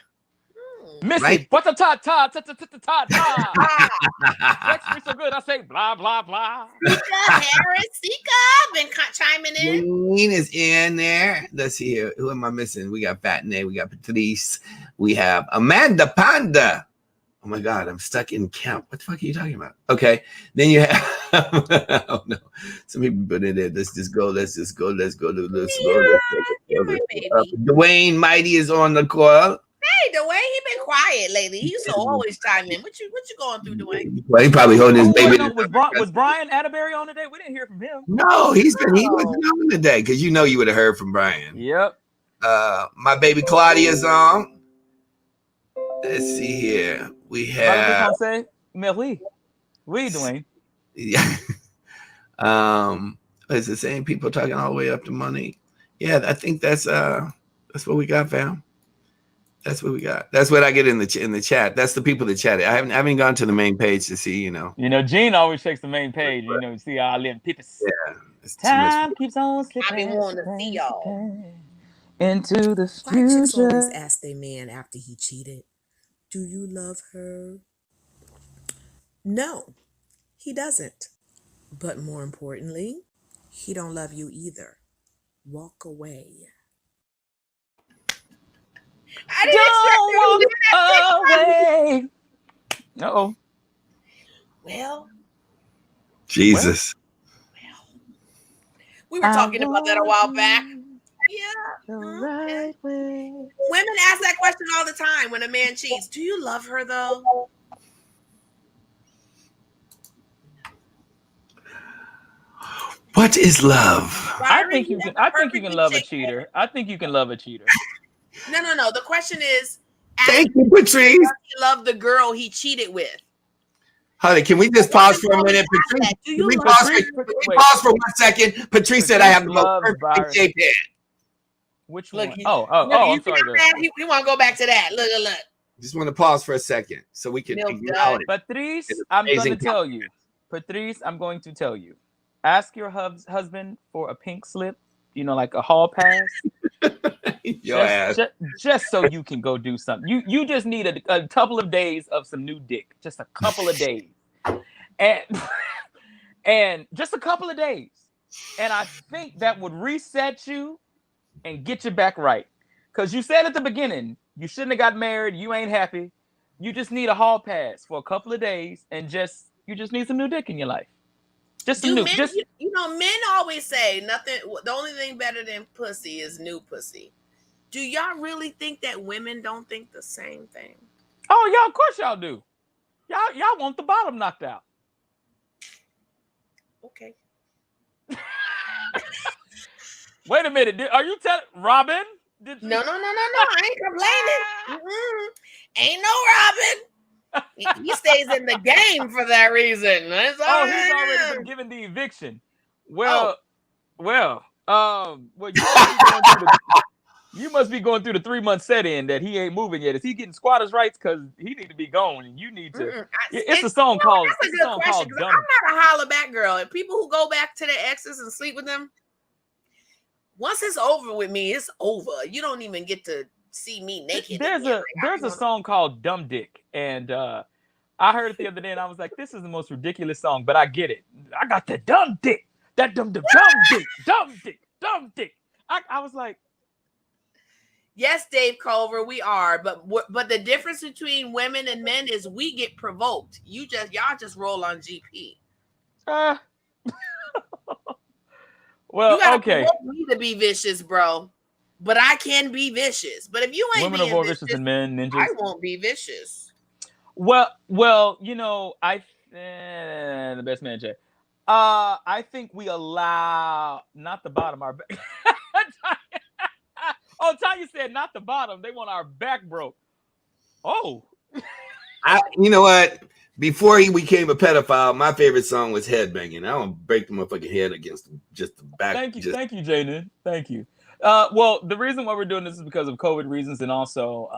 Speaker 1: Missy, what's a ta? Text me so good, I say blah, blah, blah.
Speaker 2: Sika Harris. Sika been chiming in.
Speaker 4: Jane is in there. Let's see here. Who am I missing? We got Fatnay. We got Patrice. We have Amanda Panda. Oh my God, I'm stuck in camp. What the fuck are you talking about? Okay. Then you have, oh no. Some people put it in. Let's go. Dwayne Mighty is on the call.
Speaker 2: Hey, Dwayne, he been quiet lately. He used to always chime in. What you going through, Dwayne?
Speaker 4: Well, he probably holding his baby.
Speaker 1: Was Brian Atterbury on today? We didn't hear from him.
Speaker 4: No, he wasn't on today because you would have heard from Brian.
Speaker 1: Yep.
Speaker 4: My baby Claudia's on. Let's see here. We have.
Speaker 1: Merci. Oui, Dwayne.
Speaker 4: Yeah. It's the same people talking all the way up to money. Yeah, I think that's what we got, fam. That's what we got. That's what I get in the chat. That's the people that chatted. I haven't gone to the main page to see,
Speaker 1: Gene always checks the main page, see all them people.
Speaker 4: Yeah.
Speaker 1: Time keeps on slipping.
Speaker 2: I be wanting to see y'all.
Speaker 1: Into the
Speaker 5: Why chicks
Speaker 1: future.
Speaker 5: always ask their man after he cheated, do you love her? No, he doesn't. But more importantly, he don't love you either. Walk away.
Speaker 2: I
Speaker 1: didn't expect him to do that. Uh-oh.
Speaker 2: Well.
Speaker 4: Jesus.
Speaker 2: We were talking about that a while back. Yeah.
Speaker 1: The right way.
Speaker 2: Women ask that question all the time when a man cheats. Do you love her though?
Speaker 4: What is love?
Speaker 1: I think you can love a cheater. I think you can love a cheater.
Speaker 2: No. The question is,
Speaker 4: thank you, Patrice.
Speaker 2: Does he love the girl he cheated with?
Speaker 4: Honey, can we just pause for a minute? Patrice, can we pause for 1 second? Patrice said I have the most perfect shape head.
Speaker 1: Which one?
Speaker 2: Look,
Speaker 1: I'm sorry.
Speaker 2: We want to go back to that. Look.
Speaker 4: Just want to pause for a second so we can acknowledge.
Speaker 1: Patrice, I'm going to tell you. Patrice, I'm going to tell you. Ask your husband for a pink slip, like a hall pass. Just so you can go do something. You just need a couple of days of some new dick. Just a couple of days. And just a couple of days. And I think that would reset you and get you back right. Because you said at the beginning, you shouldn't have got married. You ain't happy. You just need a hall pass for a couple of days and you just need some new dick in your life. Just some new.
Speaker 2: Men always say nothing. The only thing better than pussy is new pussy. Do y'all really think that women don't think the same thing?
Speaker 1: Oh, y'all, of course y'all do. Y'all want the bottom knocked out.
Speaker 2: Okay.
Speaker 1: Wait a minute. Are you telling Robin?
Speaker 2: No. I ain't complaining. Ain't no Robin. He stays in the game for that reason. That's all
Speaker 1: he's already been given the eviction. Well, you must be going through the 3-month set-in that he ain't moving yet. Is he getting squatters' rights? Because he need to be gone, and you need to. It's a song called.
Speaker 2: That's a good question. I'm not a holler back girl. And people who go back to their exes and sleep with them, Once it's over with me, it's over. You don't even get to see me naked.
Speaker 1: There's a song called Dumb Dick, and I heard it the other day, and I was like, this is the most ridiculous song, but I get it. I got the dumb dick. That dumb dick. I was like,
Speaker 2: yes, Dave Culver, we are, but the difference between women and men is we get provoked. Y'all just roll on GP.
Speaker 1: Well,
Speaker 2: you gotta
Speaker 1: okay.
Speaker 2: provoke me to be vicious, bro. But I can be vicious. But if you ain't
Speaker 1: Women are more vicious than men, ninjas.
Speaker 2: I won't be vicious.
Speaker 1: Well, the best man, Jay. I think we allow not the bottom, our back. Oh, Tanya said not the bottom. They want our back broke. Oh.
Speaker 4: You know what? Before he became a pedophile, my favorite song was Headbanging. I want to break the motherfucking head against just the back.
Speaker 1: Thank you, Jaden. Thank you. Well, the reason why we're doing this is because of COVID reasons, and also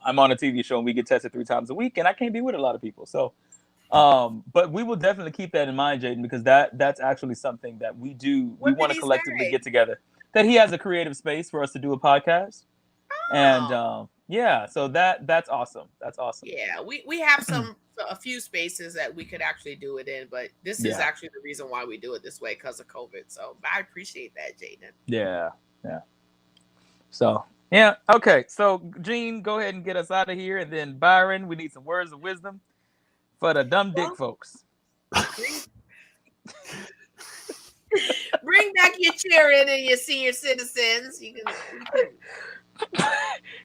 Speaker 1: I'm on a TV show and we get tested 3 times a week, and I can't be with a lot of people. So, but we will definitely keep that in mind, Jaden, because that's actually something that we do. We want to collectively get together. That he has a creative space for us to do a podcast, and yeah, so that's awesome. That's awesome.
Speaker 2: Yeah, we have a few spaces that we could actually do it in, but this is actually the reason why we do it this way, because of COVID. So I appreciate that, Jaden.
Speaker 1: Yeah. So yeah, okay. So Gene, go ahead and get us out of here, and then Byron, we need some words of wisdom for the dumb dick folks.
Speaker 2: Bring back your children and your senior citizens. You can...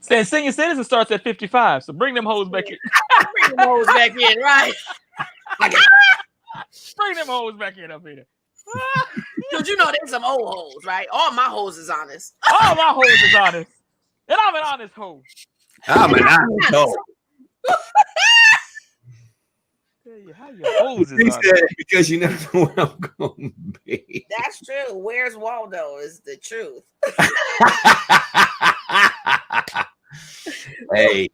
Speaker 1: Saying senior citizen starts at 55, so bring them hoes back in.
Speaker 2: Bring them hoes back in, right?
Speaker 1: Bring them hoes back in up here.
Speaker 2: Because you know there's some old hoes, right? All my hoes is honest.
Speaker 1: All my hoes is honest. And I'm an honest hoe.
Speaker 4: I'm an honest hoe.
Speaker 1: How your hoes is honest?
Speaker 4: Because you never know where I'm going to be.
Speaker 2: That's true. Where's Waldo is the truth.
Speaker 4: Hey,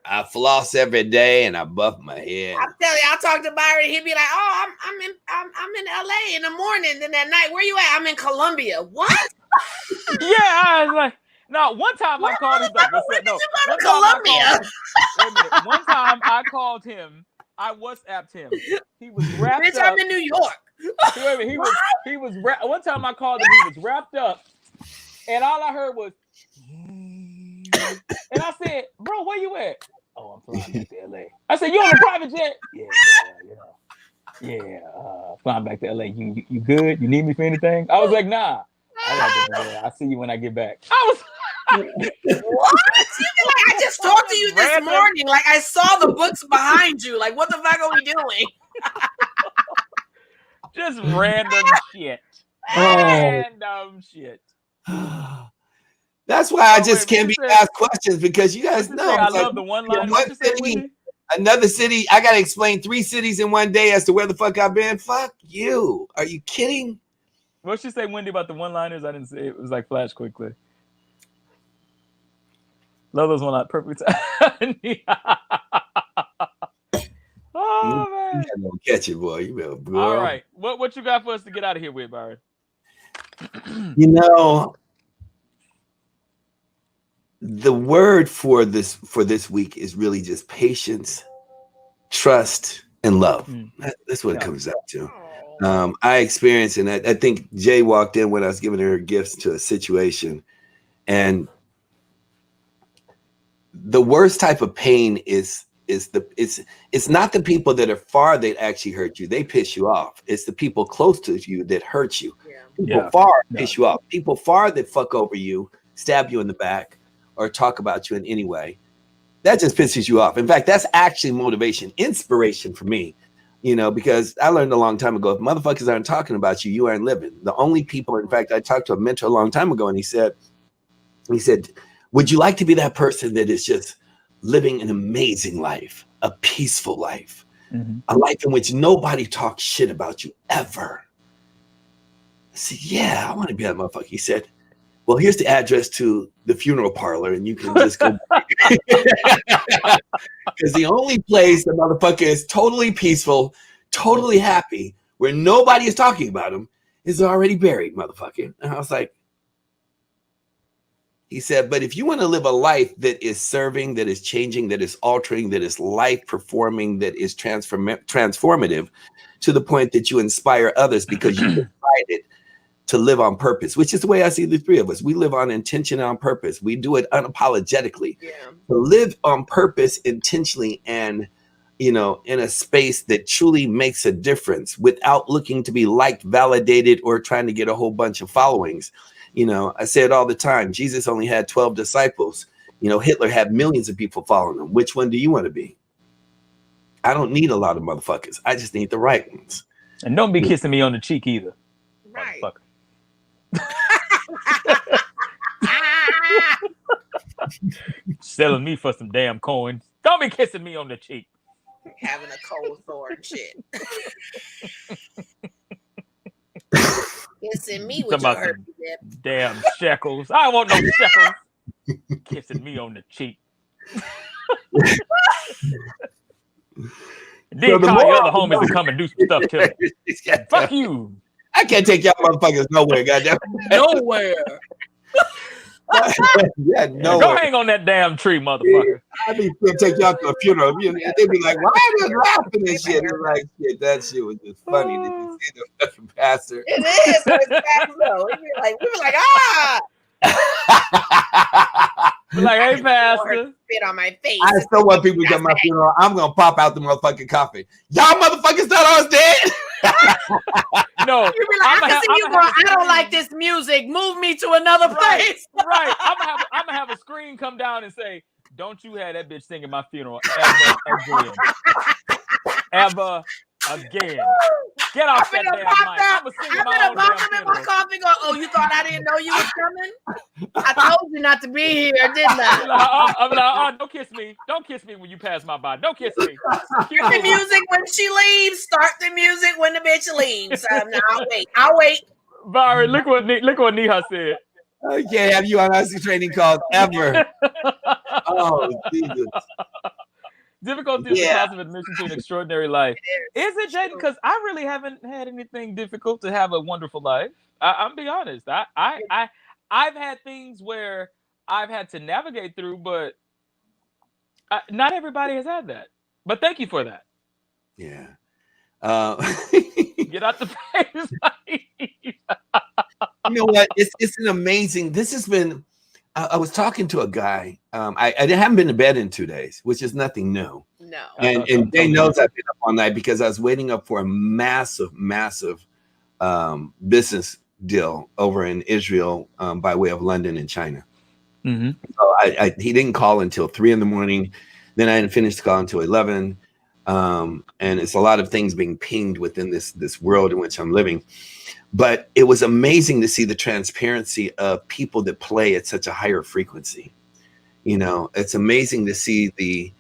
Speaker 4: I floss every day and I buff my head.
Speaker 2: I'm telling you, I'll talk to Byron. He'd be like, "Oh, I'm in LA in the morning. Then at night, where you at? I'm in Colombia." What?
Speaker 1: Yeah, I was like, no. One time I called him.
Speaker 2: Colombia.
Speaker 1: Wait a minute. One time I called him. I WhatsApped him. He was wrapped
Speaker 2: Bitch,
Speaker 1: up.
Speaker 2: I'm in New York.
Speaker 1: He was one time I called him. He was wrapped up, and all I heard was. And I said, "Bro, where you at?" "Oh, I'm flying back to LA." I said, "You on a private jet?" Yeah. Flying back to LA. You good? You need me for anything? I was like, "Nah. I'll see you when I get back." I was.
Speaker 2: What? You feel like I just talked to you this morning. Like I saw the books behind you. Like what the fuck are we doing?
Speaker 1: Just random shit. Random shit.
Speaker 4: That's why I just can't be asked questions, because you guys know.
Speaker 1: I love the one line.
Speaker 4: Another city. I got to explain 3 cities in one day as to where the fuck I've been. Fuck you. Are you kidding?
Speaker 1: What'd she say, Wendy, about the one-liners? I didn't say it. Was like flash quickly. Love those one-liners. Perfect time. Oh, man.
Speaker 4: You better catch it, boy. You better, bro.
Speaker 1: All right. What you got for us to get out of here with, Byron?
Speaker 4: You know, the word for this week is really just patience, trust, and love. That's what it comes out to. I experienced, and I think Jay walked in when I was giving her gifts to a situation, and the worst type of pain is it's not the people that are far that actually hurt you. They piss you off. It's the people close to you that hurt you. People far piss you off. People far that fuck over you, stab you in the back, or talk about you in any way. That just pisses you off. In fact, that's actually motivation, inspiration for me. You know, because I learned a long time ago, if motherfuckers aren't talking about you, you aren't living. The only people, in fact, I talked to a mentor a long time ago, and he said, would you like to be that person that is just living an amazing life, a peaceful life, a life in which nobody talks shit about you ever? I said, yeah, I want to be that motherfucker. He said, well, here's the address to the funeral parlor, and you can just go. Because the only place the motherfucker is totally peaceful, totally happy, where nobody is talking about him, is already buried, motherfucker. And I was like, He said, but if you want to live a life that is serving, that is changing, that is altering, that is life performing, that is transformative to the point that you inspire others because you decided to live on purpose, which is the way I see the three of us. We live on intention and on purpose. We do it unapologetically.
Speaker 2: Yeah.
Speaker 4: To live on purpose intentionally and, you know, in a space that truly makes a difference without looking to be liked, validated, or trying to get a whole bunch of followings. You know, I say it all the time. Jesus only had 12 disciples. You know, Hitler had millions of people following him. Which one do you want to be? I don't need a lot of motherfuckers. I just need the right ones.
Speaker 1: And don't be kissing me on the cheek either.
Speaker 2: Right.
Speaker 1: Motherfucker. Selling me for some damn coins. Don't be kissing me on the cheek.
Speaker 2: Having a cold sore and shit. Kissing me with your
Speaker 1: Talking about
Speaker 2: herpes lip.
Speaker 1: Damn shekels. I don't want no shekels. Kissing me on the cheek. Then
Speaker 4: the
Speaker 1: call your
Speaker 4: more-
Speaker 1: other homies to come and do some stuff to me. Fuck you.
Speaker 4: I can't take y'all motherfuckers nowhere, goddamn.
Speaker 2: Nowhere.
Speaker 4: Yeah,
Speaker 1: Go
Speaker 4: nowhere.
Speaker 1: hang on that damn tree, motherfucker.
Speaker 4: I need to take y'all to a funeral. You know, they'd be like, why are you laughing and shit? They're like, shit, that shit was just funny. Did you see the fucking pastor?
Speaker 2: It is. So it's bad, though. We were like, ah!
Speaker 1: Like, hey, pastor.
Speaker 2: Spit on my face.
Speaker 4: I still want people to get my funeral. I'm gonna pop out the motherfucking coffin. Y'all motherfuckers thought I was dead.
Speaker 1: No,
Speaker 2: You be like, I can see you going, I don't like this music. Move me to another place.
Speaker 1: Right. I'm gonna have a screen come down and say, "Don't you have that bitch singing my funeral ever again? Ever again? Get off that damn mic. I'm gonna sing
Speaker 2: I'm
Speaker 1: my
Speaker 2: gonna
Speaker 1: own
Speaker 2: pop
Speaker 1: damn
Speaker 2: up in my
Speaker 1: funeral."
Speaker 2: coffin. Go, oh, you thought I didn't know you was coming? I told you not to be here, didn't I?
Speaker 1: I'm like, oh, don't kiss me. Don't kiss me when you pass my by. Don't kiss me.
Speaker 2: Start the music when she leaves. Start the music when the bitch leaves. No, I'll wait.
Speaker 1: Barry, look what Neha said.
Speaker 4: I can't have you on IC training calls ever. Oh, Jesus.
Speaker 1: Difficulty is the cost of admission to an extraordinary life. Is it, Jaden? Because I really haven't had anything difficult to have a wonderful life. I'm be honest. I've had things where I've had to navigate through, but not everybody has had that. But thank you for that.
Speaker 4: Yeah.
Speaker 1: Get out the face.
Speaker 4: You know what? It's an amazing. This has been. I was talking to a guy. I haven't been to bed in 2 days, which is nothing new.
Speaker 2: No.
Speaker 4: And Jay knows I've been up all night because I was waiting up for a massive business deal over in Israel by way of London and China.
Speaker 1: Mm-hmm.
Speaker 4: So he didn't call until 3 a.m. Then I didn't finish the call until 11. And it's a lot of things being pinged within this world in which I'm living. But it was amazing to see the transparency of people that play at such a higher frequency. You know, it's amazing to see the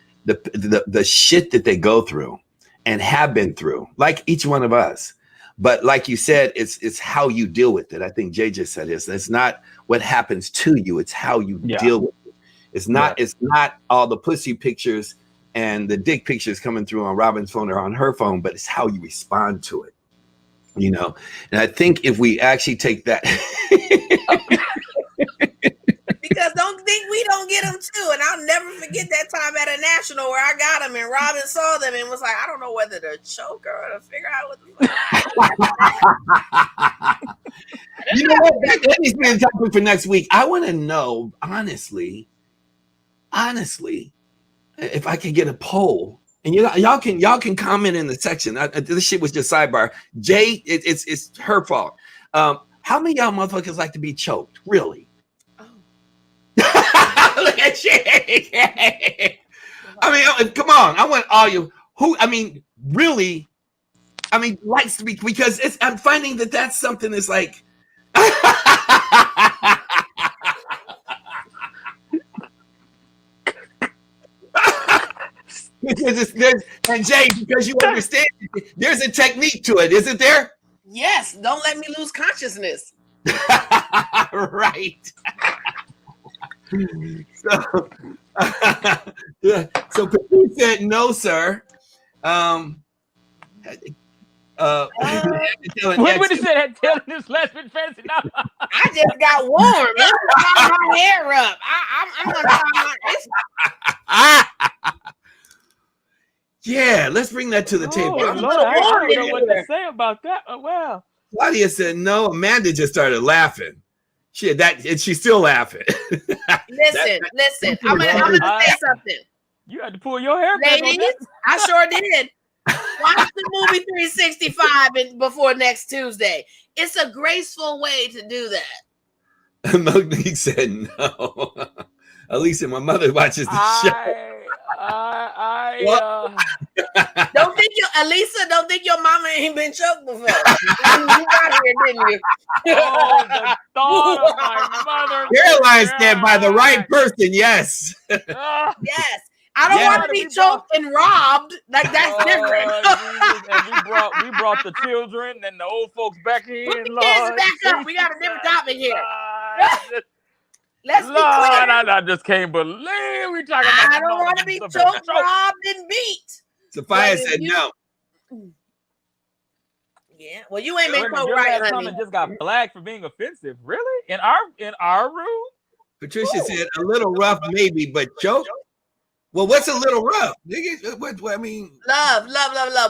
Speaker 4: shit that they go through and have been through, like each one of us. But like you said, it's how you deal with it. I think Jay just said this. It's not what happens to you, it's how you deal with it. It's not all the pussy pictures and the dick pictures coming through on Robin's phone or on her phone, but it's how you respond to it. You know, and I think if we actually take that,
Speaker 2: Because don't think we don't get them too. And I'll never forget that time at a national where I got them and Robin saw them and was like, I don't know whether to choke her or to figure out what the fuck.
Speaker 4: You know what? That needs to be a topic for next week. I want to know, honestly, if I could get a poll. And y'all can comment in the section. This shit was just sidebar. Jay, it's her fault. How many of y'all motherfuckers like to be choked? Really?
Speaker 2: Oh.
Speaker 4: Look at Jay. I mean, come on. I want all you really. I mean, likes to be, because I'm finding that's something that's like. Because and Jay, because you understand, there's a technique to it, isn't there?
Speaker 2: Yes, don't let me lose consciousness.
Speaker 4: Right. So Patrice said no, sir.
Speaker 1: When he said telling this lesbian fantasy, no.
Speaker 2: I I just got warm. Let me tie my hair up. I'm gonna tie my.
Speaker 4: Yeah, let's bring that to the table.
Speaker 1: Oh,
Speaker 2: I'm a
Speaker 1: Lord,
Speaker 2: little
Speaker 1: I
Speaker 2: warm
Speaker 1: don't know
Speaker 2: in
Speaker 1: what to
Speaker 2: here.
Speaker 1: say about that. Oh, well.
Speaker 4: Claudia said no. Amanda just started laughing. She's still laughing.
Speaker 2: Listen. I'm gonna say something.
Speaker 1: You had to pull your hair back on
Speaker 2: Ladies,
Speaker 1: that.
Speaker 2: I sure did. Watch the movie 365 before next Tuesday. It's a graceful way to do that.
Speaker 4: Monique said no. Elisa, my mother watches the show.
Speaker 2: Don't think your mama ain't been choked before. You got here, didn't you?
Speaker 1: Oh, the thought of my mother.
Speaker 4: Caroline said by the right person, yes.
Speaker 1: Ah,
Speaker 2: Yes. I don't want to be choked and robbed. Like that's different.
Speaker 1: Jesus. And we brought the children and the old folks back in.
Speaker 2: Put the
Speaker 1: Lord,
Speaker 2: kids back up. We got a different topic here. Let's be clear.
Speaker 1: I just can't believe we talking about.
Speaker 2: I don't want to be choked, robbed, and beat.
Speaker 4: Sophia said no.
Speaker 2: Yeah. Well, you ain't been
Speaker 1: Your
Speaker 2: choked right,
Speaker 1: ass
Speaker 2: honey.
Speaker 1: just got black for being offensive. Really? In our room?
Speaker 4: Patricia said a little rough, maybe, but choke. Well, what's a little rough? Nigga, what I mean,
Speaker 2: Love.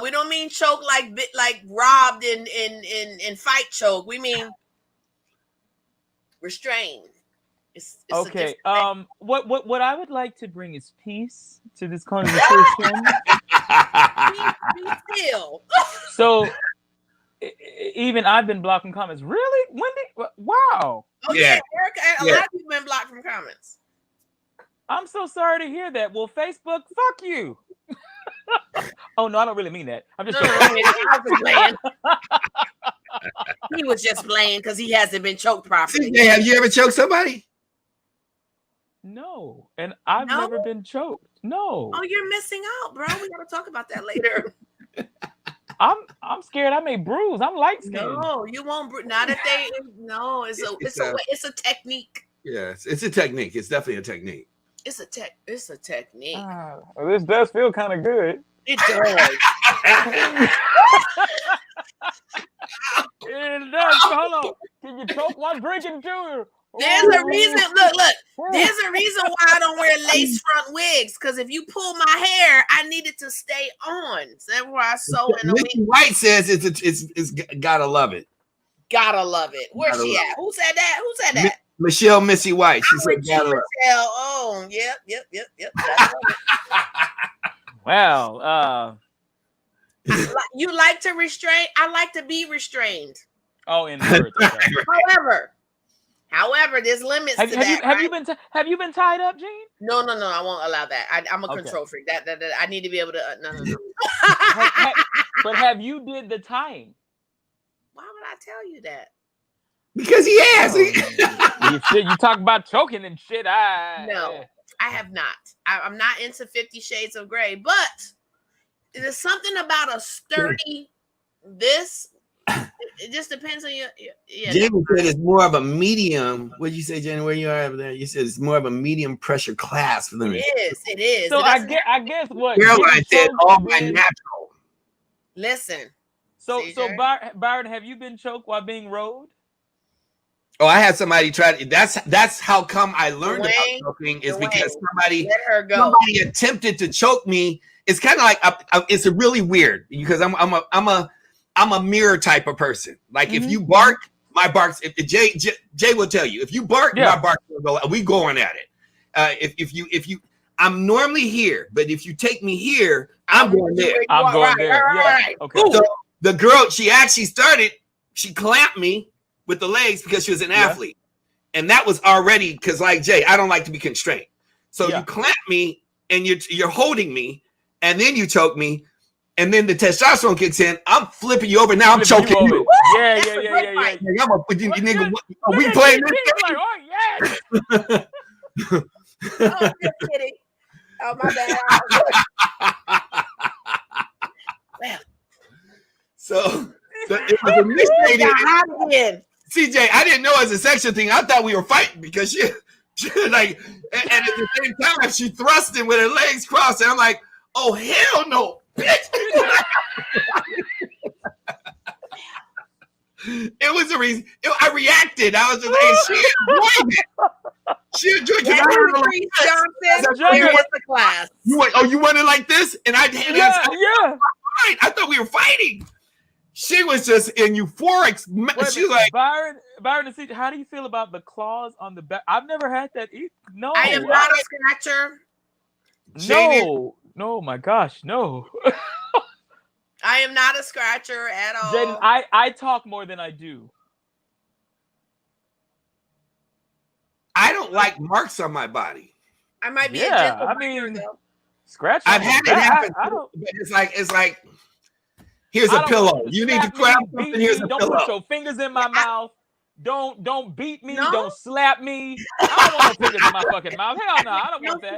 Speaker 2: We don't mean choke like robbed in fight choke. We mean restrained. It's
Speaker 1: okay. What I would like to bring is peace to this conversation.
Speaker 2: Be still.
Speaker 1: So even I've been blocked from comments. Really? Wendy? Wow.
Speaker 2: Oh yeah, Erica. A lot of people been blocked from comments.
Speaker 1: I'm so sorry to hear that. Well, Facebook, fuck you. Oh no, I don't really mean that. I'm just
Speaker 2: playing. He was just playing because he hasn't been choked properly.
Speaker 4: CJ, have you ever choked somebody?
Speaker 1: No, and I've never been choked. No.
Speaker 2: Oh, you're missing out, bro. We gotta talk about that later.
Speaker 1: I'm scared I may bruise. I'm light skinned.
Speaker 2: No, you won't. Not if they. No, it's a technique.
Speaker 4: Yes, it's a technique. It's definitely a technique.
Speaker 2: It's a technique.
Speaker 1: Well, this does feel kind of good.
Speaker 2: It does.
Speaker 1: It does. Hold on. Can you choke while drinking too?
Speaker 2: There's a reason. Look. There's a reason why I don't wear lace front wigs. Because if you pull my hair, I need it to stay on. So that's why I sew in a wig.
Speaker 4: White says it's gotta love it.
Speaker 2: Gotta love it. Where's she at? Who said that?
Speaker 4: Michelle Missy White. She said gotta love it.
Speaker 2: Michelle. Oh, yep.
Speaker 1: Well,
Speaker 2: you like to restrain. I like to be restrained.
Speaker 1: Oh, in words. Okay.
Speaker 2: However, there's limits to that.
Speaker 1: Have you been tied up, Gene?
Speaker 2: No. I won't allow that. I'm a control freak. That I need to be able to. No.
Speaker 1: But have you did the tying?
Speaker 2: Why would I tell you that?
Speaker 4: Because he has.
Speaker 1: You talk about choking and shit.
Speaker 2: No, I have not. I'm not into 50 Shades of Grey, but there's something about a sturdy this. It just depends on your
Speaker 4: Jamie said it's more of a medium. What did you say, Jenny? Where you are over there? You said it's more of a medium pressure class for them.
Speaker 2: It is.
Speaker 1: So I guess what
Speaker 4: Caroline said all my natural.
Speaker 2: Listen.
Speaker 1: So Byron, have you been choked while being rode?
Speaker 4: Oh, I had somebody try to. That's how come I learned about choking is because somebody attempted to choke me. It's kind of like it's a really weird because I'm a mirror type of person. Like if you bark, my barks. If Jay will tell you, if you bark, my bark will go. We going at it. If you, I'm normally here, but if you take me here, I'm going there.
Speaker 1: I'm going there.
Speaker 2: Right.
Speaker 1: Okay.
Speaker 4: So the girl, she actually started. She clamped me with the legs because she was an athlete, and that was already because, like Jay, I don't like to be constrained. So you clamp me, and you're holding me, and then you choke me. And then the testosterone kicks in. I'm flipping you over. Now I'm choking you.
Speaker 1: Yeah.
Speaker 4: I'm a nigga. We playing this game?
Speaker 1: Like, oh yeah.
Speaker 2: Oh, just kidding. Oh my bad. Well,
Speaker 4: so it was initiated. CJ, I didn't know it was a sexual thing. I thought we were fighting because she like, and at the same time she thrust him with her legs crossed, and I'm like, oh hell no. It was a reason. I reacted. I was just like, she enjoyed it. She enjoyed it. I heard her like
Speaker 2: Patrice
Speaker 4: this.
Speaker 2: Johnson,
Speaker 1: Jagger.
Speaker 2: there is the class.
Speaker 4: You went, oh, you wanted like this? And I did.
Speaker 1: Yeah,
Speaker 4: I thought we were fighting. She was just in euphoric. She was like,
Speaker 1: Byron and CJ, how do you feel about the claws on the back? I've never had that either. No.
Speaker 2: I am not a scratcher.
Speaker 1: No, my gosh, no.
Speaker 2: I am not a scratcher at all.
Speaker 1: Jaden, I talk more than I do.
Speaker 4: I don't like marks on my body.
Speaker 2: I might be
Speaker 1: Yeah,
Speaker 2: a gentle
Speaker 1: I
Speaker 2: biker,
Speaker 1: mean,
Speaker 2: though.
Speaker 1: Scratch.
Speaker 4: I've had it happen.
Speaker 1: I don't.
Speaker 4: But it's like, here's a pillow. You need to grab something. Here's a
Speaker 1: Don't
Speaker 4: pillow.
Speaker 1: put your fingers in my mouth. Don't beat me.
Speaker 2: No?
Speaker 1: Don't slap me. I don't want no fingers in my fucking mouth. Hell no, I don't
Speaker 2: No
Speaker 1: want that.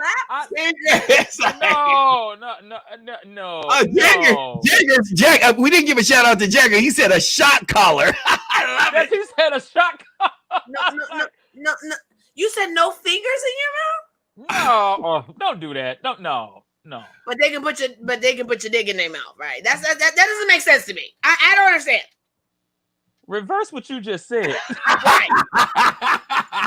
Speaker 1: No.
Speaker 4: Jagger, we didn't give a shout out to Jagger. He said a shot collar. I love it.
Speaker 1: He said a shot.
Speaker 2: No. You said no fingers in your mouth?
Speaker 1: No, don't do that. No.
Speaker 2: But they can put your dick in their mouth, right? That doesn't make sense to me. I don't understand.
Speaker 1: Reverse what you just said.
Speaker 2: Right.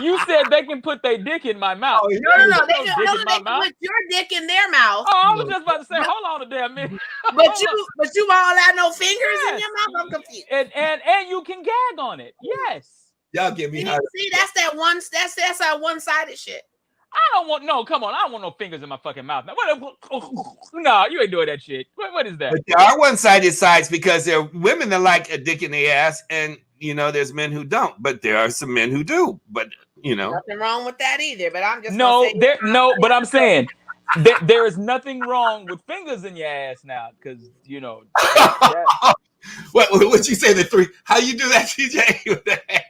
Speaker 1: You said they can put their dick in my mouth.
Speaker 2: No. They
Speaker 1: dick
Speaker 2: can
Speaker 1: in my mouth.
Speaker 2: put your dick in their mouth.
Speaker 1: Oh, I was just about to say, hold on a damn minute.
Speaker 2: But you won't allow no fingers in your mouth. I'm confused.
Speaker 1: And you can gag on it. Yes.
Speaker 4: Y'all give me high.
Speaker 2: See, that's that one-sided shit.
Speaker 1: I don't want come on. I don't want no fingers in my fucking mouth. No, you ain't doing that shit. What is that?
Speaker 4: But there are one-sided sides because there are women that like a dick in their ass, and there's men who don't. But there are some men who do. But
Speaker 2: Nothing wrong with that either. But I'm just
Speaker 1: but I'm saying there is nothing wrong with fingers in your ass now, because
Speaker 4: What you say? The three? How you do that, TJ? With the hands?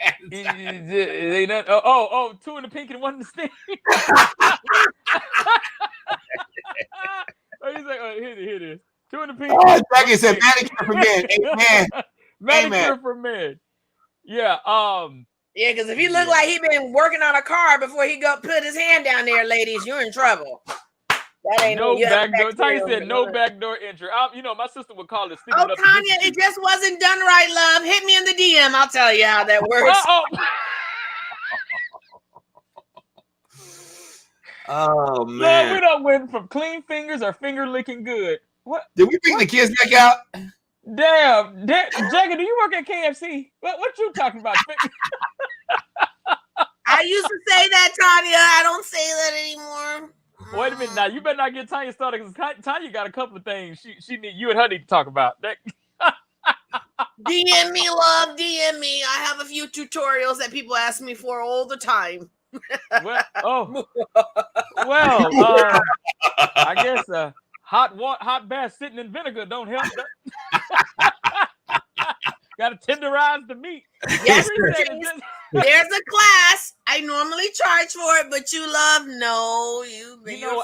Speaker 1: Two in the pink and one in the stink. He's like, here it is. Two in the pink.
Speaker 4: Oh, Jackie said manicure for men. Amen.
Speaker 1: Manicure for men. Yeah.
Speaker 2: Yeah, because if he look like he been working on a car before he put his hand down there, ladies, you're in trouble. That ain't
Speaker 1: no backdoor. Tanya said no
Speaker 2: back.
Speaker 1: backdoor entry. My sister would call it sticking
Speaker 2: Oh,
Speaker 1: up.
Speaker 2: Tanya, it just wasn't done right, love. Hit me in the DM. I'll tell you how that works.
Speaker 4: Oh man.
Speaker 1: No, we don't win from clean fingers or finger licking good. What?
Speaker 4: Did we bring the kids back out?
Speaker 1: Damn, Jagger, do you work at KFC? What you talking about?
Speaker 2: I used to say that, Tanya. I don't say that anymore.
Speaker 1: Wait a minute, now you better not get Tanya started, because Tanya got a couple of things she need you and her need to talk about.
Speaker 2: DM me, love. DM me. I have a few tutorials that people ask me for all the time.
Speaker 1: I guess hot bath sitting in vinegar don't help. Got to tenderize the meat.
Speaker 2: Yes, there's a class. I normally charge for it, but you love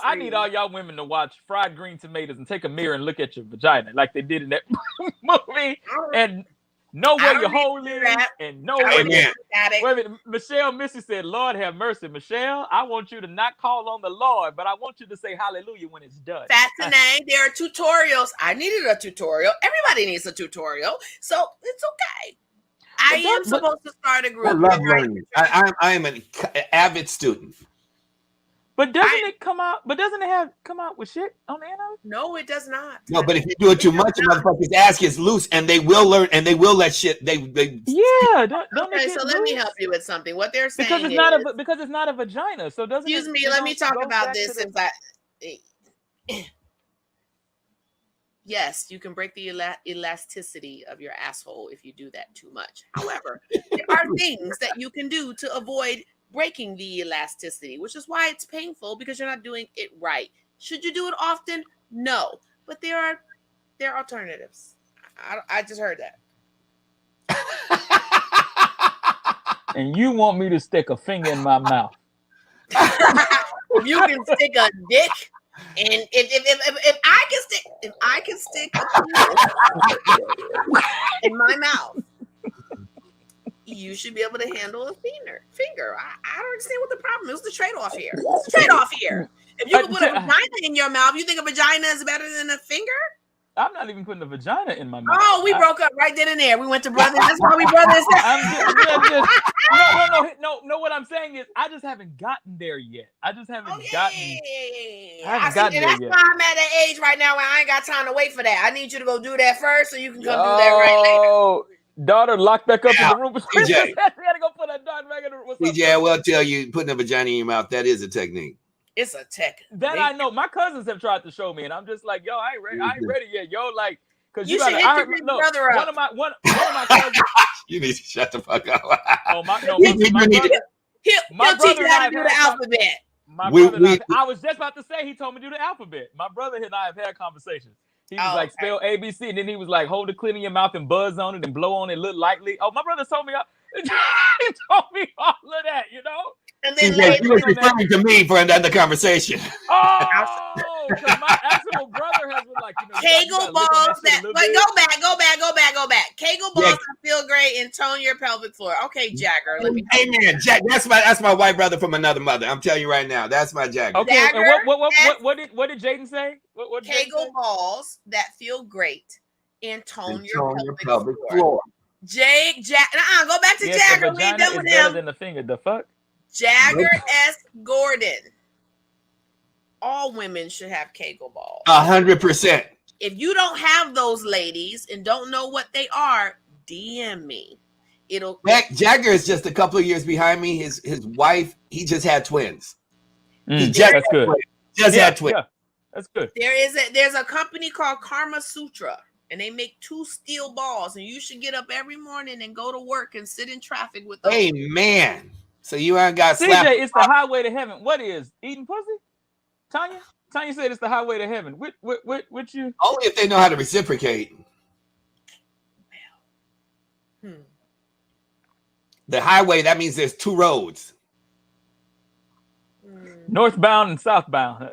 Speaker 1: I need all y'all women to watch Fried Green Tomatoes and take a mirror and look at your vagina like they did in that movie, and know where your hole is, and know where your... Wait a minute, Michelle Missy said, "Lord have mercy." Michelle, I want you to not call on the Lord, but I want you to say hallelujah when it's done.
Speaker 2: Fascinating. There are tutorials. I needed a tutorial. Everybody needs a tutorial, so it's okay. I am supposed to start a group.
Speaker 4: I love learning. I am an avid student.
Speaker 1: But doesn't it come out? But doesn't it come out with shit on the end of it?
Speaker 2: No, it does not.
Speaker 4: No, but if you do it too much, the motherfucker's ass gets loose, and they will learn, and they will let shit. Don't
Speaker 2: okay, so let me help you with something. What they're saying
Speaker 1: because it's not a vagina. So doesn't.
Speaker 2: Excuse me. Let me talk about this. Yes, you can break the elasticity of your asshole if you do that too much. However, there are things that you can do to avoid breaking the elasticity, which is why it's painful, because you're not doing it right. Should you do it often? No, but there are alternatives. I just heard that.
Speaker 1: And you want me to stick a finger in my mouth?
Speaker 2: You can stick a dick. And if I can stick a in my mouth, you should be able to handle a finger. I don't understand what the problem is. What's the trade-off here? If you can put a vagina in your mouth, you think a vagina is better than a finger?
Speaker 1: I'm not even putting a vagina in my mouth.
Speaker 2: Oh, we broke up right then and there. We went to brothers. That's why we brothers.
Speaker 1: No. What I'm saying is, I just haven't gotten there yet. I just haven't
Speaker 2: Okay.
Speaker 1: gotten. I haven't
Speaker 2: see,
Speaker 1: gotten
Speaker 2: and
Speaker 1: there
Speaker 2: that's
Speaker 1: yet.
Speaker 2: why I'm at that age right now where I ain't got time to wait for that. I need you to go do that first, so you can come do that right later.
Speaker 1: Oh, daughter locked back up in the room.
Speaker 4: TJ.
Speaker 1: We gotta go put that daughter back in the room. What's up,
Speaker 4: TJ, I will tell you, putting a vagina in your mouth, that is a technique.
Speaker 2: It's a tech.
Speaker 1: That I know. My cousins have tried to show me, and I'm just like, yo, I ain't ready yet, yo. Like, because
Speaker 2: You
Speaker 1: you
Speaker 2: should
Speaker 1: gotta.
Speaker 2: hit your big brother up.
Speaker 1: One of my cousins.
Speaker 4: You need to shut the fuck up.
Speaker 1: Oh my, no,
Speaker 2: You
Speaker 1: my brother.
Speaker 2: He'll teach you how to do the alphabet.
Speaker 1: My brother and I was just about to say, he told me to do the alphabet. My brother and I have had conversations. He was like, spell ABC, and then he was like, hold it clean in your mouth and buzz on it and blow on it, look lightly. Oh, my brother told me, he told me all of that, you know?
Speaker 2: And then
Speaker 4: TJ, you were referring to me for another conversation.
Speaker 1: Oh, because my actual brother has been like, you know,
Speaker 2: Kegel balls that, but go back. Kegel balls that feel great and tone your pelvic floor. Okay, Jagger. Let me.
Speaker 4: Amen. Jack, that's my white brother from another mother. I'm telling you right now, that's my Jagger.
Speaker 1: Okay,
Speaker 2: Jagger,
Speaker 1: and what did Jaden say? What
Speaker 2: Kegel balls that feel great and tone your pelvic floor. Go back to Jagger. We ain't done with
Speaker 1: better
Speaker 2: him.
Speaker 1: than the finger. The fuck?
Speaker 2: Jagger S. Gordon. All women should have Kegel balls.
Speaker 4: 100%.
Speaker 2: If you don't have those, ladies, and don't know what they are, DM me.
Speaker 4: Jagger is just a couple of years behind me. His wife, he just had twins.
Speaker 1: That's good.
Speaker 4: Had twins.
Speaker 1: Yeah, that's good.
Speaker 2: There's a company called Karma Sutra, and they make 2 steel balls, and you should get up every morning and go to work and sit in traffic with those.
Speaker 4: Amen. So you ain't got
Speaker 1: CJ,
Speaker 4: slapped.
Speaker 1: it's the highway to heaven. What is eating pussy? Tanya said it's the highway to heaven. What you?
Speaker 4: Only if they know how to reciprocate. The highway, that means there's 2 roads.
Speaker 1: Northbound and southbound.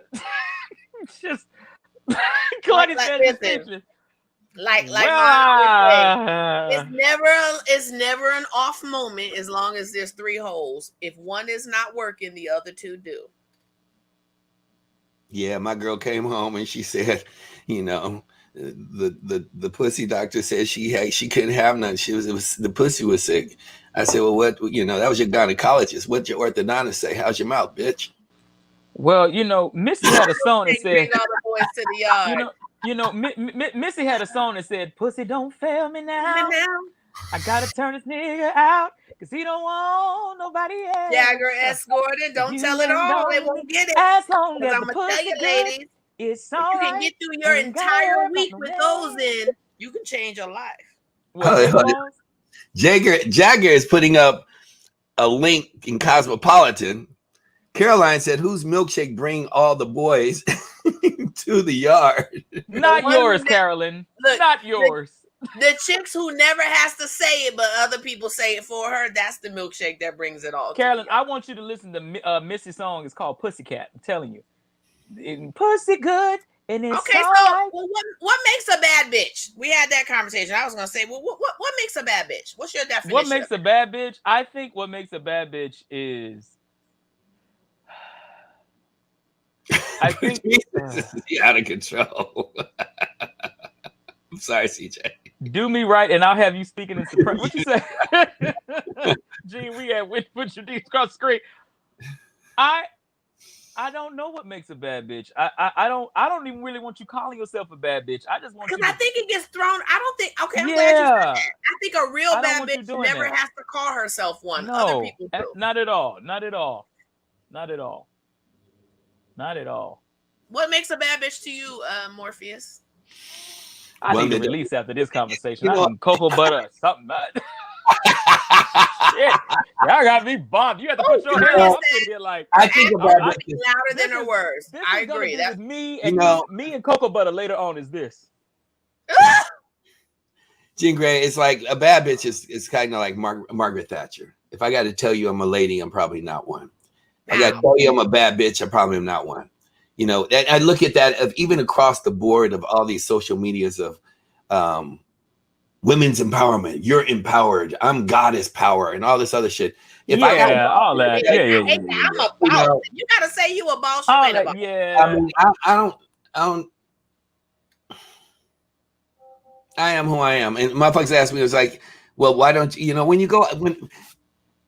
Speaker 1: It's just Claudia said distinction.
Speaker 2: Like it's never an off moment as long as there's 3 holes. If one is not working, the other 2 do.
Speaker 4: Yeah, my girl came home and she said, you know, the pussy doctor said she couldn't have none. The pussy was sick. I said, well, what, you know, that was your gynecologist. What'd your orthodontist say? How's your mouth, bitch?
Speaker 1: Well, you know, Missy had a song that said,
Speaker 2: all the boys to the yard.
Speaker 1: Missy had a song that said, "Pussy don't fail me now. I gotta turn this nigga out because he don't want nobody else."
Speaker 2: Jagger S. Gordon, don't tell it all. They won't get it.
Speaker 1: As long as
Speaker 2: I'm gonna tell you, ladies,
Speaker 1: it's
Speaker 2: if you can get through your entire week with those in, you can change your life.
Speaker 4: Jagger is putting up a link in Cosmopolitan. Caroline said, "Whose milkshake bring all the boys to the yard?"
Speaker 1: Not yours, Carolyn.
Speaker 2: Look,
Speaker 1: not yours.
Speaker 2: The chicks who never has to say it, but other people say it for her, that's the milkshake that brings it all.
Speaker 1: Carolyn, I want you to listen to Missy's song. It's called Pussycat. I'm telling you. Pussy good. And it's
Speaker 2: okay, so
Speaker 1: right.
Speaker 2: well, what makes a bad bitch? We had that conversation. I was gonna say, well, what makes a bad bitch? What's your definition?
Speaker 1: What makes a bad bitch? I think what makes a bad bitch is I think
Speaker 4: this is out of control. I'm sorry, CJ.
Speaker 1: Do me right, and I'll have you speaking in surprise. What you say? Gene, we had with your D's across the screen. I don't know what makes a bad bitch. I don't even really want you calling yourself a bad bitch. I just want you.
Speaker 2: Because I think it gets thrown. I don't think. Okay, I'm glad you said that. I think a real bad bitch never has to call herself one.
Speaker 1: No,
Speaker 2: other people do.
Speaker 1: Not at all. Not at all. Not at all. Not at all.
Speaker 2: What makes a bad bitch to you, Morpheus?
Speaker 1: I need to release after this conversation. I need cocoa butter or something. Shit. Y'all got me bombed. You have to put your hands up here like.
Speaker 4: I think about it
Speaker 2: louder than her words. I agree.
Speaker 1: That's me and cocoa butter later on is this.
Speaker 4: Jean Grey, it's like a bad bitch is kind of like Margaret Thatcher. If I got to tell you I'm a lady, I'm probably not one. I got to tell you I'm a bad bitch, I probably am not one. You know, I look at that of even across the board of all these social medias of women's empowerment. You're empowered. I'm goddess power and all this other shit. If I got
Speaker 1: all that,
Speaker 2: I'm a boss. You gotta say you a boss.
Speaker 1: Yeah,
Speaker 4: I mean, I don't. I am who I am. And motherfuckers asked me, it was like, well, why don't you, when you go, when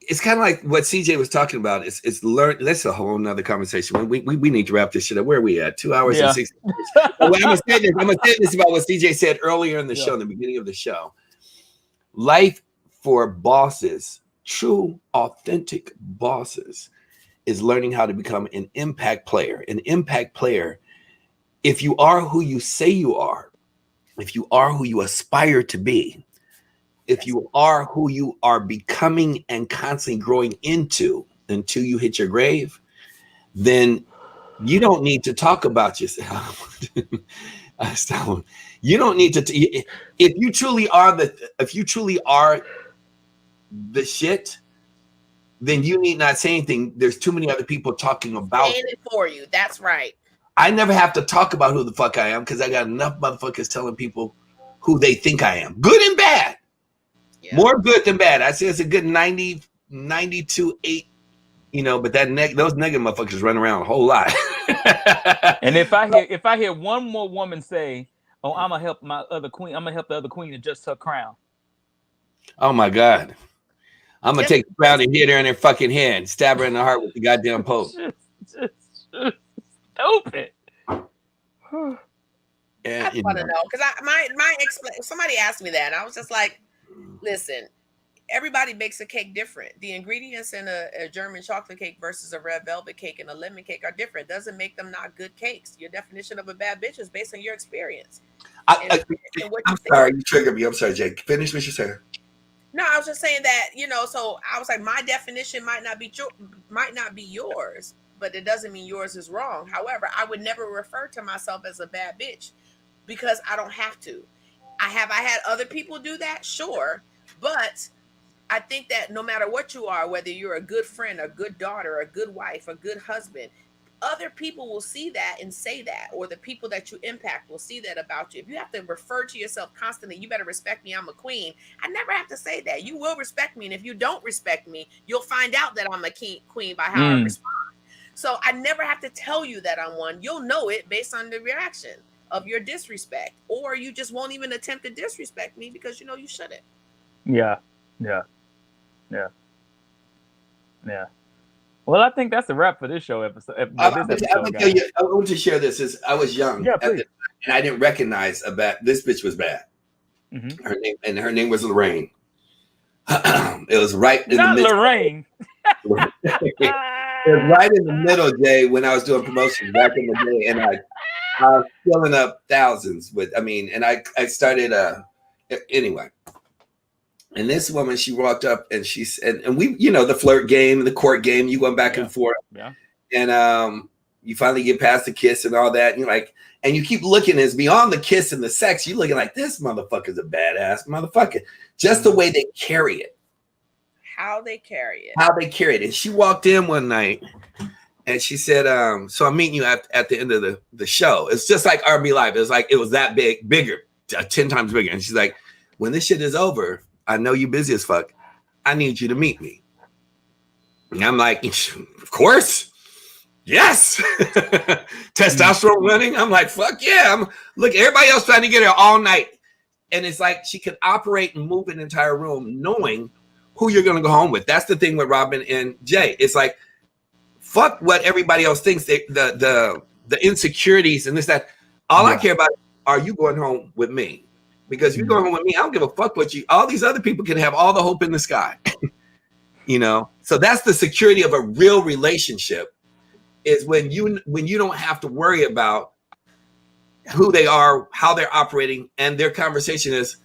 Speaker 4: it's kind of like what CJ was talking about. It's learn. That's a whole nother conversation. We need to wrap this shit up. Where are we at? 2 hours and 6 minutes. I'm gonna say this about what CJ said earlier in the show, in the beginning of the show. Life for bosses, true, authentic bosses, is learning how to become an impact player. An impact player, if you are who you say you are, if you are who you aspire to be, if you are who you are becoming and constantly growing into until you hit your grave, then you don't need to talk about yourself. You don't need to. If you truly are the shit, then you need not say anything. There's too many other people talking about
Speaker 2: it for you. That's right.
Speaker 4: I never have to talk about who the fuck I am because I got enough motherfuckers telling people who they think I am, good and bad. Yeah. More good than bad. I say it's a good 90, 92, 8, but those negative motherfuckers run around a whole lot.
Speaker 1: And if I hear one more woman say, "Oh, I'm gonna help my other queen. I'm gonna help the other queen adjust her crown."
Speaker 4: Oh my God. I'm gonna take the crown and hit her in her fucking head and stab her in the heart with the goddamn poke.
Speaker 1: Just stupid.
Speaker 2: I want to know because somebody asked me that and I was just like, listen, everybody makes a cake different. The ingredients in a German chocolate cake versus a red velvet cake and a lemon cake are different. Doesn't make them not good cakes. Your definition of a bad bitch is based on your experience.
Speaker 4: I'm sorry, you triggered me. I'm sorry, Jake. Finish what you're saying.
Speaker 2: No, I was just saying that, so I was like, my definition might not be yours, but it doesn't mean yours is wrong. However, I would never refer to myself as a bad bitch because I don't have to. I had other people do that, sure, but I think that no matter what you are, whether you're a good friend, a good daughter, a good wife, a good husband, other people will see that and say that, or the people that you impact will see that about you. If you have to refer to yourself constantly, you better respect me, I'm a queen. I never have to say that. You will respect me, and if you don't respect me, you'll find out that I'm a queen by how I respond. So I never have to tell you that I'm one. You'll know it based on the reaction of your disrespect, or you just won't even attempt to disrespect me because you shouldn't.
Speaker 1: Yeah. Well, I think that's a wrap for this show episode.
Speaker 4: I want to share this. I was young, and I didn't recognize this bitch was bad. Mm-hmm. Her name was Lorraine. It was right in the middle.
Speaker 1: Lorraine.
Speaker 4: It was right in the middle, Jay, when I was doing promotions back in the day, and I was filling up thousands and I started anyway. And this woman, she walked up and she said, and we, the flirt game, the court game, you going back and forth.
Speaker 1: Yeah.
Speaker 4: And you finally get past the kiss and all that. And you're like, and you keep looking as beyond the kiss and the sex, you're looking like this motherfucker's a badass motherfucker. Just the way they carry it.
Speaker 2: How they carry it.
Speaker 4: And she walked in one night and she said, so I'm meeting you at the end of the show. It's just like R&B Live. It was like, it was that bigger, 10 times bigger. And she's like, when this shit is over, I know you busy as fuck. I need you to meet me. And I'm like, of course. Yes. Testosterone running. I'm like, fuck yeah. Look, everybody else trying to get her all night. And it's like she could operate and move an entire room knowing who you're going to go home with. That's the thing with Robin and Jay. It's like, fuck what everybody else thinks. The insecurities and this, that. All I care about, are you going home with me? Because if you're going home with me, I don't give a fuck what you. All these other people can have all the hope in the sky, So that's the security of a real relationship, is when you don't have to worry about who they are, how they're operating, and their conversation is,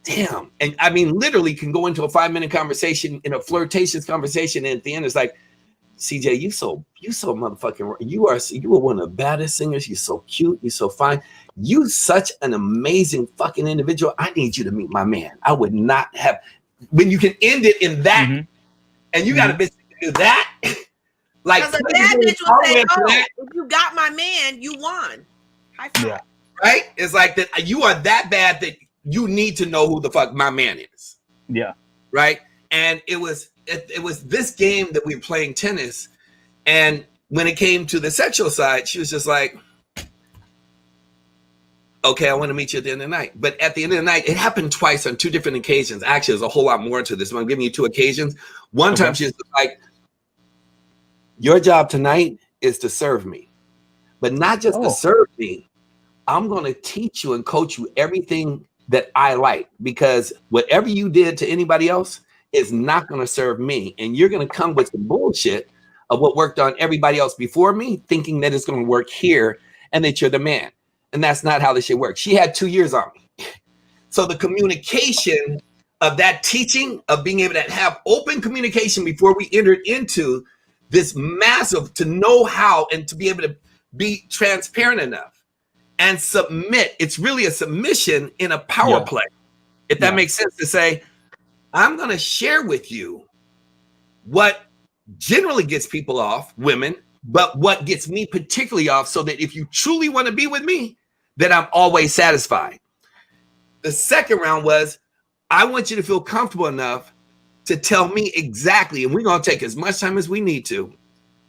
Speaker 4: damn. And I mean, literally can go into a 5-minute conversation, in a flirtatious conversation, and at the end it's like, CJ, you so motherfucking. You are one of the baddest singers. You're so cute. You're so fine. You such an amazing fucking individual. I need you to meet my man. I would not have, when you can end it in that, and you got a bitch to do that. Like,
Speaker 2: because a bad bitch will say, "Oh, if you got my man, you won." High five.
Speaker 4: Yeah. Right? It's like that. You are that bad that you need to know who the fuck my man is.
Speaker 1: Yeah.
Speaker 4: Right. And it was this game that we were playing tennis, and when it came to the sexual side, she was just like, okay, I want to meet you at the end of the night. But at the end of the night, it happened twice on 2 different occasions. Actually, there's a whole lot more to this. I'm giving you 2 occasions. One time she's like, your job tonight is to serve me. But not just to serve me. I'm going to teach you and coach you everything that I like. Because whatever you did to anybody else is not going to serve me. And you're going to come with some bullshit of what worked on everybody else before me, thinking that it's going to work here and that you're the man. And that's not how this shit works. She had 2 years on me. So the communication of that teaching, of being able to have open communication before we entered into this massive, to know how and to be able to be transparent enough and submit. It's really a submission in a power play. If that makes sense, to say, I'm going to share with you what generally gets people off, women, but what gets me particularly off, so that if you truly want to be with me, that I'm always satisfied. The second round was, I want you to feel comfortable enough to tell me exactly, and we're going to take as much time as we need to,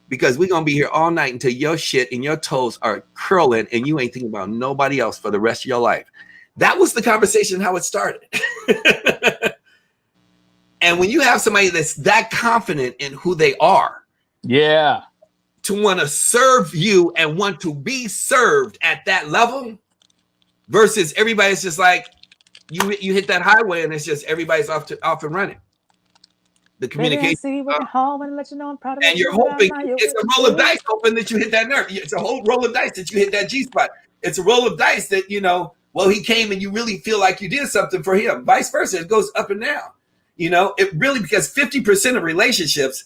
Speaker 4: because we're going to be here all night until your shit and your toes are curling and you ain't thinking about nobody else for the rest of your life. That was the conversation, how it started. And when you have somebody that's that confident in who they are, to want to serve you and want to be served at that level, versus everybody's just like, you hit that highway and it's just everybody's off and running. The communication, and you're hoping it's a roll of dice, hoping that you hit that nerve. It's a whole roll of dice that you hit that G spot. It's a roll of dice that, you know, well, he came and you really feel like you did something for him. Vice versa, it goes up and down. You know, it really, because 50% of relationships,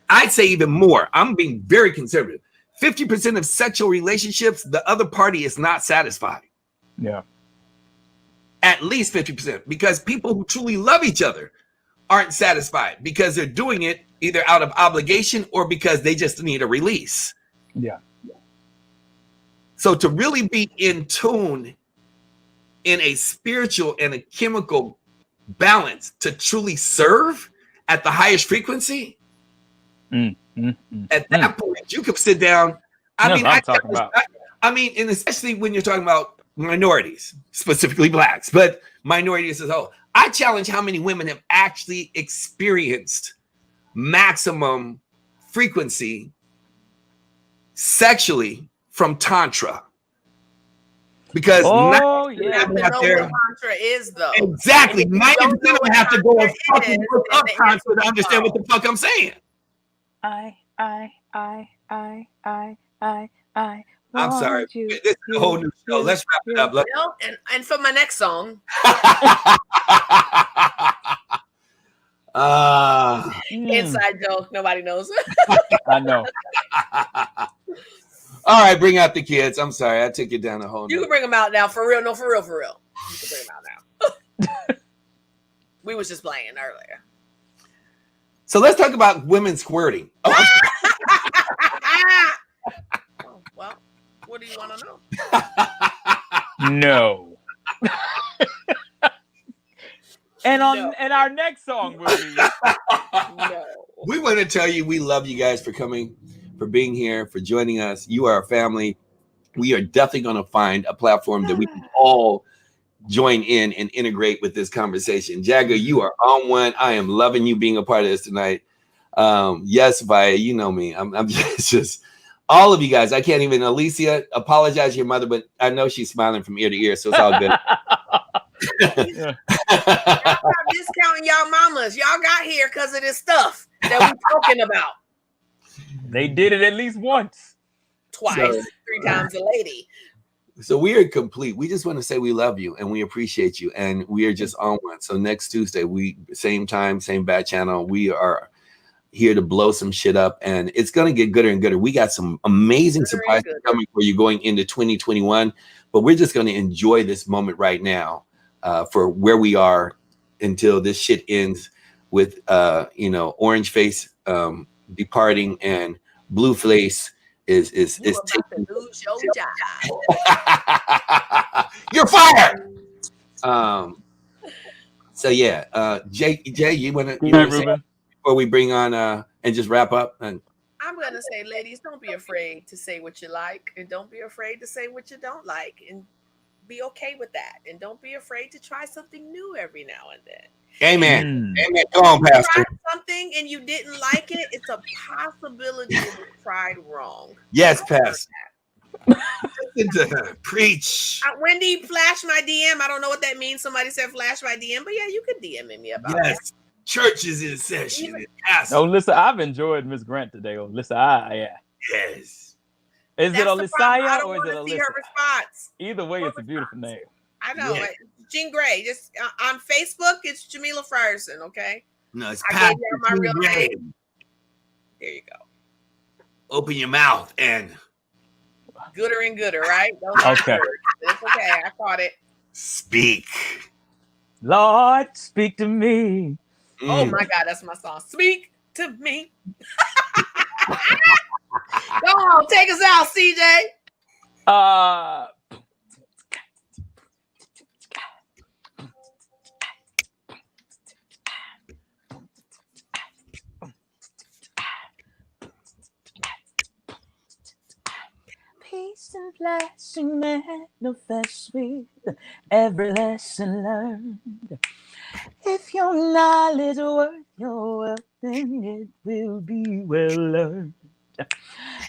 Speaker 4: I'd say even more, I'm being very conservative, 50% of sexual relationships, the other party is not satisfied.
Speaker 1: Yeah.
Speaker 4: At least 50%, because people who truly love each other aren't satisfied because they're doing it either out of obligation or because they just need a release.
Speaker 1: Yeah.
Speaker 4: So to really be in tune in a spiritual and a chemical balance, to truly serve at the highest frequency, at that point, you could sit down. I mean, and especially when you're talking about minorities, specifically blacks, but minorities as a whole. I challenge how many women have actually experienced maximum frequency sexually from Tantra. Because
Speaker 2: Tantra is, though.
Speaker 4: Exactly. 90% of them have to go and fucking look up Tantra to understand what the fuck I'm saying. I'm sorry. This is a whole new show. Let's wrap it up.
Speaker 2: And for my next song. Inside joke. Nobody knows.
Speaker 1: I know.
Speaker 4: All right, bring out the kids. I'm sorry. I took you down a whole
Speaker 2: You can bring them out now. For real. No, for real. You can bring them out now. We was just playing earlier.
Speaker 4: So let's talk about women squirting.
Speaker 2: Oh, well, what do you want to know?
Speaker 1: No. And our next song will be
Speaker 2: no.
Speaker 4: We want to tell you we love you guys for coming, for being here, for joining us. You are our family. We are definitely going to find a platform that we can all join in and integrate with this conversation. Jagger, you are on one. I am loving you being a part of this tonight. Yes, Via, you know me. I'm just all of you guys. I can't even. Alicia, apologize to your mother, but I know she's smiling from ear to ear, so it's all good.
Speaker 2: Y'all stop discounting y'all mamas. Y'all got here because of this stuff that we're talking about.
Speaker 1: They did it at least once.
Speaker 2: Twice. 3 times a lady.
Speaker 4: So we are complete. We just want to say we love you and we appreciate you. And we are just on one. So next Tuesday, same time, same bat channel. We are here to blow some shit up. And it's going to get gooder and gooder. We got some amazing surprises coming for you going into 2021. But we're just going to enjoy this moment right now for where we are until this shit ends with, Orange Face departing and Blue Face is
Speaker 2: taking to lose your job.
Speaker 4: You're fired. So yeah, Jay, you want to say before we bring on and just wrap up? And
Speaker 2: I'm gonna say, ladies, don't be afraid to say what you like, and don't be afraid to say what you don't like, and be okay with that, and don't be afraid to try something new every now and then.
Speaker 4: Amen.
Speaker 1: Mm.
Speaker 4: Amen. Go on,
Speaker 2: If you
Speaker 4: Pastor.
Speaker 2: tried something and you didn't like it, it's a possibility that you tried wrong.
Speaker 4: Yes, Pastor. Listen to her. Preach.
Speaker 2: Wendy, flash my DM. I don't know what that means. Somebody said flash my DM, but yeah, you could DM me about that.
Speaker 4: Yes. Church is in session.
Speaker 1: Oh, listen, I've enjoyed Miss Grant today. Oh, listen, yeah.
Speaker 4: Yes.
Speaker 1: Is it
Speaker 2: That's the problem. I
Speaker 1: Alyssa
Speaker 2: don't
Speaker 1: or is
Speaker 2: want
Speaker 1: it
Speaker 2: to see
Speaker 1: Alyssa?
Speaker 2: her response.
Speaker 1: Either way, it's a beautiful name.
Speaker 2: I know.
Speaker 4: Yeah.
Speaker 2: Jean Grey. Just on Facebook, it's Jamila Frierson. Okay.
Speaker 4: No, it's
Speaker 2: I
Speaker 4: Pastor
Speaker 2: gave you my real
Speaker 4: Gray.
Speaker 2: name. There you go.
Speaker 4: Open your mouth and
Speaker 2: Gooder and gooder, right? Those are
Speaker 1: Okay.
Speaker 2: words. It's okay. I caught it.
Speaker 4: speak.
Speaker 1: Lord, speak to me.
Speaker 2: Oh my God, that's my song. Speak to me. Go on, take us out, CJ.
Speaker 1: Peace and blessing manifest with every lesson learned. If your knowledge worth your wealth, then it will be well learned.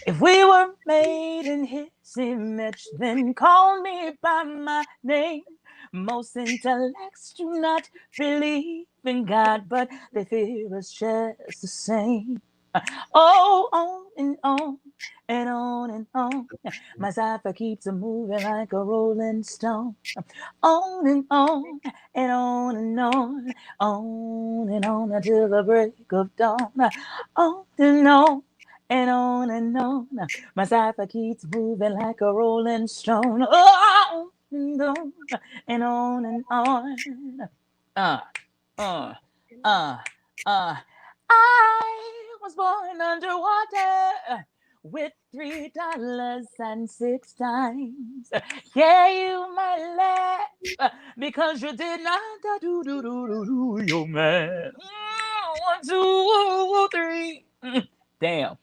Speaker 1: If we were made in his image, then call me by my name. Most intellects do not believe in God, but they fear us just the same. Oh, on and on and on and on. My cipher keeps moving like a rolling stone. On and on and on and on and on until the break of dawn. On and on and on and on. My cipher keeps moving like a rolling stone. On and on and on and on. I was born underwater with $3.06. Yeah, you might laugh because you did not do your man. 1, 2, 3. Damn.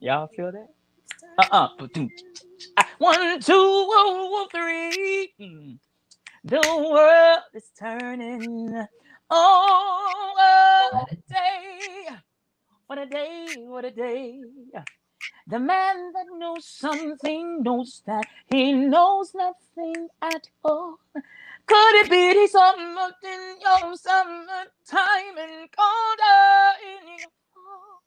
Speaker 1: Y'all feel that? 1, 2, 3. The world is turning. Oh, what a day. What a day. What a day. The man that knows something knows that he knows nothing at all. Could it be the summer in your summertime and colder in your fall?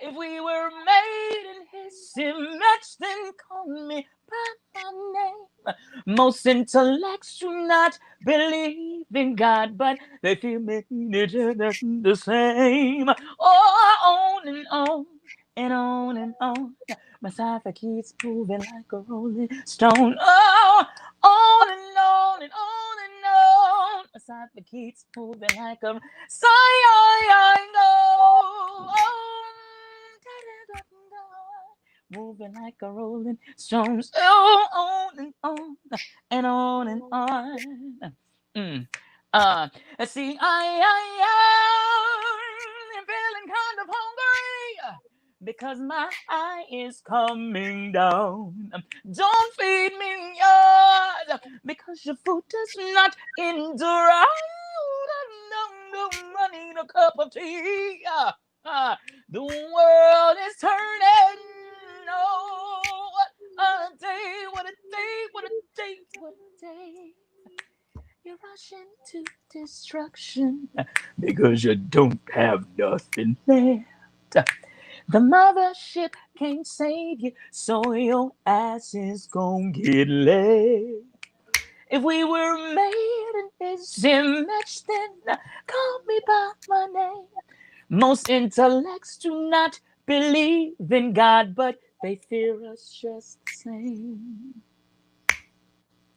Speaker 1: If we were made in his image, then call me by my name. Most intellects do not believe in God, but they feel me the same. Oh, on and on and on and on. My cipher keeps moving like a rolling stone. Oh, on and on and on and on. My cipher keeps moving like a moving like a rolling stone. Oh, on and on and on and on. See, I am feeling kind of hungry because my eye is coming down. Don't feed me yours because your food does not endure. No money, no cup of tea. The world is turning. Oh, what a day, what a day, what a day, what a day. You're rushing to destruction because you don't have nothing left. The mothership can't save you, so your ass is gonna get left. If we were made in his image, then call me by my name. Most intellects do not believe in God, but they fear us just the same.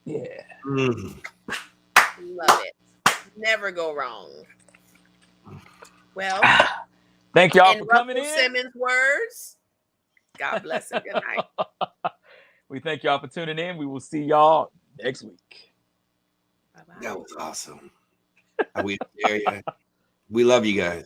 Speaker 1: Yeah.
Speaker 2: Love it. Never go wrong. Well,
Speaker 1: thank y'all
Speaker 2: in
Speaker 1: for coming
Speaker 2: Russell
Speaker 1: in.
Speaker 2: Simmons' words, God bless and good night.
Speaker 1: We thank y'all for tuning in. We will see y'all next week.
Speaker 2: Bye-bye.
Speaker 4: That was awesome. We love you guys.